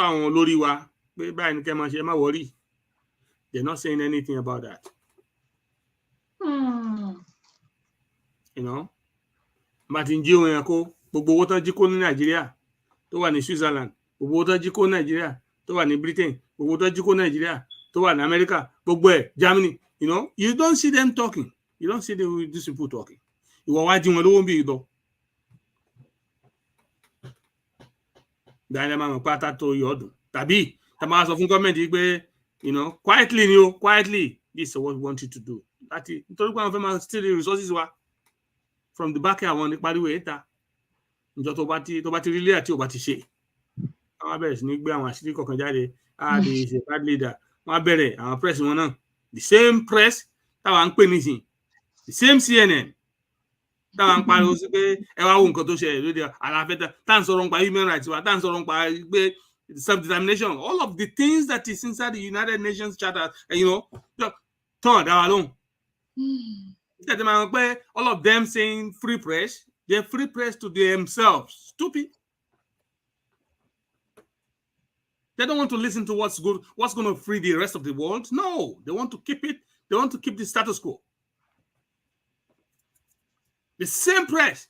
àwọn olórí wa pé báyìí ní kẹ́ máa ṣe má worry. They're not saying anything about that. You know? Martin jí ohun ẹ̀kọ́ gbogbo owó tán jí kó ní Nàìjíríà tó wà ní Switzerland, gbogbo owó tán jí kó Nàìjíríà tó wà ní Britain, gbogbo owó tán jí kó Nàìjíríà tó wà ní America, gbogbo ẹ̀ Germany, you know, you don't see them talking. You don't see these people talking. Ìwọ wá jí wọn lówó bí ìdọ̀. Dáadáa máa mọ̀ pátá tó yọ ọdún. Tàbí tá máa sọ fún gọ́ọ̀mẹ̀ntì pé, you know, quietly, this is what we want you to do. Nítorí pé àwọn fẹ́ máa steal the resources wa from the back àwọn ní pariwo ẹ̀ta. Ǹjọ́ tó bá ti rí ilé àti ò bá ti ṣe. Wọ́n á bẹ̀rẹ̀ sí ní gbé àwọn àṣírí kọ̀ọ̀kan jáde. They is a bad leader. Wọ́n á bẹ̀rẹ̀ àwọn press wọn náà. The same press táwa ń pè nísìn. The same CNN. Táwa ń pariwo sí pé ẹ wá wo nǹkan tó ṣẹlẹ̀ lóde àlàáfẹ́ tá à ń sọ̀rọ̀ nípa human rights wa, tá à ń sọ̀rọ̀ nípa pé self-determination, all of the things that is inside the United Nations Charter, and you know, turn that alone. All of them saying free press, they're free press to themselves. Stupid. They don't want to listen to what's good, what's going to free the rest of the world. No, they want to keep it. They want to keep the status quo. The same press.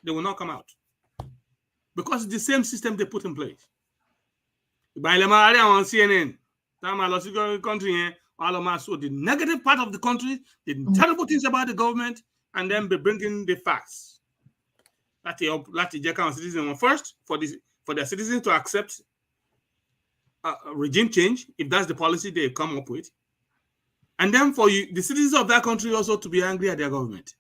They will not come out because it's the same system they put in place. By CNN, country, so the negative part of the country, the terrible things about the government, and then be bringing the facts. That's the citizen first for their citizens to accept regime change if that's the policy they come up with, and then for the citizens of that country also to be angry at their government.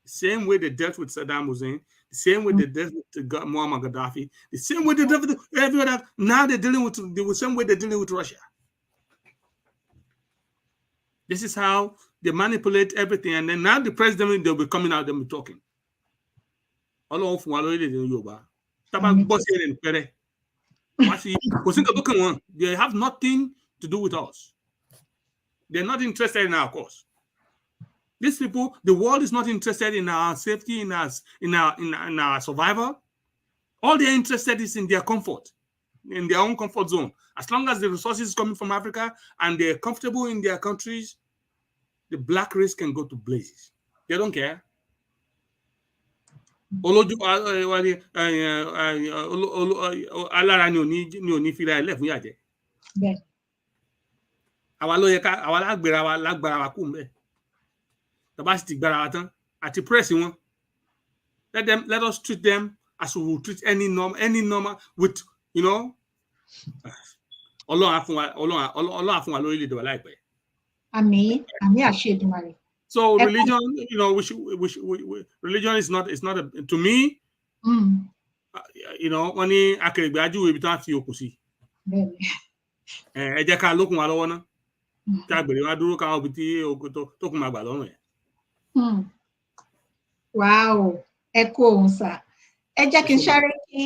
Same way they dealt with Saddam Hussein, the same way they dealt with Muammar Gaddafi, the same way they dealt with everyone. Now they're dealing with the same way they're dealing with Russia. This is how they manipulate everything, and then now the president they'll be coming out and be talking. All of they have nothing to do with us. They're not interested in our cause. These people, the world is not interested in our safety, in our survival. All they're interested is in their comfort, in their own comfort zone. As long as the resources coming from Africa and they're comfortable in their countries, the black race can go to blazes. They don't care. Let us treat them as we would treat any normal with, you know. So religion, you know, religion is not to me. You know, only akẹgbẹaju ibi tá fi òkú sí. Ẹ jẹ́ ká lókun wa lọ́wọ́ ná. Ká gbèrè wa dúró ká obi tí tó kún máa gbà lọ́rùn ẹ̀. Wow, ẹ kú ohun sà. Ẹ jẹ́ kí n sáré kí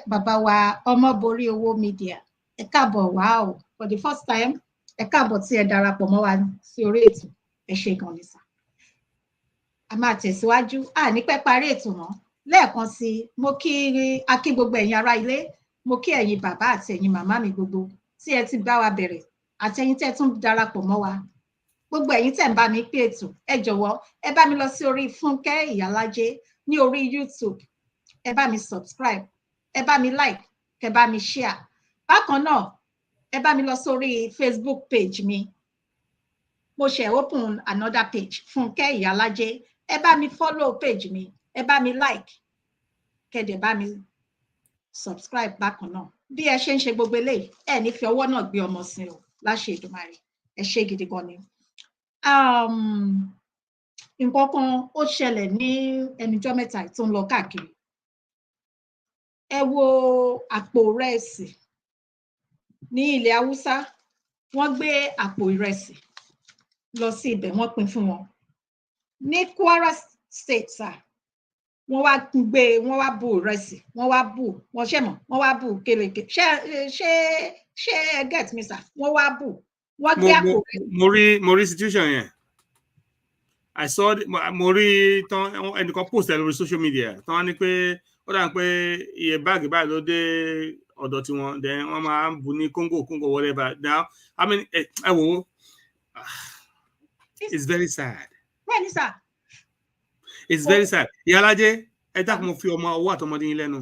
bàbá wa Ọmọborí Owó Media. Ẹ káàbọ̀ wá o. For the first time, ẹ káàbọ̀ tí ẹ darapọ̀ mọ́ wa sí orí ètò. Ẹ ṣé gan ni sà. A máa tẹ̀síwájú. Ní pẹ́ parí ètò mọ́. Lẹ́ẹ̀kan sí, mo kí gbogbo ẹ̀yin ará ilé. Mo kí ẹ̀yin bàbá àti ẹ̀yin màmá mi gbogbo tí ẹ ti bá wa bẹ̀rẹ̀ àti ẹ̀yin tẹ́ tún darapọ̀ mọ́ wa. Gbogbo ẹ̀yin tẹ́ ń bá mi pé ètò, ẹ jọ̀wọ́ ẹ bá mi lọ sí orí Fúnkẹ́ Ìyálájé ní orí YouTube ẹ bá mi subscribe ẹ bá mi like kẹ bá mi share bákan náà ẹ bá mi lọ sórí Facebook page mi mo ṣe open another page Fúnkẹ́ Ìyálájé ẹ bá mi follow page mi ẹ bá mi like kẹ dẹ̀ bá mi subscribe bákan náà bí ẹ ṣe ń ṣe gbogbo eléyìí ẹ ní fi ọwọ́ náà gbé ọmọ sí o láṣẹ Èdùmàrè ẹ ṣé gidi gan ni. Nǹkan kan ó ṣẹlẹ̀ ní ẹnujọ́ mẹ́ta tó ń lọ káàkiri ẹ wo àpò ìrẹsì ní ilẹ̀ Haúsá wọ́n gbé àpò ìrẹsì lọ sí ibẹ̀ wọ́n pín fún wọn ní Kwara State wọ́n wá gbé wọ́n wá bù ìrẹsì wọ́n wá bù wọ́n ṣe mọ̀ wọ́n wá bù kélékè ṣé ẹ get me sir wọ́n wá bù wọ́n gbé àpò ìrẹsì. mo rí situation yẹn I saw mo rí tán ẹnìkan post ẹ lórí social media tán ní pé ó dà pé iye báàgì báyìí ló dé ọ̀dọ̀ tí wọ́n then wọ́n máa ń bu ní Congo whatever now I mean ẹ wò it's very sad. Bẹ́ẹ̀ni sir. It's very sad. Ìyálájé ẹ dákun mo fi ọmọ ọwọ́ àtọmọdé yín lẹ́nu.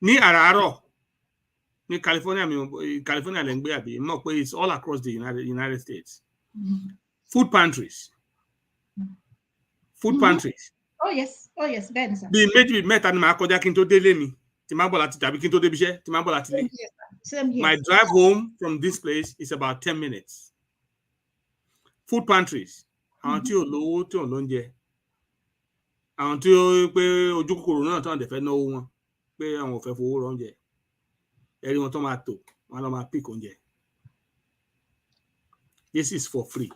Ní àràárọ̀ ní California lẹ́ ń gbé àbí mọ̀ pé it's all across the United States. Food pantries. Oh yes, bẹ́ẹ̀ni sir. Bí méjì mẹ́ta ni màá kọjá kí n tó délé mi tí máa bọ̀ láti tàbí kí n tó débi iṣẹ́ tí máa bọ̀ láti lé. My drive home from this place is about 10 minutes. Food pantries. Àwọn tí ò lówó tí ò lóúnjẹ. Àwọn tí ó pé ojú kòkòrò náà tán dẹ̀ fẹ́ náwó wọn pé àwọn ò fẹ́ fowó ra oúnjẹ. Ẹ̀rí wọn tó máa tò wọn lọ máa pick oúnjẹ. This is for free.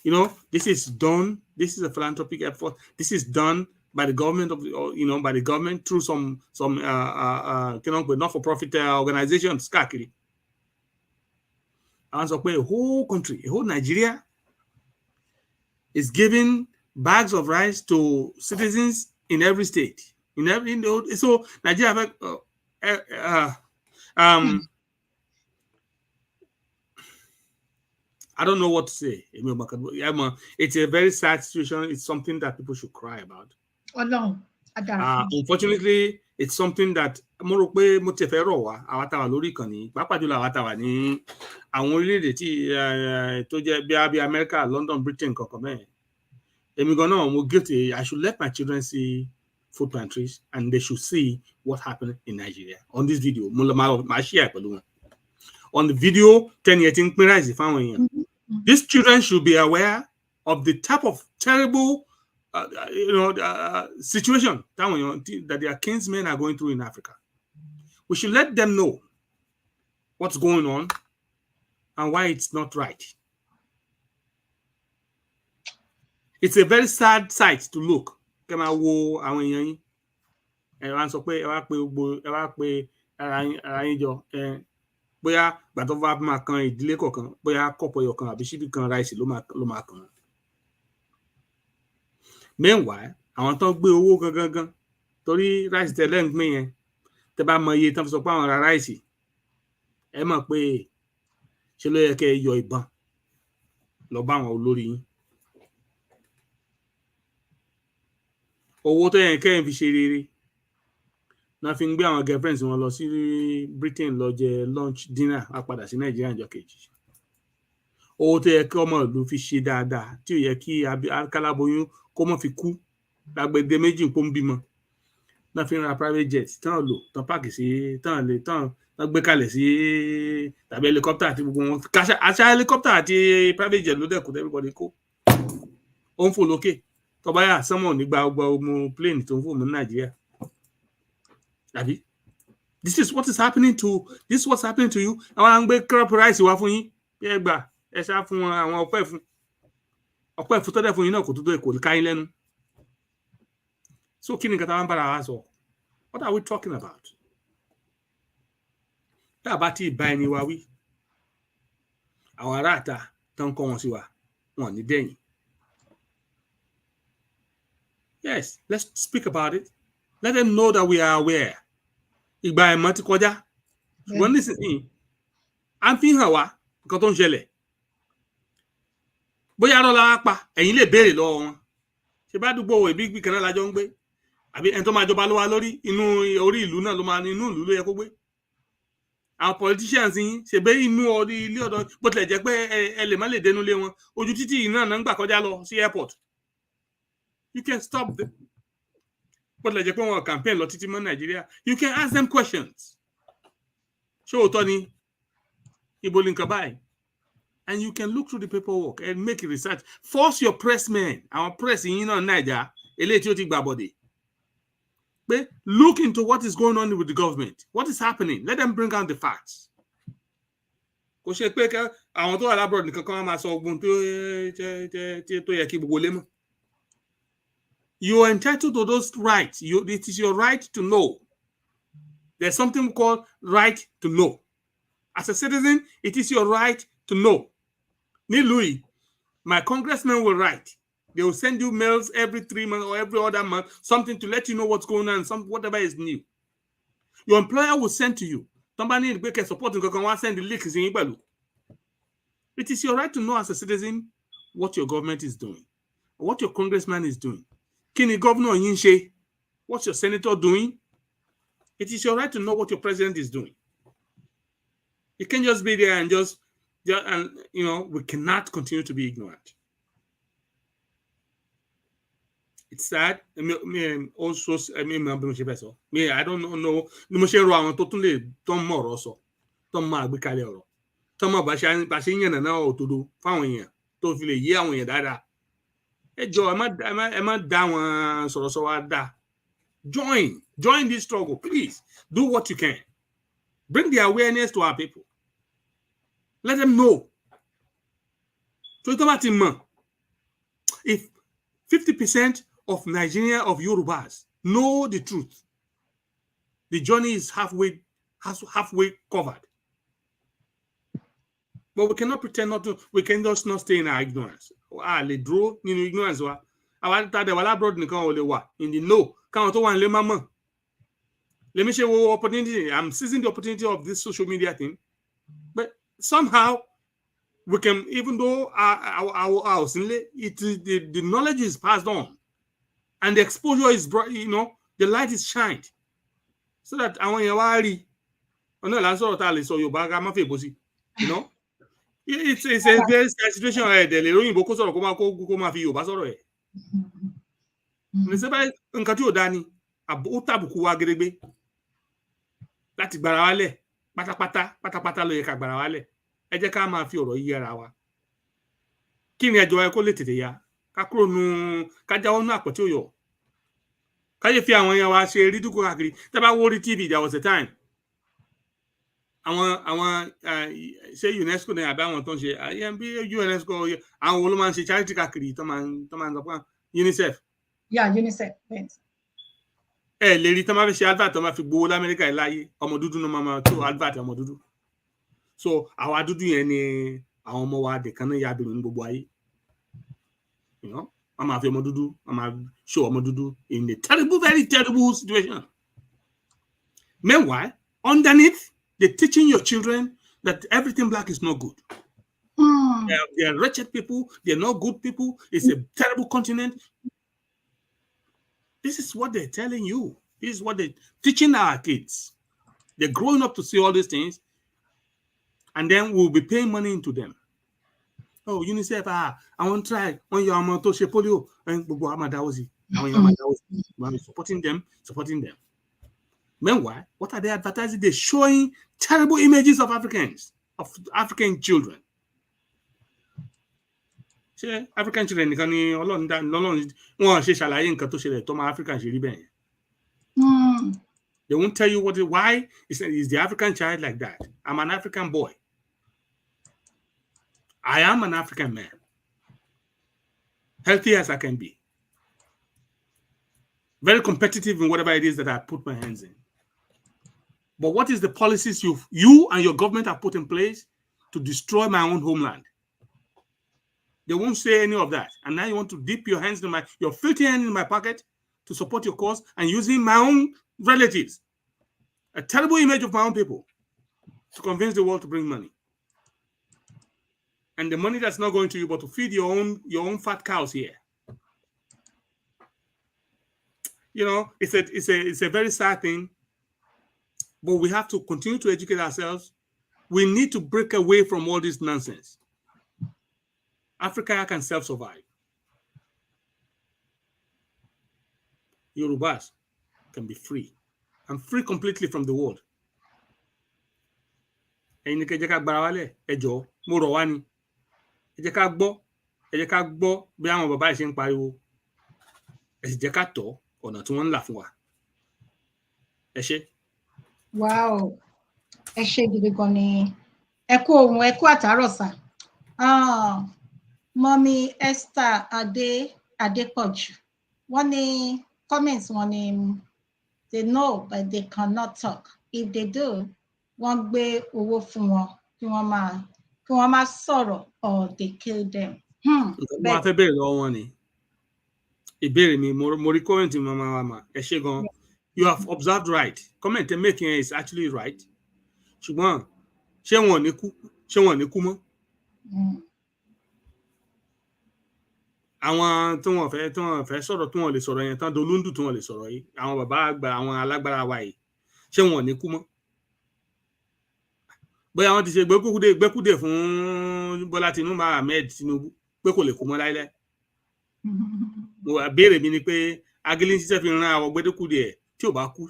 You know, this is done. This is a philanthropic effort. This is done by the government by the government through some not-for-profit organizations. Káàkiri. And so a whole country, a whole Nigeria is giving bags of rice to citizens in every state. So Nigeria I don't know what to say. It's a very sad situation. It's something that people should cry about. Oh no. Unfortunately, it's something that mo rò pé mo ti fẹ́ rọ̀ wá àwa tá wà lórí ìkànnì pàápàá jùlọ àwa tá wà ní àwọn orílẹ̀-èdè tí tó jẹ́ bí America, London, Britain kankan bẹ́ẹ̀. Èmi gan náà mo guilty. I should let my children see food pantries and they should see what happened in Nigeria. On this video, mo máa share pẹ̀lú wọn. On the video, 10 years in rice fáwọn èèyàn. These children should be aware of the type of terrible situation that their kinsmen are going through in Africa. We should let them know what's going on and why it's not right. It's a very sad sight to look. Kẹ́ máa wo àwọn èèyàn yín. Ẹ wá sọ pé ẹ wá pé ara yín jọ bóyá gbàtọ́ bá máa kan ìdílé kọ̀ọ̀kan bóyá kọ̀pọ̀ ẹyọ kan àbí ṣíbí kan ráìsì ló máa kàn. Meanwhile, àwọn tó gbé owó gangan torí ráìsì tẹ́lẹ̀ ń gbé yẹn tẹ́ bá mọ iye tán fi sọ pé àwọn ra ráìsì ẹ mọ̀ pé ṣe ló yẹ kẹ́ ẹ yọ ìbọn lọ bá àwọn olórí yín. Owó tó yẹ kẹ́ ẹ fi ṣe rere náà fi ń gbé àwọn girlfriends wọn lọ sí Britain lọ jẹ lunch dinner á padà sí Nàìjíríà ọjọ́ kejì. Owó tó yẹ kí ọmọ ìlú fi ṣe dáadáa tí ò yẹ kí akáláboyún kó mọ̀ fi kú lágbèdè méjì kó ń bímọ náà fi ń ra private jet tán lò tán páàkì sí tán gbé kalẹ̀ sí tàbí helicopter àti gbogbo wọn àṣà helicopter àti private jet ló dẹ̀kú everybody kó ó ń fò lókè tó bá yà sánmọ̀ nígbà ọgbà ọmọ plane tó ń fò mọ́ Nàìjíríà. Àbí this is what's happening to you. Àwọn àgbẹ̀ crop rice wá fún yín ẹ gbà ẹ ṣá fún àwọn ọpẹ́ fún tọ́dẹ̀ fún yín náà kò tó èkó ká yín lẹ́nu. So kí ni nǹkan tá a ń bára wa sọ? What are we talking about? Tá a bá tí ì bá ẹni wa wí àwọn aráàta tó ń kọ́ wọn sí wa wọn ní dẹ́yìn. Yes, let's speak about it. Let them know that we are aware. Ìgbà ẹ̀mọ́ ti kọjá. Ṣùgbọ́n nísìnyí, à ń fi hàn wá nǹkan tó ń ṣẹlẹ̀. Bóyá arọ́ la pa, ẹ̀yin lè béèrè lọ́wọ́ wọn. Ṣé bá dúgbò ìbí kan náà lájọ ń gbé? àbí ẹni tó máa jọba ló wá lórí inú orí ìlú náà ló máa inú ìlú ló yẹ kó gbé. Àwọn politicians yín ṣèbé inú orí ilé ọ̀dọ̀ bó tilẹ̀ jẹ́ pé ẹ lè má lè dénú lé wọn ojú títì náà ń gbà kọjá lọ sí airport. You can stop them. Bó tilẹ̀ jẹ́ pé wọn campaign lọ títí mọ́ Nàìjíríà. You can ask them questions. Ṣé òótọ́ ni ibo ni nǹkan báyìí? And you can look through the paperwork and make research. Force your pressmen, our press in Niger, look into what is going on with the government. What is happening? Let them bring out the facts. You are entitled to those rights. It is your right to know. There's something called right to know. As a citizen, it is your right to know. Ni Louis, my congressman will write. They will send you mails every 3 months or every other month, something to let you know what's going on, whatever is new. Your employer will send to you. Somebody can support you, can send the leaks in Ibalu. It is your right to know as a citizen what your government is doing, what your congressman is doing. Kini governor Yinshe, what's your senator doing? It is your right to know what your president is doing. You can't just be there and just we cannot continue to be ignorant. It's sad. Also, I don't know. Join this struggle, please. Do what you can. Bring the awareness to our people. Let them know. So if 50% of Nigeria, of Yorubas, know the truth, the journey is halfway covered. But we cannot pretend not to. We can just not stay in our ignorance. They draw ignorance. In the know. Let me share what opportunity. I'm seizing the opportunity of this social media thing. But somehow we can, even though our house, the knowledge is passed on and the exposure is brought, the light is shined. So that it's a very sad situation. Láti gbàrà wálẹ̀ pátápátá ló yẹ ká gbàrà wálẹ̀. Ẹ jẹ́ ká máa fi ọ̀rọ̀ yí ara wa. Kí ni ẹjọ́ ẹ kó lè tètè ya? Ká kúrò nù ká jáwọ́ nù àpótí òyọ̀. Ká yẹ fi àwọn èèyàn wa ṣe rí dúkú káàkiri. Tẹ́ bá wo orí TV, there was a time. Àwọn ṣé UNESCO ní àbí àwọn tó ń ṣe bí UNESCO àwọn wo ló máa ń ṣe charity káàkiri tó máa ń sọ pé UNICEF. Yeah, UNICEF. Yes. Lè rí tán máa fi ṣe advert tán máa fi gbowó l'Amẹ́ríkà ẹ̀ láyé ọmọ dúdú náà máa tó advert ọmọ dúdú. So àwa dúdú yẹn ni àwọn ọmọ wa dẹ̀kan náà yá bẹ̀rù ní gbogbo ayé. Wọ́n máa fi ọmọ dúdú, wọ́n máa show ọmọ dúdú in a terrible, very terrible situation. Meanwhile, underneath, they're teaching your children that everything black is not good. They are wretched people. They're not good people. It's a terrible continent. This is what they're telling you. This is what they're teaching our kids. They're growing up to see all these things, and then we'll be paying money into them. Oh, UNICEF, I want to try on your to share polio and supporting them. Meanwhile, what are they advertising? They're showing terrible images of Africans, of African children. African children nìkan ni Ọlọ́run wọn ṣe ṣàlàyé nǹkan tó ṣẹlẹ̀ tó máa African ṣe rí bẹ́ẹ̀. They won't tell you why is the African child like that. I'm an African boy. I am an African man. Healthy as I can be. Very competitive in whatever it is that I put my hands in. But what is the policies you and your government have put in place to destroy my own homeland? They won't say any of that. And now you want to dip your hands in your filthy hand in my pocket to support your cause and using my own relatives, a terrible image of my own people, to convince the world to bring money. And the money that's not going to you, but to feed your own fat cows here. You know, it's a very sad thing, but we have to continue to educate ourselves. We need to break away from all this nonsense. Africa can self-survive. Yorubas can be free. I'm free completely from the world. Ẹ̀yin ni kẹ́ jẹ́ ká gbára wálẹ̀, ẹ jọ̀ọ́, mo rọ̀ wá ni. Ẹ jẹ́ ká gbọ́ bí àwọn bàbá yìí ṣe ń pariwo. Ẹ sì jẹ́ ká tọ̀ ọ̀nà tí wọ́n ń là fún wa. Ẹ ṣé. Wow. Ẹ ṣé gidi gan ni. Ẹ kú ohun, ẹ kú àtàárọ̀ sà. Mọ́mí Esther Adépọ̀jù. Wọ́n ní comments wọn ni they know but they cannot talk. If they do, wọ́n gbé owó fún wọn kí wọ́n máa sọ̀rọ̀ or they kill them. Mo fẹ́ bẹ̀rẹ̀ lọ́wọ́ wọn ni. Ìbéèrè mi, mo rí comment mama. Ẹ ṣé gan. You have observed right. Comment they're making is actually right. Ṣùgbọ́n ṣé wọn ò ní kú? Ṣé wọn ò ní kú mọ́? Àwọn tí wọ́n fẹ́ sọ̀rọ̀ tí wọ́n lè sọ̀rọ̀ yẹn tán dolóńdù tí wọ́n lè sọ̀rọ̀ yìí. Àwọn bàbá àgbà, àwọn alágbára wa yìí. Ṣé wọn ò ní kú mọ́? Bóyá wọ́n ti ṣe gbẹ́kúdè fún Bọ́lá Tinubu Ahmed Tinubu pé kò lè kú mọ́ láíláí. Béèrè mi ni pé Agilé ń ṣiṣẹ́ fi ran àwọn gbẹ́kúdè ẹ̀ tí ò bá kú.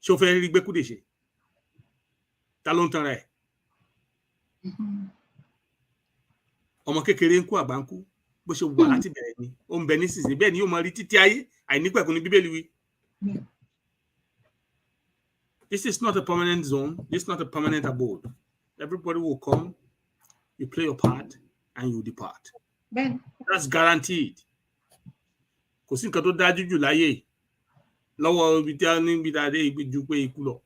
Ṣé o fẹ́ rí gbẹ́kúdè ṣe? Ta ló ń tanra ẹ̀? Ọmọ kékeré ń kú àgbà ń kú bó ṣe wà láti bẹ̀rẹ̀ ni ó ń bẹ nísinsìnyí bẹ́ẹ̀ ni yóò máa rí títí ayé àìnípẹ̀kun ní Bíbélì wí. This is not a permanent zone. This is not a permanent abode. Everybody will come, you play your part, and you depart. That's guaranteed. Kò sí nǹkan tó dájú jù láyé lọ́wọ́ ibi tí a ní ibi dáadé ibi ju pé ikú lọ.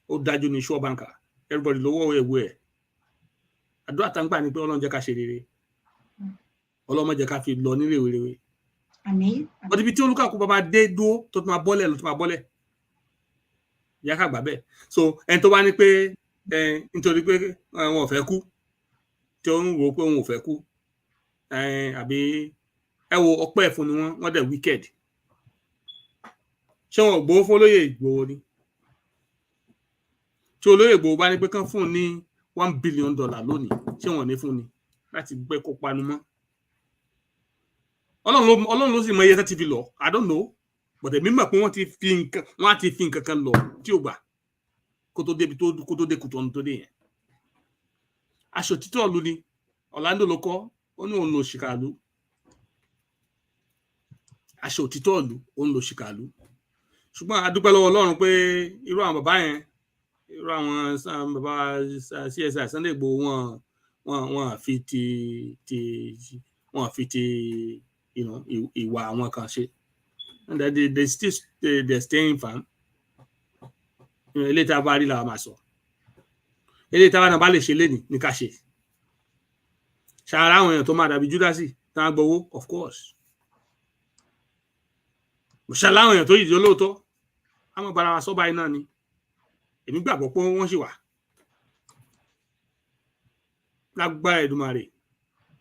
Ó dájú ní sure banker. Everybody lọ́wọ́ ewu ẹ̀. Àdúrà tá ń gbà ni pé Ọlọ́run jẹ́ ká ṣe rere. Ọlọ́run má jẹ́ ká fi lọ ní rèwerèwe. Àmín. But ibi tí olúkàkú bá máa dé dúró tó máa bọ́lẹ̀ ló tó máa bọ́lẹ̀. Ìyá ká gbà bẹ́ẹ̀. So ẹni tó bá ní pé nítorí pé wọn ò fẹ́ kú tí ó ń rò pé wọn ò fẹ́ kú àbí ẹ wo ọpẹ́ ẹ̀fún ni wọ́n dẹ̀ wicked. Ṣé wọn ò gbowó fún olóyè Ìgbòho ni? Tí olóyè Ìgbòho bá ní pé kán fún un ní $1 billion lónìí, ṣé wọn ò ní fún ni láti gbé kó panu mọ́? Ọlọ́run ló sì mọ iye tá ti fi lọ. I don't know. But èmi mọ̀ pé wọ́n ti fi nǹkan kan lọ tí ò gbà kó tó dé Kútọ́nù tó dé yẹn. Aṣọ títọ́ ìlú ni Orlando ló kọ́ ó ní òun lò ṣìkàlú. Aṣọ òtítọ́ ìlú òun lò ṣìkàlú. Ṣùgbọ́n a dúpẹ́ lọ́wọ́ Ọlọ́run pé irú àwọn bàbá yẹn irú àwọn bàbá CSI Sunday Igboho wọn àfi ti ìwà àwọn kan ṣe. And they're staying firm. Ilé tá a bá rí la máa sọ. Ilé tá a bá lè ṣe lénìí ní ká ṣe. Ṣàrà àwọn èèyàn tó máa dàbí Júdásì tá a gbowó, of course. Ṣàrà àwọn èèyàn tó yìí lóòótọ́, a máa bára wa sọ báyìí náà ni. Èmi gbàgbọ́ pé wọ́n ṣì wà. Lágbára Èdùmàrè,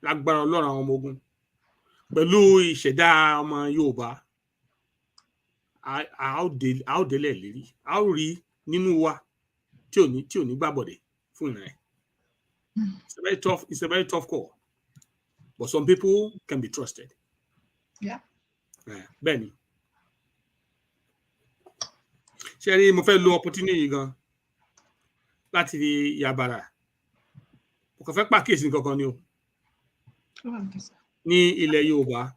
lágbára Ọlọ́run àwọn ọmọ ogun. Pẹ̀lú ìṣẹ̀dá ọmọ Yorùbá. A ó délẹ̀ lérí. A ó rí nínú wa tí ò ní gbàbọ̀dẹ̀ fún ìran ẹ̀. It's a very tough call. But some people can be trusted. Yeah. Bẹ́ẹ̀ ni. Ṣé rí mo fẹ́ lo opportunity gan láti fi yàbàrà. Mo kàn fẹ́ pàkíyèsí nǹkan kan ni o. Ní ilẹ̀ Yorùbá.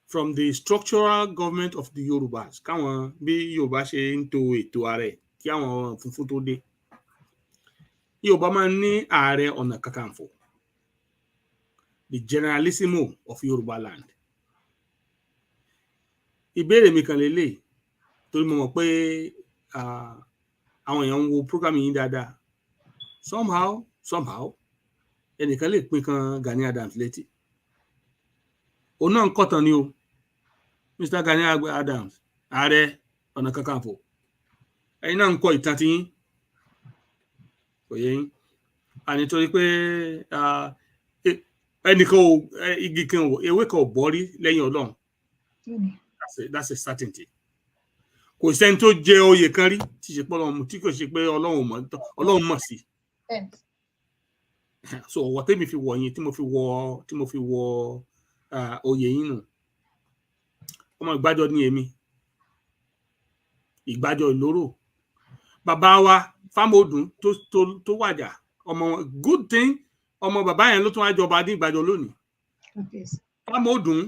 From the structural government of the Yorubas, káwọn bí Yorùbá ṣe ń to ètò ààrẹ kí àwọn funfun tó dé. Yorùbá máa ń ní ààrẹ ọ̀nà kakanfò, the generalissimo of Yorubaland. Ìbéèrè mi kan lélẹ̀ torí mo mọ̀ pé àwọn èèyàn ń wo program yìí dáadáa. Somehow ẹnìkan lè pín kan Gani Adams létí. Òun náà ń kọ̀tàn ni o. Mr. Gani Adams, ààrẹ ọ̀nà kakanfò. Ẹ̀yin náà ń kọ ìtàn tiyín. Kò yé yín. Nítorí pé ẹnìkan igi kan ewé kan ò bọ́ rí lẹ́yìn Ọlọ́run. That's a certainty. Kò sẹ́ni tó jẹ oyè kan rí tí ṣe pé kò ṣe pé Ọlọ́run mọ̀ sí. So ọ̀wọ̀ tèmi fi wọ̀ yín tí mo fi wọ oyè yín nù. Ọmọ Ìgbàjọ ni èmi. Ìgbàjọ Ìlóró. Bàbá wa Fámọdún tó wàjà ọmọ good thing ọmọ bàbá yẹn ló tún wá jọba ní Ìgbàjọ lónìí. Fámọdún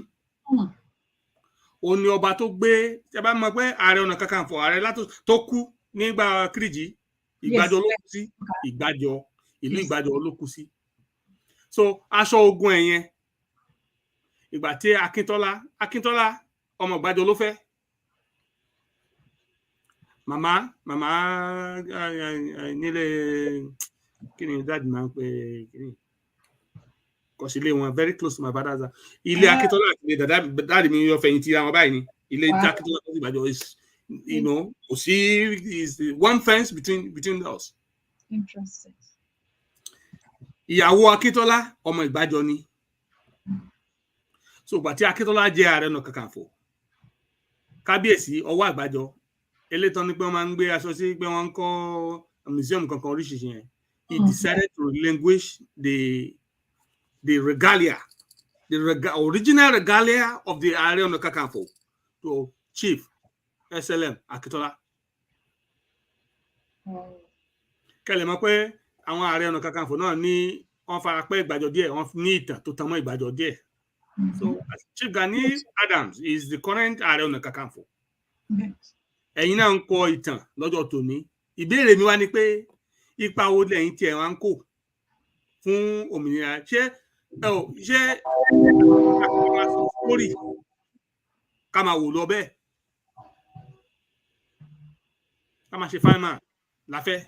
ó ní ọba tó gbé ẹ bá mọ̀ pé Ààrẹ Ọ̀nà Kakanfò ààrẹ tó kú nígbà Kírìjí Ìgbàjọ ló kú sí. Ìgbàjọ ìlú Ìgbàjọ ló kú sí. So aṣọ ogun ẹ̀yẹn ìgbà tí Akíntọ́lá ọmọ Ìgbàjọ ló fẹ́. Màmá nílé kí ni dáàdì máa ń pè kí ni kọ̀sílẹ̀ wọn very close to my father's house. Ilé Akíntọ́lá àti ilé dáàdì mi yọ fẹ̀yìntì àwọn báyìí ni. Ilé Akíntọ́lá àti Ìgbàjọ is kò sí is one fence between us. Interesting. Ìyàwó Akíntọ́lá ọmọ Ìgbàjọ ni. So ìgbà tí Akíntọ́lá jẹ́ Ààrẹ Ọ̀nà Kakanfò kábíyèsí ọwọ́ Ìgbàjọ elétọ́ ni pé wọ́n máa ń gbé aṣọ sí pé wọ́n ń kọ́ museum kankan oríṣiríṣi yẹn. He decided to relinquish the regalia, original regalia of the Ààrẹ Ọ̀nà Kakanfò to Chief SLM Akíntọ́lá. Kẹ́lẹ̀ mọ̀ pé àwọn Ààrẹ Ọ̀nà Kakanfò náà ní wọ́n fara pẹ́ Ìgbàjọ díẹ̀, wọ́n ní ìtàn tó tan mọ́ Ìgbàjọ díẹ̀. So Chief Gani Adams is the current Ààrẹ Ọ̀nà Kakanfò. Ẹ̀yin náà ń kọ ìtàn lọ́jọ́ tòní. Ìbéèrè mi wá ni pé ipa wo lẹ́yìn tí ẹ wá ń kó fún òmìnira? Ṣé kórì ká máa wò lọ bẹ́ẹ̀? Ká máa ṣe fáìmà láfẹ́?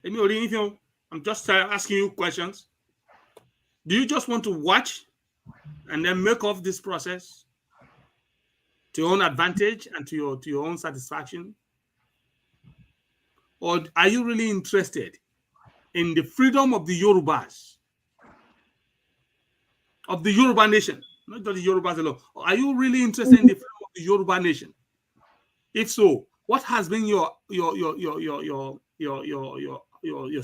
Èmi ò rí yín fi hàn. I'm just asking you questions. Do you just want to watch and then make off this process to your own advantage and to your own satisfaction? Or are you really interested in the freedom of the Yorubas, of the Yoruba nation, not just the Yorubas alone? Are you really interested in the freedom of the Yoruba nation? If so, what has been your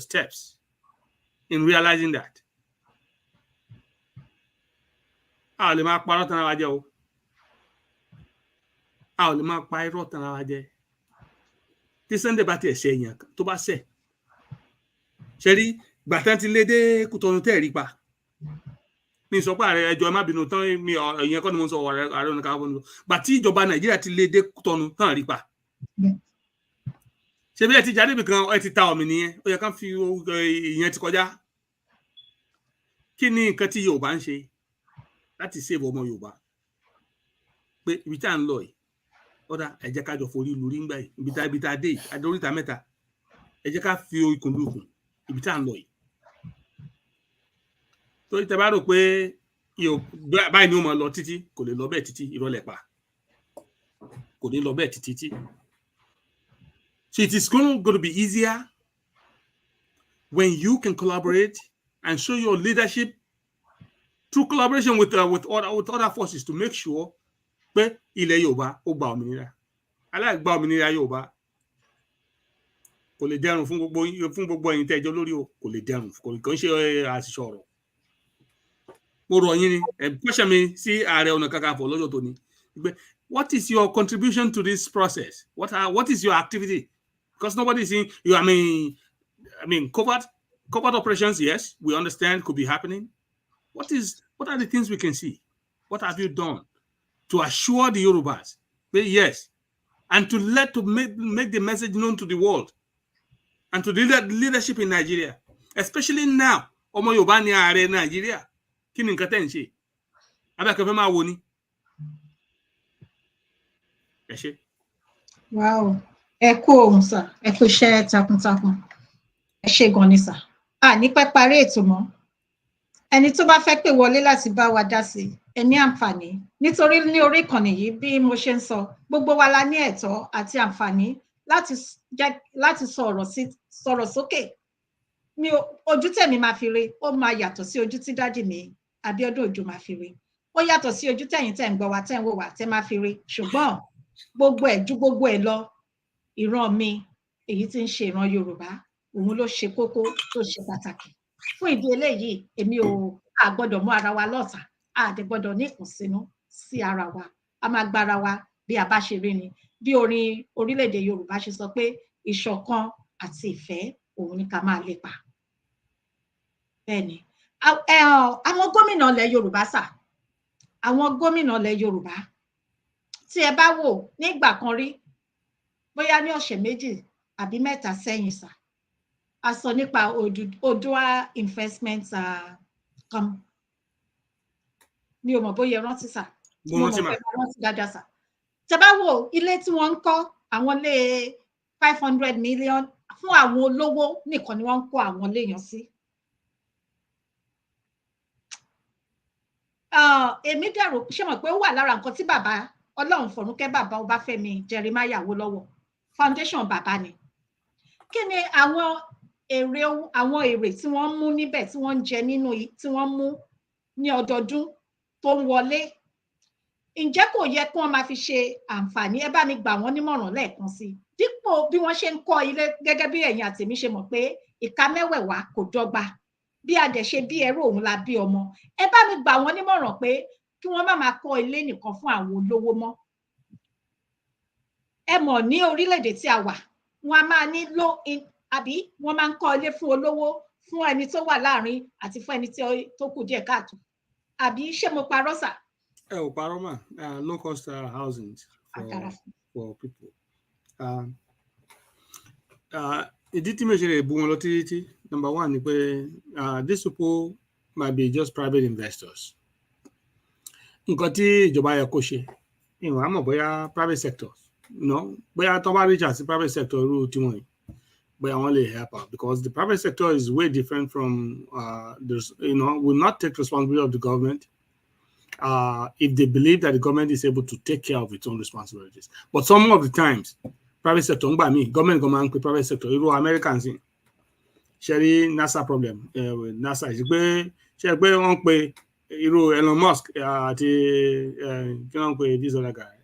steps in realizing that? A ò lè máa parọ́ tán ara wa jẹ o. A ò lè máa pa irọ́ tán ara wa jẹ. Tí Sunday bá tiẹ̀ ṣe èèyàn tó bá ṣẹ̀. Ṣé rí gbàtán ti lé dé Kútọ̀nù tẹ́ rí pa. Mi sọ pé ààrẹ ẹjọ́ ẹ má bínú tán mi ìyẹn kọ́ ni mo sọ Ààrẹ Ọ̀nà Kakanfò. Gbà tí ìjọba Nàìjíríà ti lé dé Kútọ̀nù tán rí pa. Ṣé bí ẹ ti jáde bìkan ẹ ti ta ọ̀mì nìyẹn? Ó yẹ ká fi ìyẹn ti kọjá. Kí ni nǹkan tí Yorùbá ń ṣe láti save ọmọ Yorùbá? Pé ibi tá à ń lọ yìí ọ̀dà ẹ jẹ́ ká jọ forí lórí ńgbà yìí ibi tá a dé yìí adóríta mẹ́ta ẹ jẹ́ ká fi ikùn lukùn ibi tá à ń lọ yìí. Torí tẹ bá rò pé báyìí ni ó máa lọ títí kò lè lọ bẹ́ẹ̀ títí irọ́ lẹ pa. Kò ní lọ bẹ́ẹ̀ títí. So it is going to be easier when you can collaborate and show your leadership through collaboration with other forces to make sure pé ilẹ̀ Yorùbá ó gba òmìnira. Aláìgba òmìnira Yorùbá kò lè dẹrùn fún gbogbo ẹ̀yin tẹ́jọ́ lórí o, kò lè dẹrùn, kò ń ṣe àṣìṣe ọ̀rọ̀. Mo rọ̀ yín ni question mi sí Ààrẹ Ọ̀nà Kakanfò lọ́jọ́ tòní. What is your contribution to this process? What is your activity? Because nobody is seeing you. I mean, covert operations. Yes, we understand could be happening. What are the things we can see? What have you done to assure the Yorubas? Yes, and to make the message known to the world and to the leadership in Nigeria, especially now. Ọmọ Yorùbá ni ààrẹ Nàìjíríà. Kí ni nǹkan tẹ́ ń ṣe? Abẹ́kẹ̀fẹ́ máa wo ni. Ẹ ṣé. Wow. Ẹ kú ohun sà, ẹ kú iṣẹ́ takuntakun. Ẹ ṣé gan ni sà. Ní pẹ́ parí ètò mọ́. Ẹni tó bá fẹ́ pè wọlé láti bá wa dá sí ẹ ní àǹfààní. Nítorí ní orí ìkànnì yìí bí mo ṣe ń sọ, gbogbo wa la ní ẹ̀tọ́ àti àǹfààní láti sọ̀rọ̀ sókè. Ojú tẹ̀mí máa fi rí, ó máa yàtọ̀ sí ojú tí dádì mi Abiodun Òjó máa fi rí. ó yàtọ̀ sí ojú tẹ̀yin tẹ̀ ń gbọ́ wa tẹ̀ ń wò wá tẹ̀ máa fi rí ṣùgbọ́n gbogbo ẹ̀ ju gbogbo ẹ̀ lọ ìran mi èyí tí ń ṣe ìran Yorùbá òun ló ṣe kókó tó ṣe pàtàkì fún ìdí eléyìí èmi ò gbọ́dọ̀ mú ara wa lọ́tà àdẹ gbọ́dọ̀ ní ìkùnsínú sí ara wa a máa gbára wa bí a bá ṣe rí ni bí orin orílẹ̀-èdè Yorùbá ṣe sọ pé ìṣọ̀kan àti ìfẹ́ òun ni ká máa lépa bẹ́ẹ̀ ni àwọn gómìnà ilẹ̀ Yorùbá sà àwọn gómìnà ilẹ̀ Yorùbá tí ẹ bá wò nígbà kan rí bóyá ní ọ̀sẹ̀ méjì àbí mẹ́ta sẹ́yìn sà a sọ nípa Odua investment mi ò mọ̀ bóyá rántí sà mo mọ̀ pé rántí dáadáa sà tẹ bá wò ilé tí wọ́n ń kọ́ àwọn ilé 500 million fún àwọn olówó nìkan ni wọ́n ń kọ́ àwọn ilé yẹn sí. Èmi dẹ̀rù ṣé mọ̀ pé ó wà lára nǹkan tí bàbá Ọlọ́run fọ̀rúnkẹ́ bàbá Ọbáfẹ́mi Jeremiah Awólọ́wọ̀ foundation bàbá ni kí ni àwọn èrè tí wọ́n mú níbẹ̀ tí wọ́n ń jẹ nínú tí wọ́n mú ní ọdọọdún tó ń wọlé ǹjẹ́ kò yẹ kí wọ́n máa fi ṣe àǹfààní ẹ bá mi gbà wọ́n nímọ̀ràn lẹ́ẹ̀kan sí dípò bí wọ́n ṣe ń kọ́ ilé gẹ́gẹ́ bí ẹ̀yin àtèmi ṣe mọ̀ pé ìka mẹ́wẹ̀ẹ̀wá kò dọ́gba bí a dẹ̀ ṣe bí ẹrú òun la bí ọmọ ẹ bá mi gbà wọ́n nímọ̀ràn pé kí wọ́n má máa kọ́ ilé nìkan fún àwọn olówó mọ́ ẹ mọ̀ ní orílẹ̀-èdè tí a wà wọ́n a máa ní àbí wọ́n máa ń kọ́ ilé fún olówó fún ẹni tó wà láàrin àti fún ẹni tó kù díẹ̀ káàtó àbí ṣé mo parọ́ sà. ẹ ò parọ́ mà low cost housing for people. Ìdí tí mi ṣe lè bu wọn lọ títí number one ni pé these people might be just private investors. Nǹkan tí ìjọba yẹ kó ṣe ìwọ̀n àmọ̀ bóyá private sector bóyá tó bá reach out sí private sector irú tiwọn yìí bóyá wọ́n lè help out because the private sector is way different from will not take responsibility of the government if they believe that the government is able to take care of its own responsibilities. But some of the times private sector ń gbà mí government gan máa ń pe private sector irú Americans ṣe rí NASA problem NASA ṣe pé wọ́n pe irú Elon Musk àti kí wọ́n pe this other guy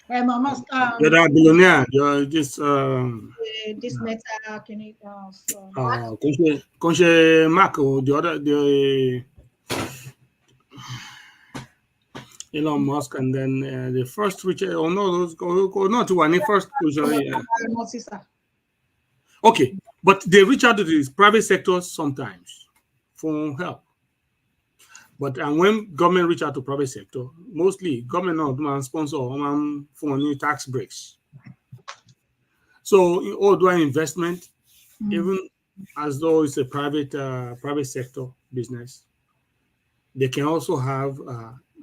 Elon Musk you're a billionaire you're just this meta can it kò ṣe Mark the Elon Musk and then the first Richard not one first okay, but they reach out to the private sector sometimes for help. But when government reach out to private sector, mostly government not sponsor for new tax breaks. So all do investment, even as though it's a private sector business, they can also have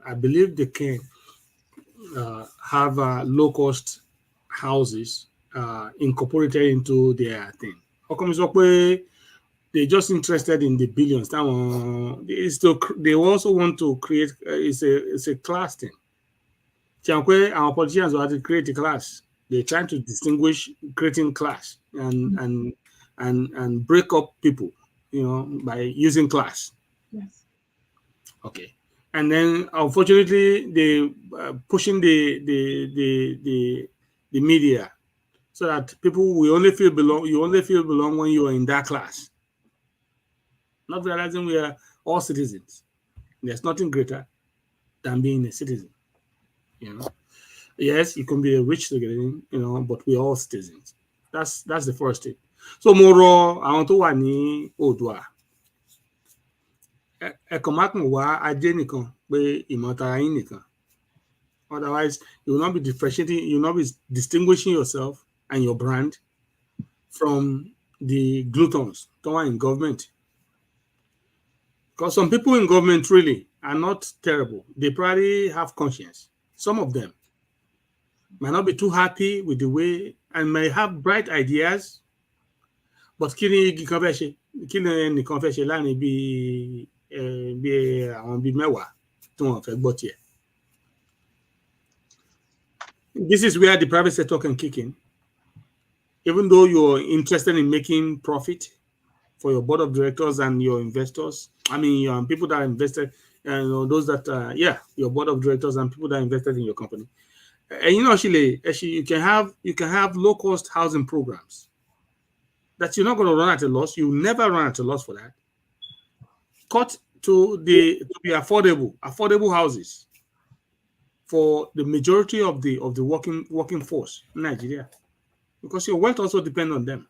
I believe they can have low-cost houses incorporated into their thing. How come they're just interested in the billions? They also want to create. It's a class thing. Our politicians want to create a class. They're trying to distinguish creating class and break up people, by using class. Yes. Okay. And then, unfortunately, they pushing the media so that people will only feel belong. You only feel belong when you are in that class. Not realizing we are all citizens. There's nothing greater than being a citizen. Yes, you can be a rich citizen, but we're all citizens. That's the first thing. So, more I want to wani Odua. Otherwise, you will not be differentiating, you will not be distinguishing yourself and your brand from the gluttons in government. Because some people in government really are not terrible. They probably have conscience. Some of them might not be too happy with the way and may have bright ideas, but bí àwọn bíi mẹ́wàá tí wọ́n fẹ́ gbọ́ tiẹ̀. This is where the private sector can kick in. Even though you're interested in making profit for your board of directors and your investors. I mean, people that are invested, and those that, your board of directors and people that are invested in your company. And actually, you can have low cost housing programs that you're not going to run at a loss. You never run at a loss for that. Cut to be affordable houses for the majority of the working force in Nigeria, because your wealth also depends on them.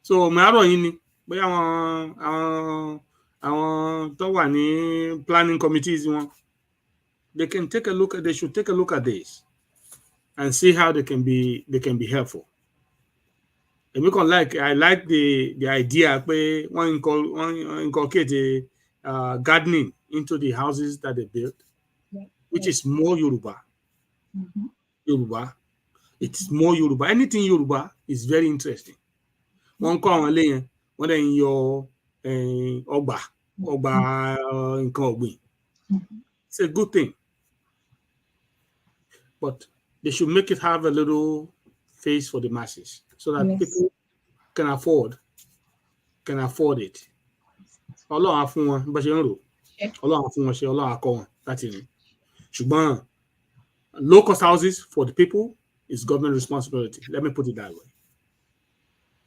So bóyá àwọn tó wà ní planning committees they should take a look at this and see how they can be helpful. I like the idea pé wọ́n inculcate gardening into the houses that they build, which is more Yoruba. Mm-hmm. Yoruba. It's more Yoruba. Anything Yoruba is very interesting. Wọ́n kọ́ àwọn ilé yẹn, wọ́n dẹ̀ ń yọ ọgbà nǹkan ọ̀gbìn. It's a good thing. But they should make it have a little face for the masses so that people can afford it. Ọlọ́run á fún wọn bó ṣe ń rò. Ọlọ́run á fún wọn ṣe, Ọlọ́run á kọ́ wọn láti rìn. Ṣùgbọ́n low cost houses for the people is government responsibility. Let me put it that way.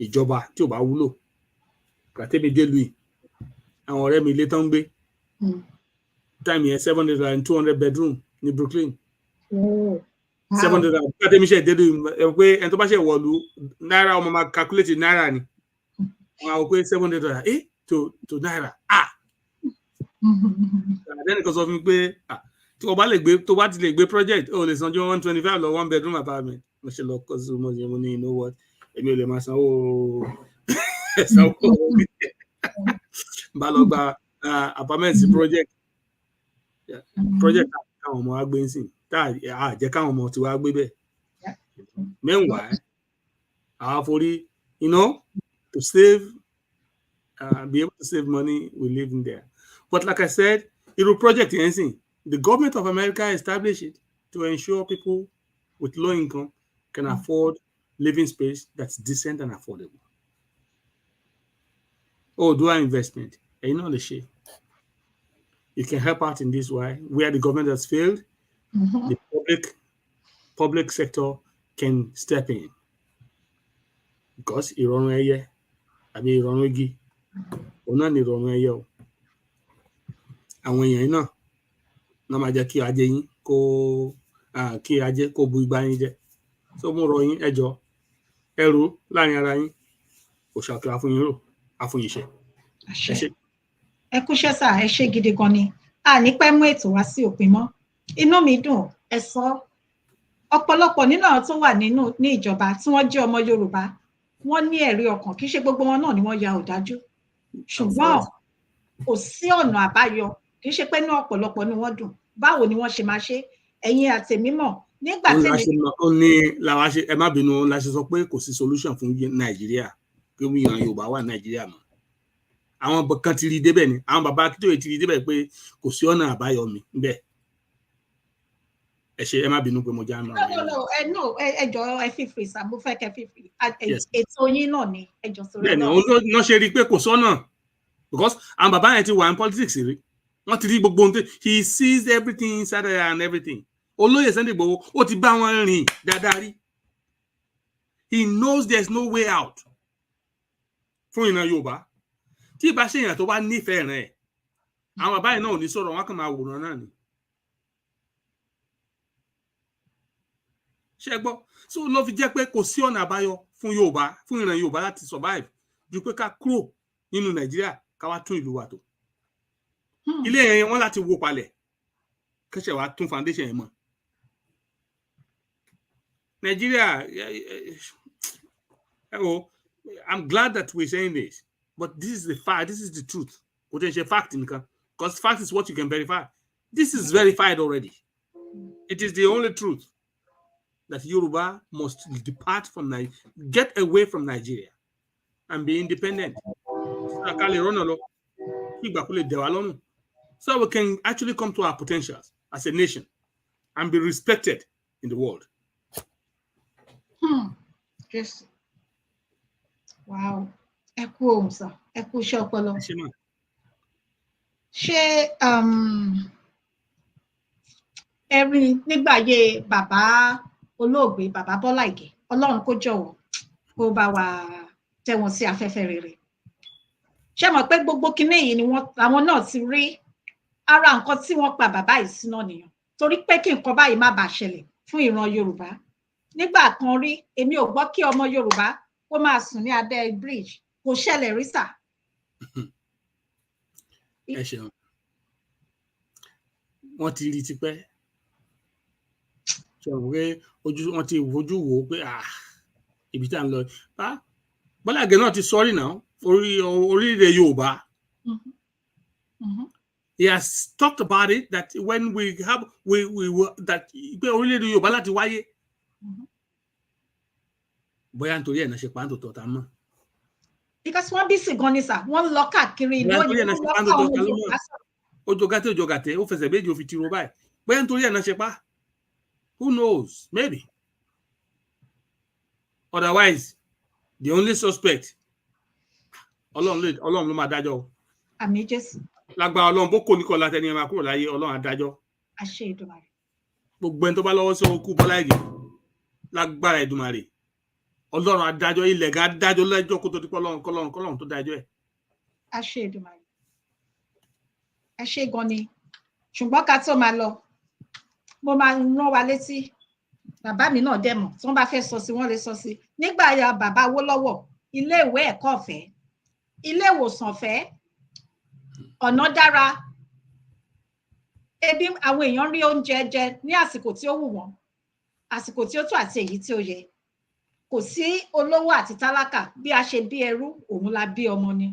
Ìjọba tí ò bá wúlò, kàtẹ́mi dé lu àwọn ọ̀rẹ́ mi ilé tán ń gbé. Time yẹn 700 and 200 bedroom ní Brooklyn. 700 kàtẹ́mi ṣe dé lu pé ẹni tó bá ṣe wọ̀lú náírà ọmọ máa calculate náírà ni. Wọ́n á wọ pé 700 to náírà. Àdéhùn kan sọ fún mi pé tí o bá ti lè gbé project o lè san ju 125 lọ 1 bedroom apartment. Mo ṣe lọ kọ́ sí mo ní you know what, èmi ò lè máa sanwó bá lọ gba apartment project káwọn ọmọ wa gbé ń sìn jẹ́ káwọn ọmọ tí wàá gbé bẹ́ẹ̀. Meanwhile, our forí to save, be able to save money, we live in there. But like I said, irú project yẹn sìn, the government of America established it to ensure people with low income can afford living space that's decent and affordable. Do our investment. And you know the shit. You can help out in this way. Where the government has failed, the public sector can step in. Because ìrọ̀rùn ẹyẹ àbí ìrọ̀rùn igi, òun náà ni ìrọ̀rùn ẹyẹ o. Àwọn èèyàn náà máa jẹ́ kí ajé yín kó bu igbá yín jẹ. So mo rọ̀ yín, ẹ jọ̀ọ́, ẹ rò láàrin ara yín, òṣàkè àfúnyín rò àfúnyín ṣe. Ẹ kúṣẹ́ sà, ẹ ṣé gidi gan ni. A ní pẹ́ mú ètò wá sí òpin mọ́. Inú mi dùn, ẹ sọ. Ọ̀pọ̀lọpọ̀ nínú àwọn tó wà ní ìjọba tí wọ́n jẹ́ ọmọ Yorùbá, wọ́n ní ẹ̀rí ọkàn, kì í ṣe gbogbo wọn náà ni wọ́n ya ọ̀dájú. Ṣùgbọ́n kò sí ọ̀nà àbáyọ, kì í ṣe pé ní ọ̀pọ̀lọpọ̀ ni wọ́n dùn. Báwo ni wọ́n ṣe máa ṣe? Ẹ̀yin àtèmi mọ̀ nígbà tẹ́mi. Ẹ má bínú, la ṣe sọ pé kò sí solution fún Nàìjíríà, pé wíyan Yorùbá wà Nàìjíríà mọ́. Àwọn kan ti rí débẹ̀ ni, àwọn bàbá Akíntóyè ti rí débẹ̀ pé kò sí ọ̀nà àbáyọ mi níbẹ̀. Ẹ má bínú pé mo já náà. No, ẹ jọ̀ọ́, ẹ fi free sá, mo fẹ́ kẹ́ fi free. Ètò yín náà ni ẹ jọ̀ọ́ sọ̀rọ̀. Bẹ́ẹ̀ni, òun náà ṣe rí pé kò sọ́nà, because àwọn bàbá yẹn ti wà ní politics rí. Wọ́n ti rí gbogbo ohun tí he sees everything inside there and everything. Olóyè Sunday Igboho ó ti bá wọn rìn dáadáa rí. He knows there's no way out fún ìran Yorùbá. Tí ìbá ṣe èèyàn tó bá nífẹ̀ẹ́ rẹ̀, àwọn bàbá yẹn náà ò ní sọ̀rọ̀, wọn kàn máa wòran náà ni. Ṣé gbọ́? So ló fi jẹ́ pé kò sí ọ̀nà àbáyọ fún ìran Yorùbá láti survive ju pé ká kúrò nínú Nàìjíríà ká wá tún ìlú wa tò. Ilé yẹn wọ́n láti wó palẹ̀ kẹ́sẹ̀ wá tún foundation yẹn mọ́. Nigeria, I'm glad that we're saying this, but this is the fact, this is the truth. Potential fact, because fact is what you can verify. This is verified already. It is the only truth that Yoruba must depart from Nigeria, get away from Nigeria, and be independent. So we can actually come to our potentials as a nation and be respected in the world. Wow. ẹ kú ohùn sà, ẹ kú iṣẹ́ ọpọlọ. ṣé ẹ rí nígbà ayé bàbá olóògbé bàbá Bọ́lá Ìgè, Ọlọ́run kó jọ̀wọ́ kó bá wa tẹ́ wọn sí afẹ́fẹ́ rere. ṣé mọ̀ pé gbogbo kinní yìí ni àwọn náà ti rí ara nǹkan tí wọ́n pa bàbá yìí sí náà nìyẹn, torí pé kí nǹkan báyìí má bàa ṣẹlẹ̀ fún ìran Yorùbá. nígbà kan rí èmi ò gbọ́ kí ọmọ Yorùbá kó máa sùn ní abẹ́ bridge, kò ṣẹlẹ̀ rí sà. ẹ ṣeun, wọ́n ti rí tipẹ́, ṣe wọ́n pé wọ́n ti fojú wò ó pé ibi tá à ń lọ. Bọ́lá Ìgè náà ti sọ́rí náà orílẹ̀-èdè Yorùbá. He has talked about it that when we that pé orílẹ̀-èdè Yorùbá láti wáyé. Bóyá nítorí ẹ̀ náà ṣe pàǹtò tọ̀tà mọ́. Because wọ́n bí sìn gan ni sà, wọ́n lọ káàkiri ìlú òyìnbó. Ojo gàtẹ́ ó fẹsẹ̀ méjì ó fi tiro báyìí. Bóyá nítorí ẹ̀ náà ṣe pa. Who knows? Maybe. Otherwise, the only suspect, Ọlọ́run ló máa dájọ́. Àmín Jésù. Lágbára Ọlọ́run bó kò ní kọ́ látẹni ẹ̀ máa kúrò láyé, Ọlọ́run á dájọ́. Àṣẹ Èdùmàrè. Gbogbo ẹni tó bá lọ́wọ́ sí okú Bọ́lá Ìgè, lágbára Èdùmàrè, Ọlọ́run á dájọ́, ilẹ̀ ga dájọ́ lẹ́jọ́ kó tó di pé Ọlọ́run tó dájọ́ ẹ̀. Àṣẹ Èdùmàrè. Ẹ ṣé gan ni. Ṣùgbọ́n ká tó máa lọ, mo máa rán wa létí, bàbá mi náà dẹ̀ mọ̀, tí wọ́n bá fẹ́ sọ sí wọ́n lè sọ sí. Nígbà ya bàbá Awólọ́wọ̀, ilé ìwé ẹ̀kọ́ ọ̀fẹ́, ilé ìwòsàn ọ̀fẹ́, ọ̀nà dára, ebi àwọn èèyàn rí oúnjẹ jẹ ní àsìkò tí ó wù wọ́n, àsìkò tí ó tó àti èyí tí ó yẹ. Kò sí olówó àti tálákà, bí a ṣe bí ẹrú òun la bí ọmọ ni.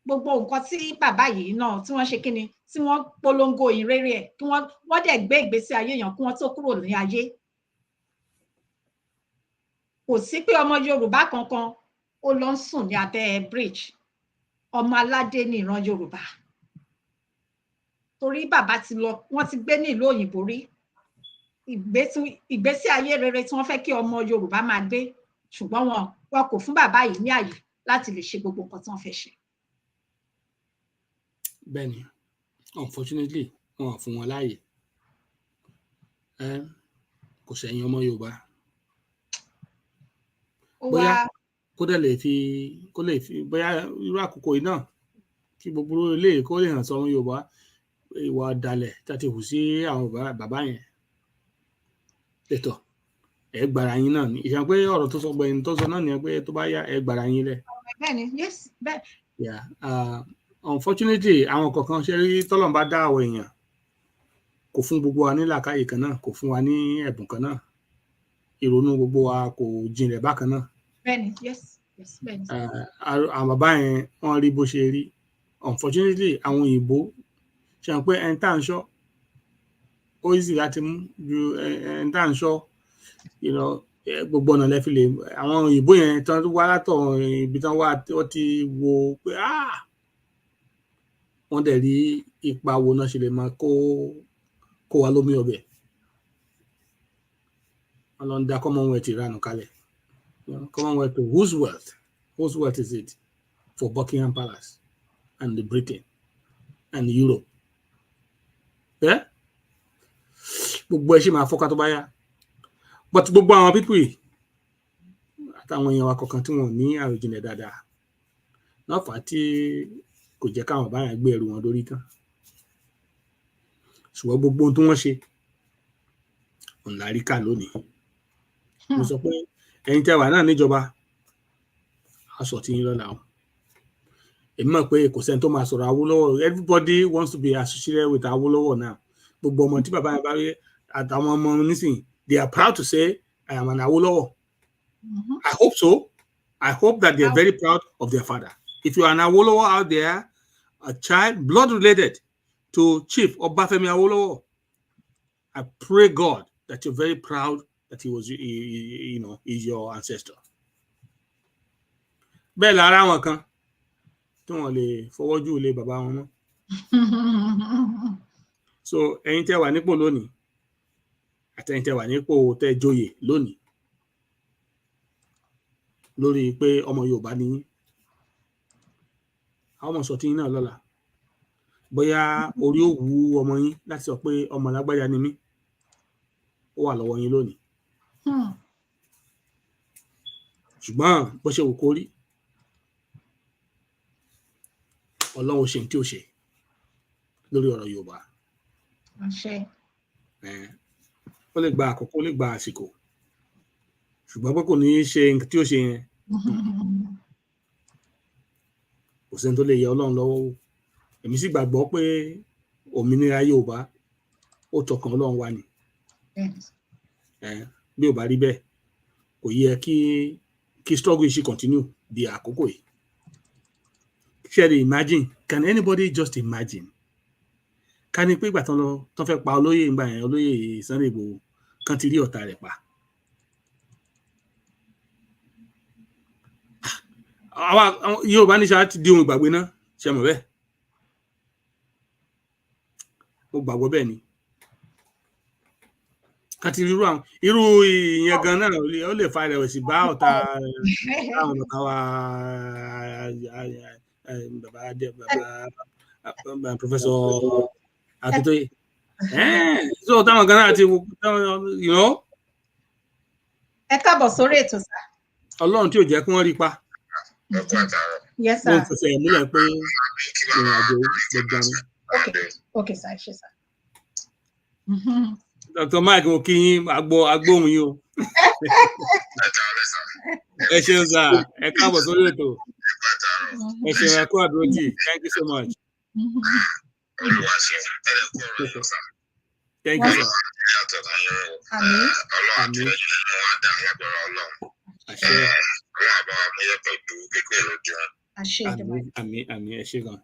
Gbogbo nǹkan tí bàbá yìí náà tí wọ́n ṣe kíni, tí wọ́n polongo ìrere ẹ̀, kí wọ́n dẹ̀ gbé ìgbésí ayé yàn kí wọ́n tó kúrò ní ayé. Kò sí pé ọmọ Yorùbá kankan ó lọ ń sùn ní abẹ́ bridge. Ọmọ aládé ní ìran Yorùbá. Torí bàbá ti lọ, wọ́n ti gbé ní ìlú òyìnbó rí. Ìgbésí ayé rere tí wọ́n fẹ́ kí ọmọ Yorùbá máa gbé, ṣùgbọ́n wọn kò fún bàbá yìí ní àyè láti lè ṣe gbogbo nǹkan tí wọ́n fẹ́ ṣe. Bẹ́ẹ̀ni, unfortunately wọn ò fún wọn láàyè. Kò sẹ́yìn ọmọ Yorùbá. Bóyá kó lè fi bóyá irú àkókò yìí náà kí gbogbo ilé kó lè hàn sọmọ Yorùbá ìwà ọ̀dàlẹ̀ tàti hù sí àwọn bàbá yẹn. Ètò ẹ gbàrà yín náà ni ìṣàn pé ọ̀rọ̀ tó sọ gbẹ̀yìn tó sọ náà ni pé tó bá yá ẹ gbàrà yín lẹ̀. Bẹ́ẹ̀ni, yes, bẹ́ẹ̀. Yeah, unfortunately àwọn kọ̀ọ̀kan ṣe rí tọ́lọ́run bá dá àwọn èèyàn kò fún gbogbo wa ní làákàyè kan náà, kò fún wa ní ẹ̀bùn kan náà, ìrònú gbogbo wa kò jinlẹ̀ bákan náà. Bẹ́ẹ̀ni, yes, bẹ́ẹ̀ni. Àwọn bàbá yẹn wọ́n rí bó ṣe rí. Unfortunately àwọn òyìnbó ṣe hàn pé ẹni tá à ń ṣọ́ ó easy láti mú ju ẹni tá à ń ṣọ́ gbogbo ọ̀nà lẹ́fi lè. Àwọn òyìnbó yẹn tán wá látọ̀ ibi tán wá wọ́n ti wo pé wọ́n dẹ̀ rí ipa wo náà ṣe lè máa kó wa lómi ọbẹ̀. Wọ́n lọ ń dá Commonwealth ìranù kalẹ̀. Commonwealth whose wealth is it for Buckingham Palace and the Britain and Europe? Gbogbo ẹ ṣì máa fọ́ká tó bá yá. But gbogbo àwọn pípù yìí àtàwọn èèyàn wa kọ̀ọ̀kan tí wọn ò ní àròjinlẹ̀ dáadáa náà fà á tí kò jẹ́ káwọn báyà gbé ẹrù wọn lórí tán. Ṣùgbọ́n gbogbo ohun tí wọ́n ṣe òun la rí kà lónìí. Mo sọ pé ẹ̀yin tẹ́ wà náà níjọba aṣọ tí yín lọ́la o. Èmi mọ̀ pé kò sẹ́ni tó máa sọ̀rọ̀ Awólọ́wọ̀. Everybody wants to be associated with Awólọ́wọ̀ now. Gbogbo ọmọ tí bàbá yẹn bá rí àtàwọn ọmọ nísìnyí, they are proud to say I am an Awólọ́wọ̀. I hope so. I hope that they are very proud of their father. If you are an Awólọ́wọ̀ out there, a child blood related to Chief Ọbáfẹ́mi Awólọ́wọ̀, I pray God that you're very proud that he was, is your ancestor. Bẹ́ẹ̀ lára àwọn kan tí wọ́n lè fọwọ́jú ilé bàbá wọn mọ́. So ẹ̀yin tẹ́ wà nípò lónìí àti ẹ̀yin tẹ́ wà nípò tẹ́ joyè lónìí lórí pé ọmọ Yorùbá ni yín, àwọn ọmọ sọ tí yín náà lọ́la bóyá orí ò wú ọmọ yín láti sọ pé ọmọ lágbájá ni mí ó wà lọ́wọ́ yín lónìí ṣùgbọ́n bó ṣe wù kó rí Ọlọ́run ṣe tí ó ṣe lórí ọ̀rọ̀ Yorùbá ó lè gba àkókò ó lè gba àsìkò ṣùgbọ́n pé kò ní í ṣe nǹkan tí ó ṣe yẹn kò sẹ́ni tó lè yẹ Ọlọ́run lọ́wọ́ wò èmi sì gbàgbọ́ pé òmìnira Yorùbá ó tọkàn Ọlọ́run wá ni bí ò bá rí bẹ́ẹ̀ kò yẹ kí struggle yìí ṣe continue di àkókò yìí ṣe lè imagine, can anybody just imagine ká ní pé ìgbà tán fẹ́ pa olóyè ìgbà yẹn olóyè Sunday Igboho kan ti rí ọ̀tá rẹ̀ pa àwọn Yorùbá níṣà ti di ohun ìgbàgbé náà ṣe mọ̀ bẹ́ẹ̀ mo gbàgbọ́ bẹ́ẹ̀ ni ká ti irú ìyẹn gan náà ó lè fa ìrẹ̀wẹ̀sì bá ọ̀tá àwọn ọ̀tá wa bàbá Professor Akitoye so táwọn gan náà ti ẹ káàbọ̀ sórí ètò sá Ọlọ́run tí ò jẹ́ kí wọ́n rí pa yes sir wọ́n fẹsẹ̀ múlẹ̀ pé ìrìn àjò gbẹgbẹ ni. Okay sir ṣe sá. Dr. Mike mo kí yín agbóhùn yín o ẹ ṣeun sá ẹ káàbọ̀ sórí ètò ẹ ṣeun ẹ kú àdúrótì thank you so much. Thank you sir. Àmín ẹ ṣé gan.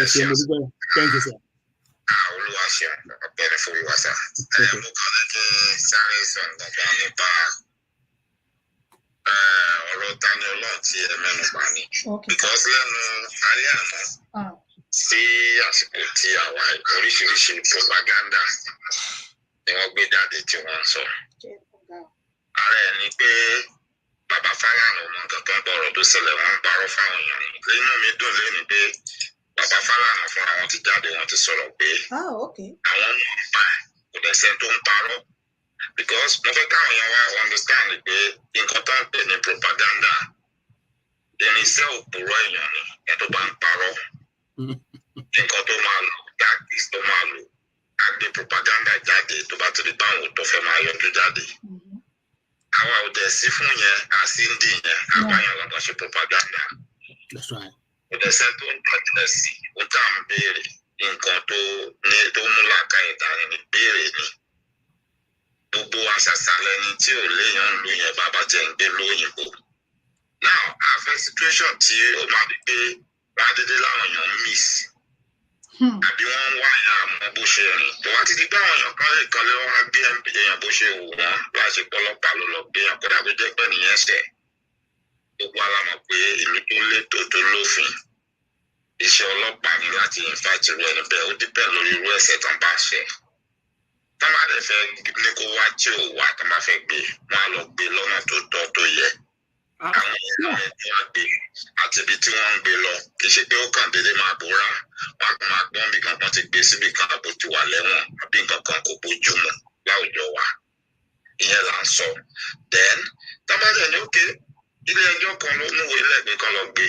Ẹ ṣé mo dúpẹ́ thank you sir. Olúwa ṣe ọ̀pẹ̀rẹ̀ fún wa sá. Mo kàn ní kí sáré sọ̀rọ̀ gangan nípa ọ̀rọ̀ Tani Olohun tí ẹ mẹ́nu bà ní. Because lẹ́nu alẹ́ àná sí àsìkò tí àwa oríṣiríṣi propaganda ni wọ́n gbé jáde tí wọ́n ń sọ. Ara ẹ̀ ni pé bàbá Fálànà ọmọ nǹkan tó ń bọ̀rọ̀ tó ṣẹlẹ̀ wọ́n ń parọ́ fáwọn èèyàn ni. Inú mi dùn lẹ́nu pé bàbá Fálànà fúnra wọn ti jáde wọn ti sọ̀rọ̀ pé àwọn náà pa kò dẹ̀sẹ̀ tó ń parọ́ because mo fẹ́ káwọn èèyàn wá understand pé nǹkan tó ń pè ní propaganda irinṣẹ́ òpùrọ̀ èèyàn ni ẹ tó bá ń parọ́ nǹkan tó máa lò tactics tó máa lò á gbé propaganda jáde tó bá ti di báwọn tó fẹ́ máa yọjú jáde àwa ò dẹ̀ sí fún yẹn àsíndì yẹn àbáyọ̀ lọ́dọ̀ ṣe propaganda. That's right. Ìdẹ́sẹ̀ tó ń tọ́jú sí ó tá à ń béèrè nǹkan tó mú làákàyè dání ní béèrè ni. Gbogbo aṣàṣàlẹ̀ ni tí ò léèyàn ń lu yẹn bàbá jẹ́ ń gbé lóyìnbó. Now, àfẹ́ situation tí ó máa di pé wọ́n á dédé láwọn èèyàn miss. Àbí wọ́n ń wá èèyàn àmọ́ bó ṣe rìn. Tó wá ti di pé àwọn èèyàn kan lè kan lé wọn á gbé èèyàn bó ṣe wù wọ́n láti pọ́lọ́pàá ló lọ gbé èèyàn kódà bó jẹ́ pé nìyẹn ṣẹ̀. Gbogbo alamọ̀ pé ìlú tó létò tó lófin iṣẹ́ ọlọ́pàá ni láti invite irú ẹni bẹ́ẹ̀ ó dípẹ́ lórí irú ẹ̀ṣẹ̀ tó ń bá ṣe. Tó máa dẹ̀ fẹ́ ní kó wá tí ò wá tó máa fẹ́ gbé wọn á lọ gbé lọ́nà tó tọ́ tó yẹ. Àwọn èèyàn tí wọ́n gbé àti ibi tí wọ́n ń gbé lọ kì í ṣe pé ó kàn déédéé máa bóra wọn kò máa gbọ́n bí kankan ti gbé síbi kan àbò ti wà lẹ́wọ̀n àbí nǹkan kan kò bójú mu láwùjọ wa. Ìyẹn là ń sọ. Then tó bá dẹ̀ ní òkè ilé ẹjọ́ kan ló mú ìwé lẹ́gbẹ̀ẹ́ kan lọ gbé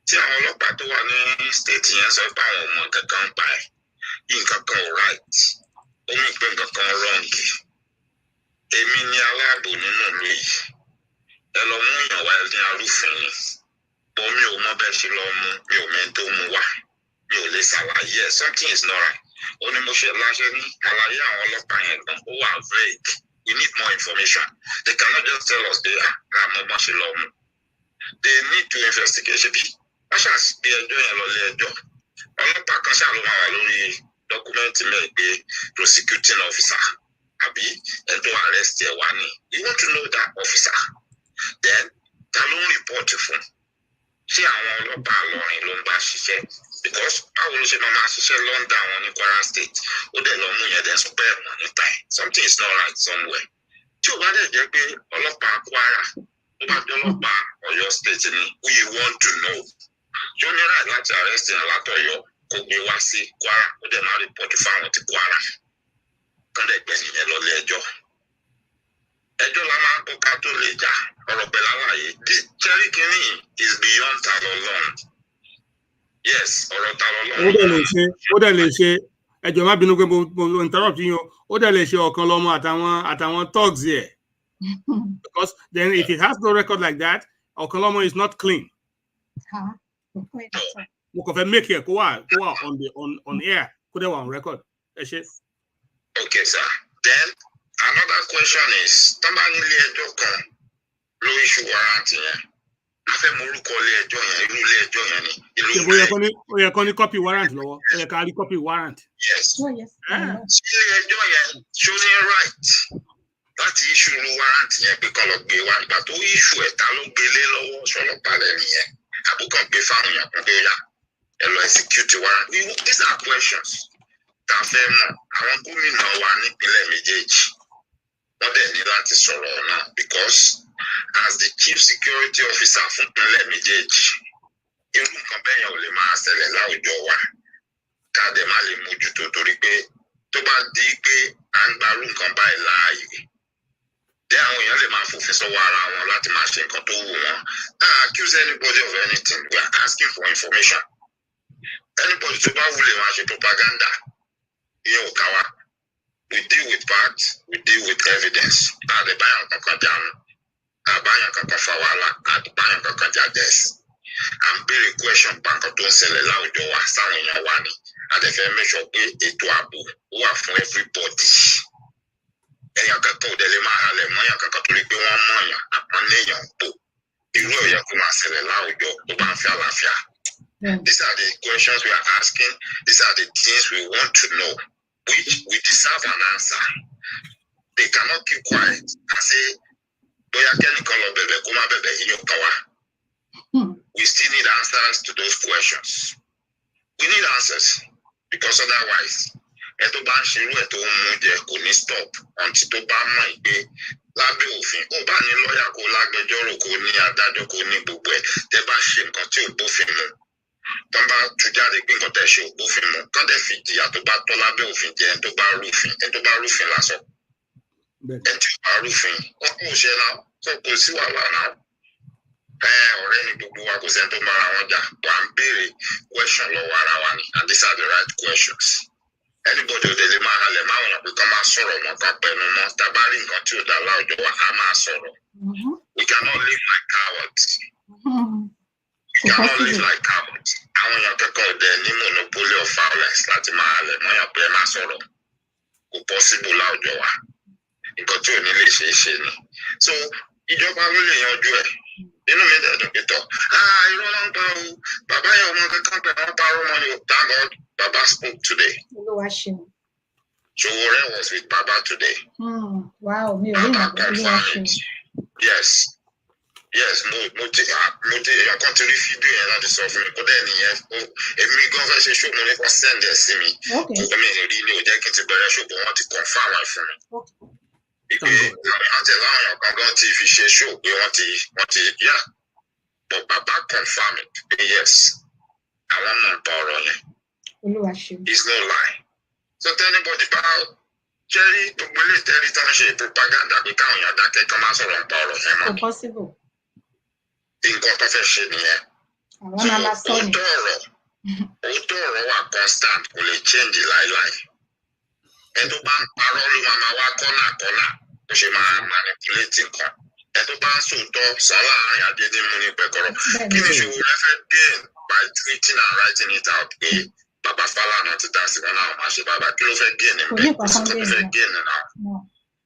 tí àwọn ọlọ́pàá tó wà ní state yẹn sọ pé àwọn ọmọ kankan ń pa ẹ̀ nǹkan kan ò right ó mú pé nǹkan kan wrong èmi ní aláàbò nínú ìlú yìí ẹ lọ mú èèyàn wá ní arúfin ni bọ́ mi ò mọ bẹ́ẹ̀ ṣe lọ mú mi ò mẹ́ni tó mú wá mi ò lè ṣàlàyé ẹ̀ something is not right ó ní mo ṣe láṣẹ ní àlàyé àwọn ọlọ́pàá yẹn gan ó wà vague we need more information they cannot just tell us they àmọ́ bá ṣe lọ mú they need to investigate ṣe bí wọ́n ṣàgbé ẹjọ́ yẹn lọ lé ẹjọ́ ọlọ́pàá kan ṣáà ló máa wà lórí dọ́kúmẹ́ǹtì mẹ́rin pé prosecuting officer àbí ẹjọ́ arrest ẹ̀ wá ní you want to know that officer then ta ló ń report fún ṣé àwọn ọlọ́pàá lọ́rin ló ń bá ṣiṣẹ́ because báwo ló ṣe máa ṣiṣẹ́ London àwọn ní Kwara State ó dẹ̀ lọ mú yẹn dẹ̀ sọ pé ẹ̀wọ̀n níta ẹ̀ something is not right somewhere tí ò bá dẹ̀ jẹ́ pé ọlọ́pàá Kwara tó bá jẹ́ ọlọ́pàá Ọ̀yọ́ State ni we want to know Ṣó ní right láti arrest yẹn látọ̀yọ́ kó gbé wá sí Kwara ó dẹ̀ máa report fáwọn ti Kwara kán dẹ̀ gbé nìyẹn lọ ilé ẹjọ́. Ẹjọ́ la máa ń kó ká tó lè jà ọ̀rọ̀ pẹ̀lú àlàyé. Cherry kìíní is beyond Talolong. Yes, ọ̀rọ̀ Talolong. Ó dẹ̀ lè ṣe ẹjọ́ má bínú pé mo interrupt yín o. Ó dẹ̀ lè ṣe ọ̀kan lọ́mọ àtàwọn thugs here. Because then if it has no record like that, ọ̀kan lọ́mọ is not clean. Mo kàn fẹ́ make it kó wà on air kó dẹ̀ wà on record. Ẹ ṣé. Okay, sir. Then another question is, tọ́ba nílé ẹjọ́ kan ló issue warrant yẹn. A fẹ́ mọ orúkọ ilé ẹjọ́ yẹn, irú ilé ẹjọ́ yẹn ni. Ó yẹ kó ní copy warrant lọ́wọ́. Ó yẹ ká rí copy warrant. Yes. Sí ilé ẹjọ́ yẹn, ṣó ní right láti issue irú warrant yẹn pé kán lọ gbé wá. Ìgbà tó issue ẹ̀ ta ló gbélé lọ́wọ́ ṣọlọ́pàá lẹ́nu yẹn. Àbúkàn gbé fáwọn èèyàn kan gbé yá. Ẹ lọ execute warrant. These are questions. Tá a fẹ́ mọ̀ àwọn gómìnà wa nípínlẹ̀ méjèèjì wọ́n dẹ̀ ní láti sọ̀rọ̀ náà because as the chief security officer fún ìpínlẹ̀ méjèèjì irú nǹkan bẹ́ẹ̀ yẹn ò lè máa ṣẹlẹ̀ láwùjọ wa ká dẹ̀ má lè mójútó torí pé tó bá di pé à ń gbarú nǹkan báyìí láàyè dẹ́ àwọn èèyàn lè máa fòfin sọ́wọ́ ara wọn láti máa ṣe nǹkan tó wù wọ́n. Accuse anybody of anything, we are asking for information. Anybody tó bá wulẹ̀ máa ṣe propaganda. We deal with facts, we deal with evidence. Àdìbáyàn kankan jánu, àbáyàn kankan fawala, àdìbáyàn kankan jades. À ń béèrè question bankan tó ń ṣẹlẹ̀ láwùjọ wa sáwọn èèyàn wa ni. Àdìfẹ́ make sure pé ètò ààbò wà fún everybody. Èèyàn kankan ò dẹ̀ lè máa halẹ̀ mọ́ èèyàn kankan torí pé wọ́n mọ̀ èèyàn àpọ́nlé èèyàn pò. Irú ọ̀yẹ́ kó máa ṣẹlẹ̀ láwùjọ tó bá ń fi àlàáfíà. These are the questions we are asking. These are the things we want to know. Which we deserve an answer. They cannot keep quiet and say, Boya Kenny Kolo Bebe, Kuma Bebe, Inyo Kawa. We still need answers to those questions. We need answers because otherwise, Eto Ban Shiru Eto Muje could not stop until to Ban Mike, Labe Ofin, Obani lawyer, Ko Lagbejoro, Ko Ni Adajo, Ko Ni Bube, the Bashim, Kotu Bufin. Tọ́ba tú jáde pé nǹkan tẹ̀ ṣe ògbófin mu kán dẹ̀ fi jìyà tó bá tọ́ lábẹ́ òfin jẹ ẹni tó bá rúfin lásán ẹni tó bá rúfin wọn kò ṣe náà kò sí wàhálà náà ọ̀rẹ́ ni gbogbo wa kò sẹ́ni tó bára wọn jà wà ń béèrè question lọ́wọ́ ara wa ni and these are the right questions. Anybody ò dé lè máa halẹ̀ máa wọ̀nyàn pé kán máa sọ̀rọ̀ wọn ká pẹ̀lú mọ́ tábà rí nǹkan tí ò dá láwùjọ wa á máa sọ̀rọ̀. We cannot live like cowards. We cannot live like cowards. Àwọn èèyàn kẹ́kọ̀ọ́ dẹ̀ ní monopoly of violence láti máa halẹ̀ mọ́yàn pé ẹ máa sọ̀rọ̀. Kò possible láwùjọ wa. Nǹkan tí ò ní lè ṣeé ṣe ni. So ìjọba ló lè yanjú ẹ̀. Inú mi dẹ̀ dùn pẹ̀tọ̀. Irọ́ ló ń pa o. Bàbá yẹn ọmọ kankan pẹ̀ wọ́n parọ́ mọ́ ni o. Thank God Baba spoke today. Sowore was with Baba today. Wow. Baba confirmed it. Yes. Yes, mo ti ọkàn ti rí fídíò yẹn láti sọ fún mi kó dẹ̀ nìyẹn èmi gan fẹ́ ṣe ṣògbọ́n ní kó send ẹ̀ sí mi kó mi rí ní òjẹ́ kí n ti bẹ̀rẹ̀ ṣògbọ́n wọn ti confirm ẹ̀ fún mi. Ìpè àwọn àtẹ̀láwọn èèyàn kan gan ti fi ṣe ṣó pé wọ́n ti yá but Baba confirm it pé yes àwọn náà ń pa ọ̀rọ̀ yẹn. It's no lie. So tell anybody bá jẹ́rí gbogbo ilé ìtẹ́rí tó ń ṣe propaganda pé káwọn èèyàn dákẹ́ kán má sọ̀rọ̀ ń pa ọ̀rọ̀ yẹn mọ́. Impossible. Nǹkan tó fẹ́ ṣe nìyẹn. Òótọ́ ọ̀rọ̀ wà constant kò lè change láíláí. Ẹ tó bá ń parọ́ ló máa wá kọ́nà bó ṣe máa manipulate nǹkan. Ẹ tó bá ń sòótọ́ sálà àárín àdédé mú ní pẹ̀kọ́rọ̀. Kí ni ìṣòro rẹ fẹ́ gain by tweeting and writing it out pé Baba Falana ti dá sí wọn náà máa ṣe bàbá kí ló fẹ́ gain ní bẹ́ẹ̀ kò sí kò fẹ́ gain náà.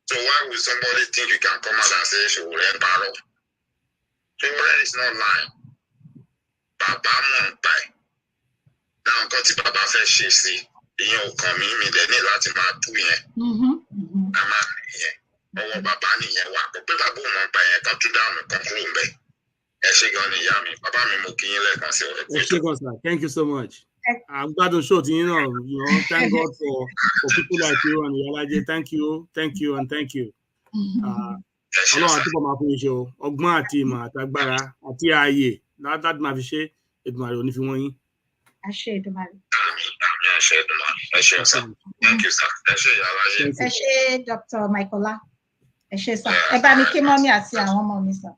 So why would somebody think you can come out and say ìṣòro rẹ ń parọ́? Sowore is not lying. Bàbá mọ̀ ń pa ẹ̀. Náà nǹkan tí bàbá fẹ́ ṣe sí ìyẹn ò kàn mí mi dẹ̀ ní láti máa tú yẹn. A máa rí yẹn. Ọwọ́ bàbá nìyẹn wà. Kò pé bàbá òun ń pa yẹn kan tún dànù kan kúrò ń bẹ̀. Ẹ ṣé gan ni ìyá mi. Bàbá mi mo kí yín lẹ́ẹ̀kan sí ọ̀rẹ́. Ẹ ṣé gan sir. Thank you so much. I'm glad to show to you know. Thank God for people like you and Iyalaje. Thank you and thank you. Ọlọ́run àti bọ̀ máa fún iṣẹ́ o ọgbọ́n àti ìmọ̀ àtagbára àti ààyè láti máa fi ṣe Èdùmàrè ò ní fi wọ́n yín. Àṣẹ Èdùmàrè. Àṣẹ Èdùmàrè. Ẹ ṣé sir. Thank you sir. Ẹ ṣé yàrá yẹn. Ẹ ṣé Dr. Michaela. Ẹ ṣé sir. Ẹ bá mi kí mọ́mí àti àwọn ọmọ mi sir.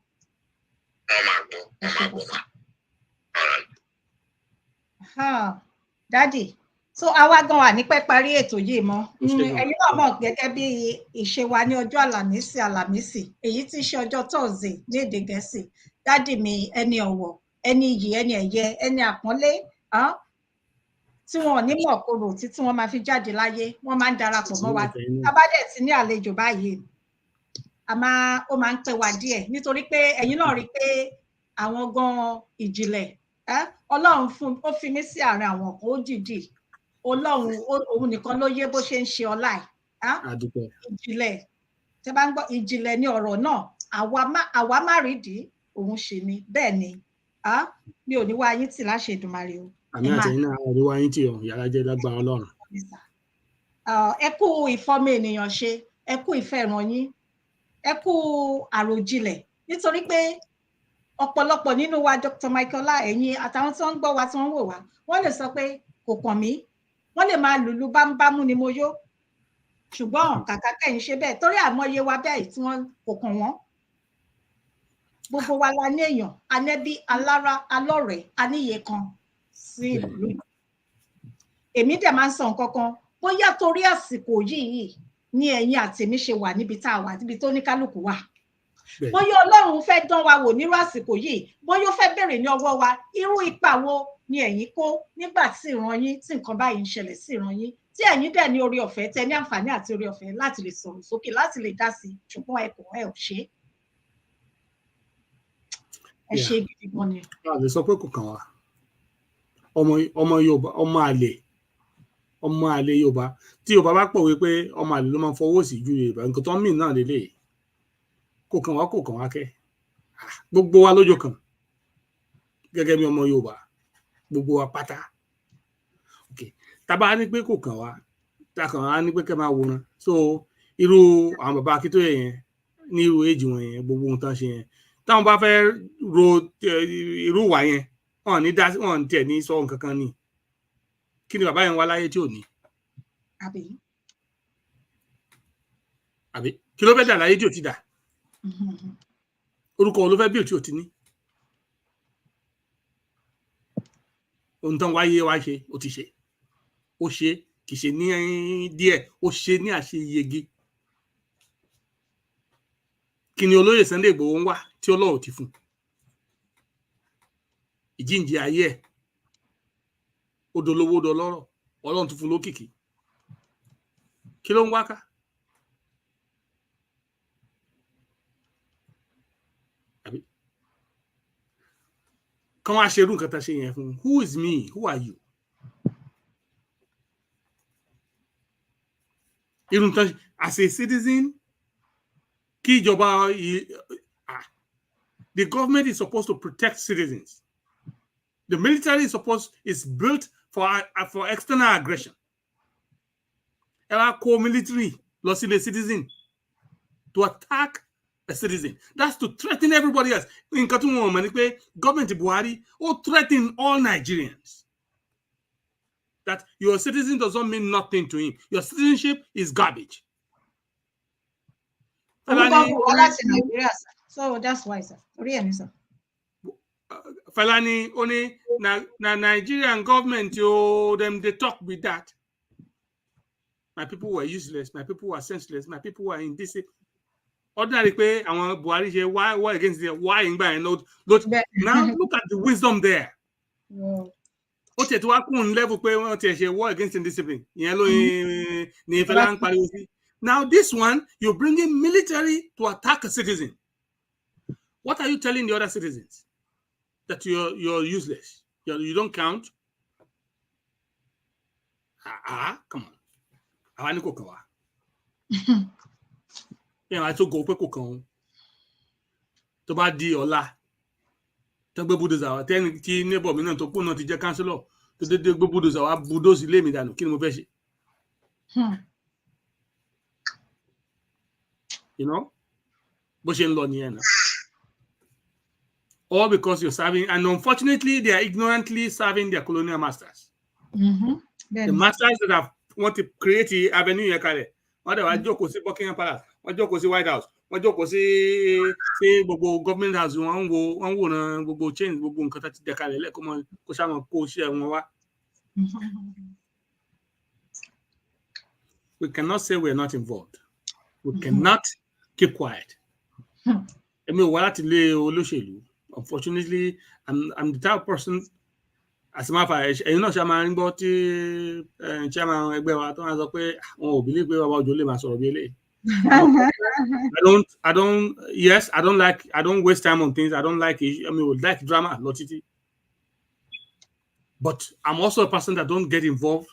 Wọ́n máa gbọ́ ma. All right. Daddy, so àwa gan wà ní pẹ́ parí ètò yìí mọ́. Ẹ̀yin náà mọ̀ gẹ́gẹ́ bí ìṣe wa ní ọjọ́ àlàmísì èyí tí í ṣe ọjọ́ Thursday ní èdè Gẹ̀ẹ́sì. Daddy mi ẹni ọ̀wọ̀, ẹni iyì, ẹni ẹ̀yẹ, ẹni àpọ́nlé tí wọn ò ní mọ̀ korò títí wọ́n máa fi jáde láyé, wọ́n máa ń darapọ̀ mọ́ wa. Tábádẹ̀ ti ní àlejò báyìí, ó máa ń pẹ́ wa díẹ̀ nítorí pé ẹ̀yin náà rí pé àwọn gan ìjìnlẹ̀ Ọlọ́run ó fi mí sí àárín àwọn kan ó dìdì. Ọlọ́run òun nìkan ló yé bó ṣe ń ṣe ọlá ẹ̀. Ìjìnlẹ̀ tẹ́ bá ń gbọ́ ìjìnlẹ̀ ní ọ̀rọ̀ náà àwa má rídìí òun ṣe ni bẹ́ẹ̀ ni mi ò ní wá yín tì láṣẹ Èdùmàrè o. Àmì àtẹ̀yìn náà ò ní wá yín tì o, yàrá jẹ́ lágbára Ọlọ́run. Ẹ kú ìfọ́mọ ènìyàn ṣe, ẹ kú ìfẹ́ ìran yín, ẹ kú àròjinlẹ̀ nítorí pé ọ̀pọ̀lọpọ̀ nínú wa Dr. Michaela ẹ̀yin àtàwọn tí wọ́n ń gbọ́ wa tí wọ́n ń wò wá wọ́n lè sọ pé kò kàn mí, wọ́n lè máa lùlù bámúbámú ni mo yó, ṣùgbọ́n kàkà kẹ́yìn ṣe bẹ́ẹ̀ torí àmọye wa bẹ́ẹ̀ tí wọ́n kò kàn wọ́n. Gbogbo wa la ní èèyàn anẹ́bí alára alọ́rẹ̀ẹ́ aníyè kan sí ìlú. Èmi dẹ̀ máa ń sọ nǹkan kan bóyá torí àsìkò yìí ni ẹ̀yin àtèmi ṣe wà níbi tá a wà níbi tó ní kálukú wà. Bóyá Ọlọ́run fẹ́ dán wa wò nírú àsìkò yìí, bóyá ó fẹ́ bèrè ní ọwọ́ wa irú ipa wo ni ẹ̀yin kó nígbà tí ìran yín tí nǹkan báyìí ń ṣẹlẹ̀ sí ìran yín tí ẹ̀yin dẹ̀ ní orí ọ̀fẹ́ tẹ ní àǹfààní àti orí ọ̀fẹ́ láti lè sọ̀rọ̀ sókè láti lè dá sí ṣùgbọ́n ẹ ò ṣe ẹ ṣe gidi gan ni. A lè sọ pé kò kàn wá ọmọ Yorùbá ọmọ àlè Yorùbá tí Yorùbá bá pọ̀ wípé ọmọ àlè ló máa ń fọwọ́ sí ju Yorùbá nǹkan tó ń mìn náà lélẹ̀ kò kàn wá kẹ́ gbogbo wa lójó kan gẹ́gẹ́ bí ọmọ Yorùbá gbogbo wa pátá tábà ní pé kò kàn wá takàn á ní pé kẹ́ máa wòran so irú àwọn bàbá Akíntóyè yẹn ní irú èjì wọn yẹn gbogbo ohun tán ṣe yẹn táwọn bá fẹ́ ro irú wà yẹn wọn tiẹ̀ ní sọ nǹkan kan ní kí ni bàbá yẹn wá láyé tí ò ní àbí kí ló fẹ́ dà láyé tí ò ti dà orúkọ ló fẹ́ bí ò tí ò ti ní ohun tán wáyé wá ṣe ó ti ṣe ó ṣe kì í ṣe ní díẹ̀ ó ṣe ní àṣeyege kí ni olóyè Sunday Igboho ń wá tí Ọlọ́run ti fún ìjíǹde ayé ẹ̀ ó dolówó dọlọ́rọ̀ Ọlọ́run tún fún lókìkí kí ló ń wá ká kan wá ṣerú nǹkan tá a ṣe yẹn fún who is me who are you irun tán as a citizen kí ìjọba the government is supposed to protect citizens. The military is built for external aggression. Co-military lost in a citizen to attack a citizen. That's to threaten everybody else. In Katumo, government Buhari threaten all Nigerians. That your citizen doesn't mean nothing to him. Your citizenship is garbage. So that's why, sir. Sir. Falani only na Nigerian government they talk with that. My people were useless. My people were senseless. My people were indecent. Ordinary pay àwọn Buhari ṣe why against the why in by note. Now look at the wisdom there. Ó tiẹ̀ tó wá kún level pé wọ́n tiẹ̀ ṣe war against indiscipline. Ìyẹn ló ní Fẹlá ń pariwo sí. Now this one you bring in military to attack a citizen. What are you telling the other citizens? That you're useless. You don't count. Come on. Àwa ní kò kàn wá. I tó go pé kò kàn òun. Tó bá di ọ̀la. Tó gbé bulldozer wá tẹ́ni tí neighbor mi náà tó kún náà ti jẹ́ councillor tó dédé gbé bulldozer wá bulldoze ilé mi dànù kí ni mo fẹ́ ṣe? You know? Bó ṣe ń lọ nìyẹn náà. all because you're serving, and unfortunately, they are ignorantly serving their colonial masters. The masters that have want to create the avenue here, what they were joking see Buckingham Palace, what joking see White House, what joking see government house, one go change, go cut the kale, let come on, go some go share one. We cannot say we're not involved. We cannot keep quiet. Unfortunately, I'm the type of person, as a matter of fact, you know, Chairman, but Chairman, believe I don't waste time on things. I don't like it. I mean, would like drama, lotity. But I'm also a person that don't get involved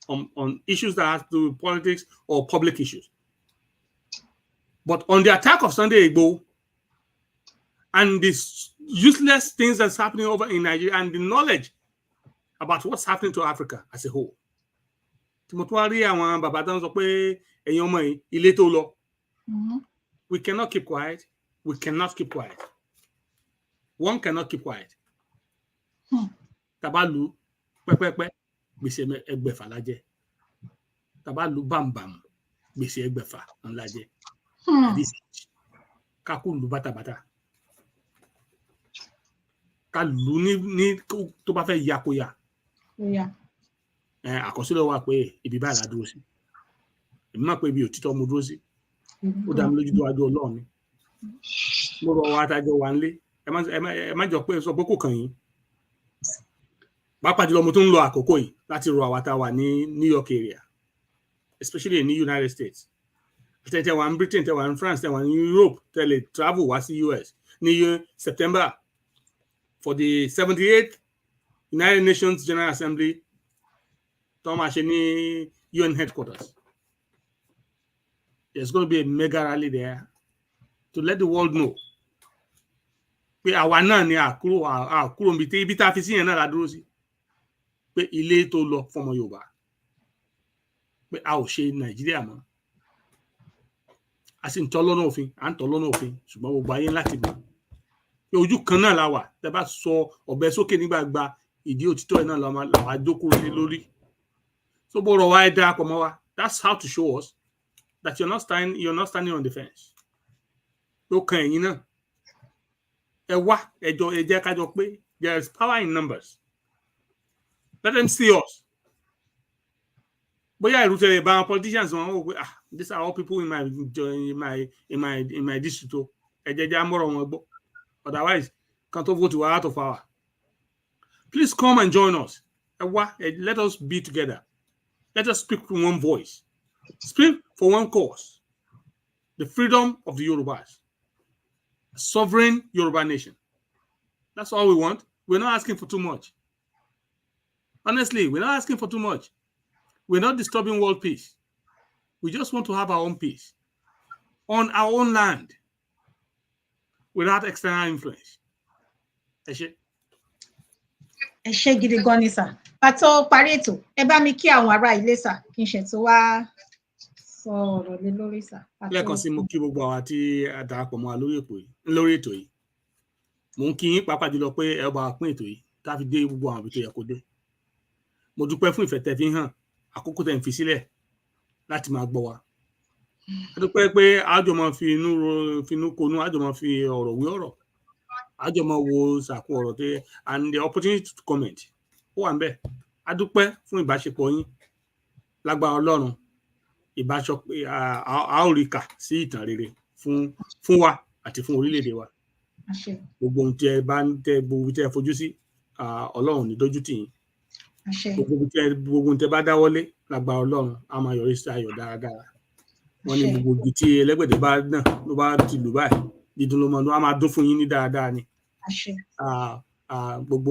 on issues that have to do with politics or public issues. But on the attack of Sunday Igboho and these useless things that's happening over in Nigeria and the knowledge about what's happening to Africa as a whole. We cannot keep quiet. We cannot keep quiet. One cannot keep quiet. Tabalu, pepepe, bise egbefa laje. Tabalu bam bam, bise egbefa on laje. This kakulu bata bata. Kalu ni tó bá fẹ́ ya kó ya. Yeah. Àkọsílẹ̀ wa pé ibi báyìí la dúró sí. Èmi máa pé ibi òtítọ́ mo dúró sí. Ó dá mi lójú tó wájú Ọlọ́run ni. Mo rọ̀ wá tájọ wà nílé. Ẹ má jọ pé sọ pé kò kàn yín. Pàápàá jùlọ mo tún ń lo àkókò yìí láti rọ̀ àwa tá wà ní New York area, especially in the United States. Tẹ́ wà ní Britain, tẹ́ wà ní France, tẹ́ wà ní Europe, tẹ́ lè travel wá sí US ní September for the 78th United Nations General Assembly tó máa ṣe ní UN headquarters. There's going to be a mega rally there to let the world know pé àwa náà ni àkúrò ibi tá a fi sí yẹn náà la dúró sí. Pé ilé tó lọ fọmọ Yorùbá. Pé a ò ṣe Nàìjíríà mọ́. A sì ń tọ́ lọ́nà òfin, à ń tọ́ lọ́nà òfin, ṣùgbọ́n gbogbo ayé láti gbà. Pé ojú kan náà la wà, tẹ́ bá sọ ọ̀bẹ sókè nígbàgbà ìdí òtítọ́ náà làwọn àjókòó lé lórí. So bó rọ̀ wá ẹ darapọ̀ mọ́ wa. That's how to show us that you're not standing on the fence. Ló kan ẹ̀yin náà. Ẹ wá ẹ jẹ́ ká jọ pé there is power in numbers. Let them see us. But yeah, about politicians, these are all people in my district. Otherwise, can't vote you out of power. Please come and join us. Let us be together. Let us speak with one voice. Speak for one cause. The freedom of the Yorubas. A sovereign Yoruba nation. That's all we want. We're not asking for too much. Honestly, we're not asking for too much. We're not disturbing world peace. We just want to have our own peace on our own land without external influence. Ẹ ṣé gidi gan ni sà. Pàtó parí ètò, ẹ bá mi kí àwọn ará ilé sà, kí n ṣètò wá sọ ọ̀rọ̀ lé lórí sà. Lẹ́ẹ̀kan sí mo kí gbogbo àwa tí a darapọ̀ mọ́ wa lórí ètò yìí. Mo ń kí yín pàápàá jùlọ pé ẹ bá wa pín ètò yìí tá fi dé gbogbo àwọn ibi tó yẹ kó dé. Mo dúpẹ́ fún ìfẹ́ tẹ́ fi hàn. Àkókò tẹ́ ń fi sílẹ̀ láti máa gbọ́ wa. A dúpẹ́ pé àjọ máa fi inú konú, àjọ máa fi ọ̀rọ̀ wí ọ̀rọ̀, àjọ máa wo sàkó ọ̀rọ̀ tẹ́ and the opportunity to comment. Ó wà ńbẹ̀. A dúpẹ́ fún ìbáṣepọ̀ yín lágbára Ọlọ́run. Ìbáṣepọ̀ a ó rí kà sí ìtàn rere fún wa àti fún orílẹ̀-èdè wa. Gbogbo ohun tí ẹ bá ń tẹ gbogbo tí ẹ fojú sí Ọlọ́run ní dójú tì yín. Gbogbo tẹ́ bá dáwọ́lé lágbára Ọlọ́run a máa yọrí sí ayọ̀ dáradára. Wọ́n ní gbogbo ibi tí ẹlẹ́gbẹ̀dẹ̀ bá náà ló bá ti lù báyìí dídùn ló máa máa dún fún yín ní dáadáa ni. Gbogbo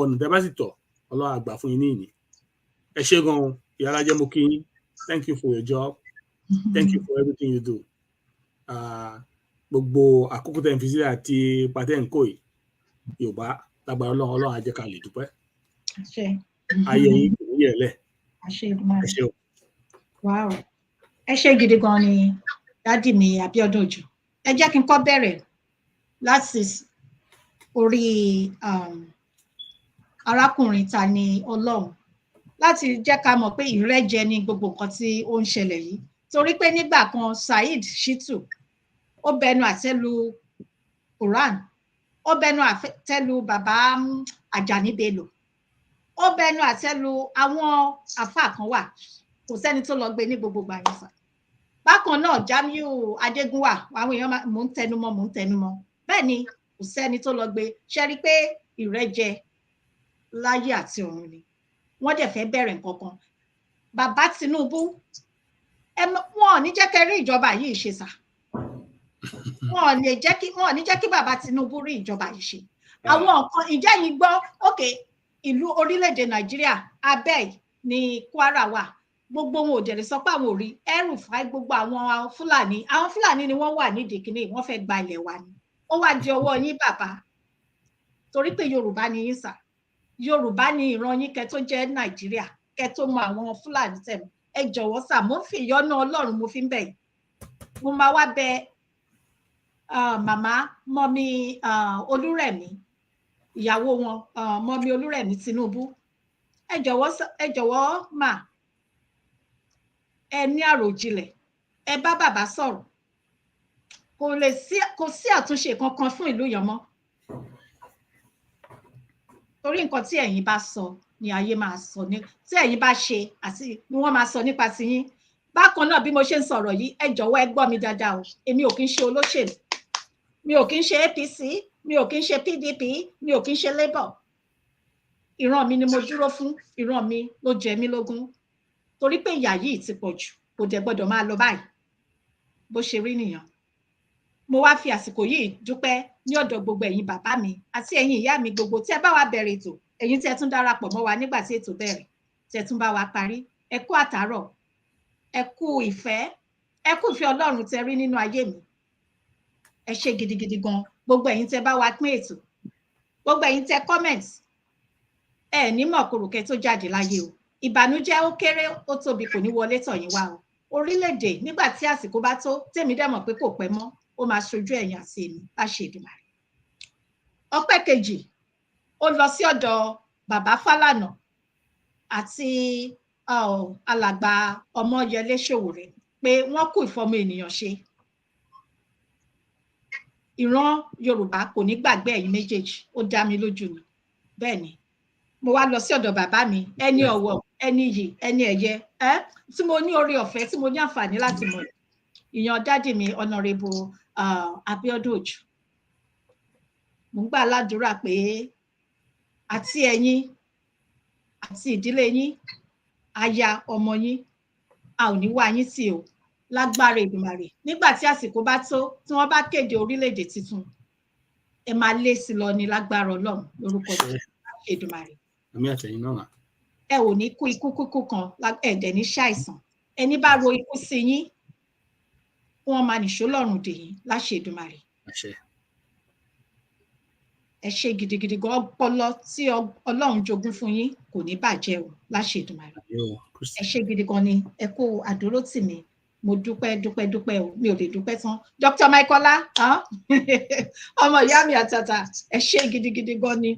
ọ̀nà tẹ́ bá sì tọ̀ Ọlọ́run á gbà fún yín ní ìní. Ẹ ṣé gan-an Ìyá Alájẹ mo kí yín. Thank you for your job. Thank you for everything you do. Gbogbo àkókò tẹ́ ń fi sílẹ̀ àti pàtẹ́ ń kó yìí Yorùbá lágbára Ọlọ́run á jẹ́ ká lè dúpẹ́. Ayé yín kò ní yẹ̀lẹ̀. Wow. Ẹ ṣé gidi gan ni dádì mi Abiodun Òjó. Ẹ jẹ́ kí n kọ́ bẹ̀rẹ̀ láti orí arákùnrin Tani Olohun láti jẹ́ ká mọ̀ pé ìrẹ́jẹ ni gbogbo nǹkan tí ó ń ṣẹlẹ̀ yìí, torí pé nígbà kan Saheed Shittu ó bẹnu àtẹ́lu Quran, ó bẹnu àtẹ́lu bàbá Àjàní Bello, ó bẹnu àtẹ́lu àwọn àfáà kan wà, kò sẹ́ni tó lọ gbé ní gbogbo ìgbà yẹn sà. Bákan náà Jamiu Adégúnwà, àwọn èèyàn mò ń tẹnumọ́ bẹ́ẹ̀ ni kò sẹ́ni tó lọ gbé. Ṣe rí pé ìrẹ́jẹ láyé àti ọ̀run ni wọ́n dẹ̀ fẹ́ bẹ̀rẹ̀ nǹkan kan. Bàbá Tinubu wọn ò ní jẹ́ kẹ́ rí ìjọba yìí ṣe sà, wọn ò ní jẹ́ kí bàbá Tinubu rí ìjọba yìí ṣe. Àwọn nǹkan ìjẹ́ yìí gbọ́ òkè ìlú orílẹ̀-èdè Nàìjíríà abẹ́ ní Kwara wà, gbogbo wọn ò dẹ̀ sọ pé àwọn ò rí El-Rufai, gbogbo àwọn Fúlàní ni wọ́n wà nídìí kìíní, wọ́n fẹ́ gba ilẹ̀ wa ni. Ó wá di ọwọ́ yín bàbá, torí pé Yorùbá ni yín sà, Yorùbá ni ìran yín kẹ́ tó jẹ́ Nàìjíríà, kẹ́ tó mọ àwọn Fúlàní tẹ̀mí. Ẹ jọ̀wọ́ sà, mo fi ìyọ́nú Ọlọ́run mo fi ń bẹ̀ yín. Mo máa wá bẹ màmá mọ́mí Olúrẹ̀mí, ìyàwó wọn mọ́mí Olúrẹ̀mí Tinubu. Ẹ jọ̀wọ́ mà, ẹ ní àròjinlẹ̀, ẹ bá bàbá sọ̀rọ̀. Kò sí àtúnṣe kankan fún ìlú yẹn mọ́, torí nǹkan tí ẹ̀yin bá sọ ni ayé máa sọ, ní tí ẹ̀yin bá ṣe àti ni wọ́n máa sọ nípa tiyín. Bákan náà bí mo ṣe ń sọ̀rọ̀ yìí, ẹ jọ̀wọ́ ẹ gbọ́ mi dáadáa o, èmi ò kí ń ṣe olóṣèlú, mi ò kí ń ṣe APC, mi ò kí ń ṣe PDP, mi ò kí ń ṣe Labour. Ìran mi ni mo dúró fún, ìran mi ló jẹ mí lógún, torí pé ìyà yìí ti pọ̀ jù, kò dẹ̀ gbọ́dọ̀ máa lọ báyìí. Bó ṣe rí nìyẹn. Mo wá fi àsìkò yìí dúpẹ́ ní ọ̀dọ̀ gbogbo ẹ̀yin bàbá mi àti ẹ̀yin ìyá mi gbogbo tí ẹ bá wa bẹ̀rẹ̀ ètò, ẹ̀yin tí ẹ tún darapọ̀ mọ́ wa nígbà tí ètò bẹ̀rẹ̀, tí ẹ tún bá wa parí. Ẹ kú àtàárọ̀, ẹ kú ìfẹ́, ẹ kú ìfẹ́ Ọlọ́run tẹ rí nínú ayé mi. Ẹ ṣé gidigidi gan, gbogbo ẹ̀yin tẹ bá wa pín ètò, gbogbo ẹ̀yin tẹ comment, ẹ ní mọ̀kòròkẹ́ tó jáde láyé o. Ìbànújẹ́ ó kéré ó tóbi kò ní wọlé tọ̀ yín wá o. Orílẹ̀-èdè nígbà tí àsìkò bá tó, tèmi dẹ̀ mọ̀ pé kò pẹ́ mọ́, ó máa ṣojú ẹ̀yin àti èmi láṣẹ Èdùmàrè. Ọpẹ́ kejì ó lọ sí ọ̀dọ̀ bàbá Fálànà àti alàgbà Ọmọyẹlé Sowore pé wọ́n kú ìfọmọ ènìyàn ṣe. Ìran Yorùbá kò ní gbàgbé ẹ̀yin méjèèjì, ó dá mi lójú ni. Bẹ́ẹ̀ ni mo wá lọ sí ọ̀dọ̀ bàbá mi, ẹni ọ̀wọ̀, ẹni yìí, ẹni ẹ̀yẹ, tí mo ní oore ọ̀fẹ́, tí mo ní àǹfààní láti mọ̀, ìyàn dádì mi Honorable Abiodun. Mo ń gbà ládùúrà pé àti ẹ̀yin àti ìdílé yín, aya ọmọ yín, a ò ní wá yín tì o, lágbára Èdùmàrè. Nígbà tí àsìkò bá tó, tí wọ́n bá kéde orílẹ̀-èdè tuntun, ẹ máa lé sí lọ ní lágbára Ọlọ́run lórúkọ Èdùmàrè. Àmì àtẹ̀yìn náà. Ẹ ò ní kú ikú kan, ẹ̀dẹ̀ ní ṣàìsàn. Ẹni bá ro ikú sí yín, wọ́n máa nìṣó lọ́rùn dè yín láṣẹ Èdùmàrè. Ẹ ṣé gidigidi gan, ọpọlọ tí Ọlọ́run jogún fún yín kò ní bàjẹ́ o láṣẹ Èdùmàrè. Ẹ ṣé gidi gan ni, ẹ kú àdúrótì mi, mo dúpẹ́ o, mi ò lè dúpẹ́ tán. Dr. Maikola, ọmọ ìyá mi àtàtà, ẹ ṣé gidigidi gan ni,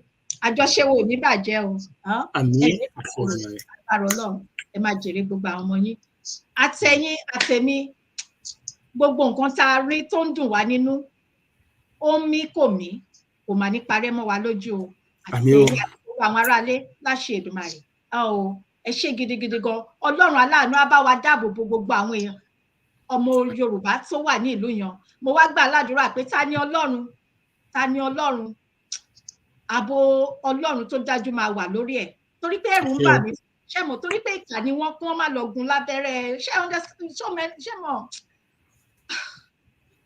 àjọṣe wo ní bàjẹ́ o. Àmín. Àrò Ọlọ́run, ẹ máa jèrè gbogbo àwọn ọmọ yín. Àtẹ̀yìn àtẹ̀mí, gbogbo nǹkan tá a rí tó ń dùn wá nínú, ó mí kò mí, kò máa ní parẹ́ mọ́ wa lójú o. Àtẹ̀yìn àti gbogbo àwọn aráalé láṣẹ Èdùmàrè. Ẹ ṣé gidigidi gan, Ọlọ́run aláàánú á bá wa dáàbò bo gbogbo àwọn èèyàn ọmọ Yorùbá tó wà ní ìlú yẹn. Mo wá gbà ládùúrà pé ta ni Ọlọ́run, ààbò Ọlọ́run tó dájú máa wà lórí ẹ̀, torí pé ẹ̀rù ń bà mí, ṣé mo, torí pé ìkà ni wọ́n kí wọ́n má lọ gun lábẹ́rẹ́, ṣé mo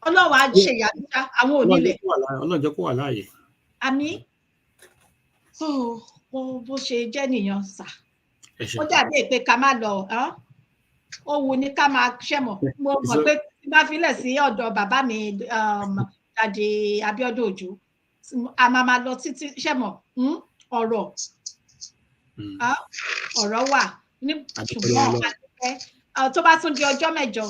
Ọlọ́run á ṣe ìyanu ṣá, àwọn onílẹ̀. Ọlọ́run jẹ́ kó wà láàyè. Àmín. Bó ṣe jẹ́ nìyẹn sà. Ó dàbí pé ká má lọ, ó wù ní ká máa ṣẹ́mọ̀. Mo mọ̀ pé tí bá filẹ̀ sí ọ̀dọ̀ bàbá mi Dàdé Abiodun Òjó, a máa lọ títí ṣẹ́mọ̀ ọ̀rọ̀ wà ṣùgbọ́n tó bá tún di ọjọ́ mẹ́jọ,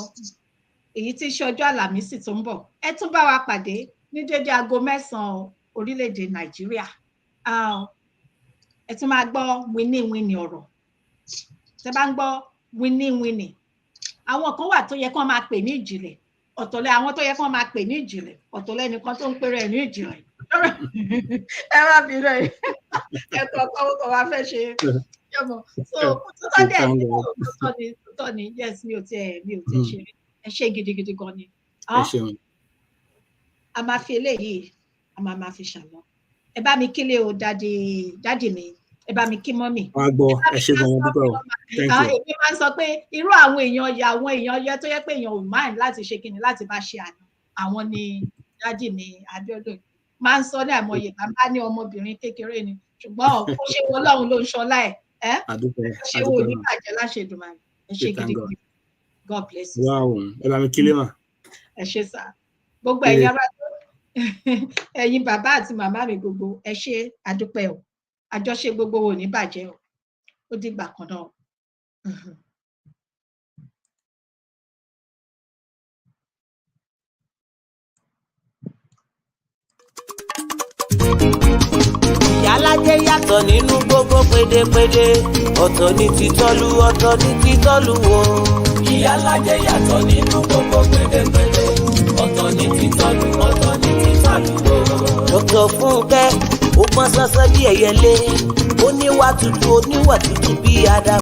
èyí tí í ṣe ọjọ́ Àlàmísì tó ń bọ̀, ẹ tún bá wa pàdé ní dédé aago 9 orílẹ̀-èdè Nàìjíríà. Ẹ tún máa gbọ́ wíní ọ̀rọ̀. Tẹ́ bá ń gbọ́ wíní, àwọn kan wà tó yẹ kán máa pè ní ìjìnlẹ̀, ọ̀tọ̀lẹ̀ àwọn tó yẹ kán máa pè ní ìjìnlẹ̀, ọ̀tọ̀lẹ̀ nìkan tó ń pèrè ní ìjìnlẹ̀. Ẹ má bínú ẹ kọ̀ọ̀kan wá fẹ́ ṣe so tó dẹ̀ tó ní yes mi ò tiẹ̀ ṣe ẹ ṣe gidigidi gan ni. A máa fi eléyìí a máa fi ṣàlọ́. Ẹ bá mi kílé o dádì mi, ẹ bá mi kí mọ́mì. Wọ́n á gbọ́ ẹ ṣe gan-an dúpẹ́ o. Èmi máa ń sọ pé irú àwọn èèyàn yẹ tó yẹ pé èèyàn ò mind láti ṣe kíni láti bá ṣe àná, àwọn ni dádì mi Abiodun máa ń sọ ní àìmọye bàbá ní ọmọbìnrin kékeré ni ṣùgbọ́n ó ṣe wọ Ọlọ́run ló ń ṣọlá ẹ̀ ṣé wo ní bàjẹ́ láṣẹ Èdùmàrè. Ẹ ṣe gidigidi. God bless you. Ẹ bá mi kílé mà. Ẹ ṣe sá gbogbo ẹ̀yin ará ẹ̀yin bàbá àti màmá mi gbogbo ẹ ṣe àdúpẹ́ o, àjọṣe gbogbo ò ní bàjẹ́ o, ó dìgbà kan náà. Ìyálájé yàtọ̀ nínú gbogbo pédépédé, ọ̀tọ̀ ní títọ́lú ọ̀tọ̀ ní títọ́lú wo. Ìyálájé yàtọ̀ nínú gbogbo pédépédé, ọ̀tọ̀ ní títọ́lú ọ̀tọ̀ ní títọ́lú wo. Dr. Fúnkẹ́ ó gbọ́n sọ́sọ́ bí ẹyẹlé, ó níwà tútù bí àdàbà.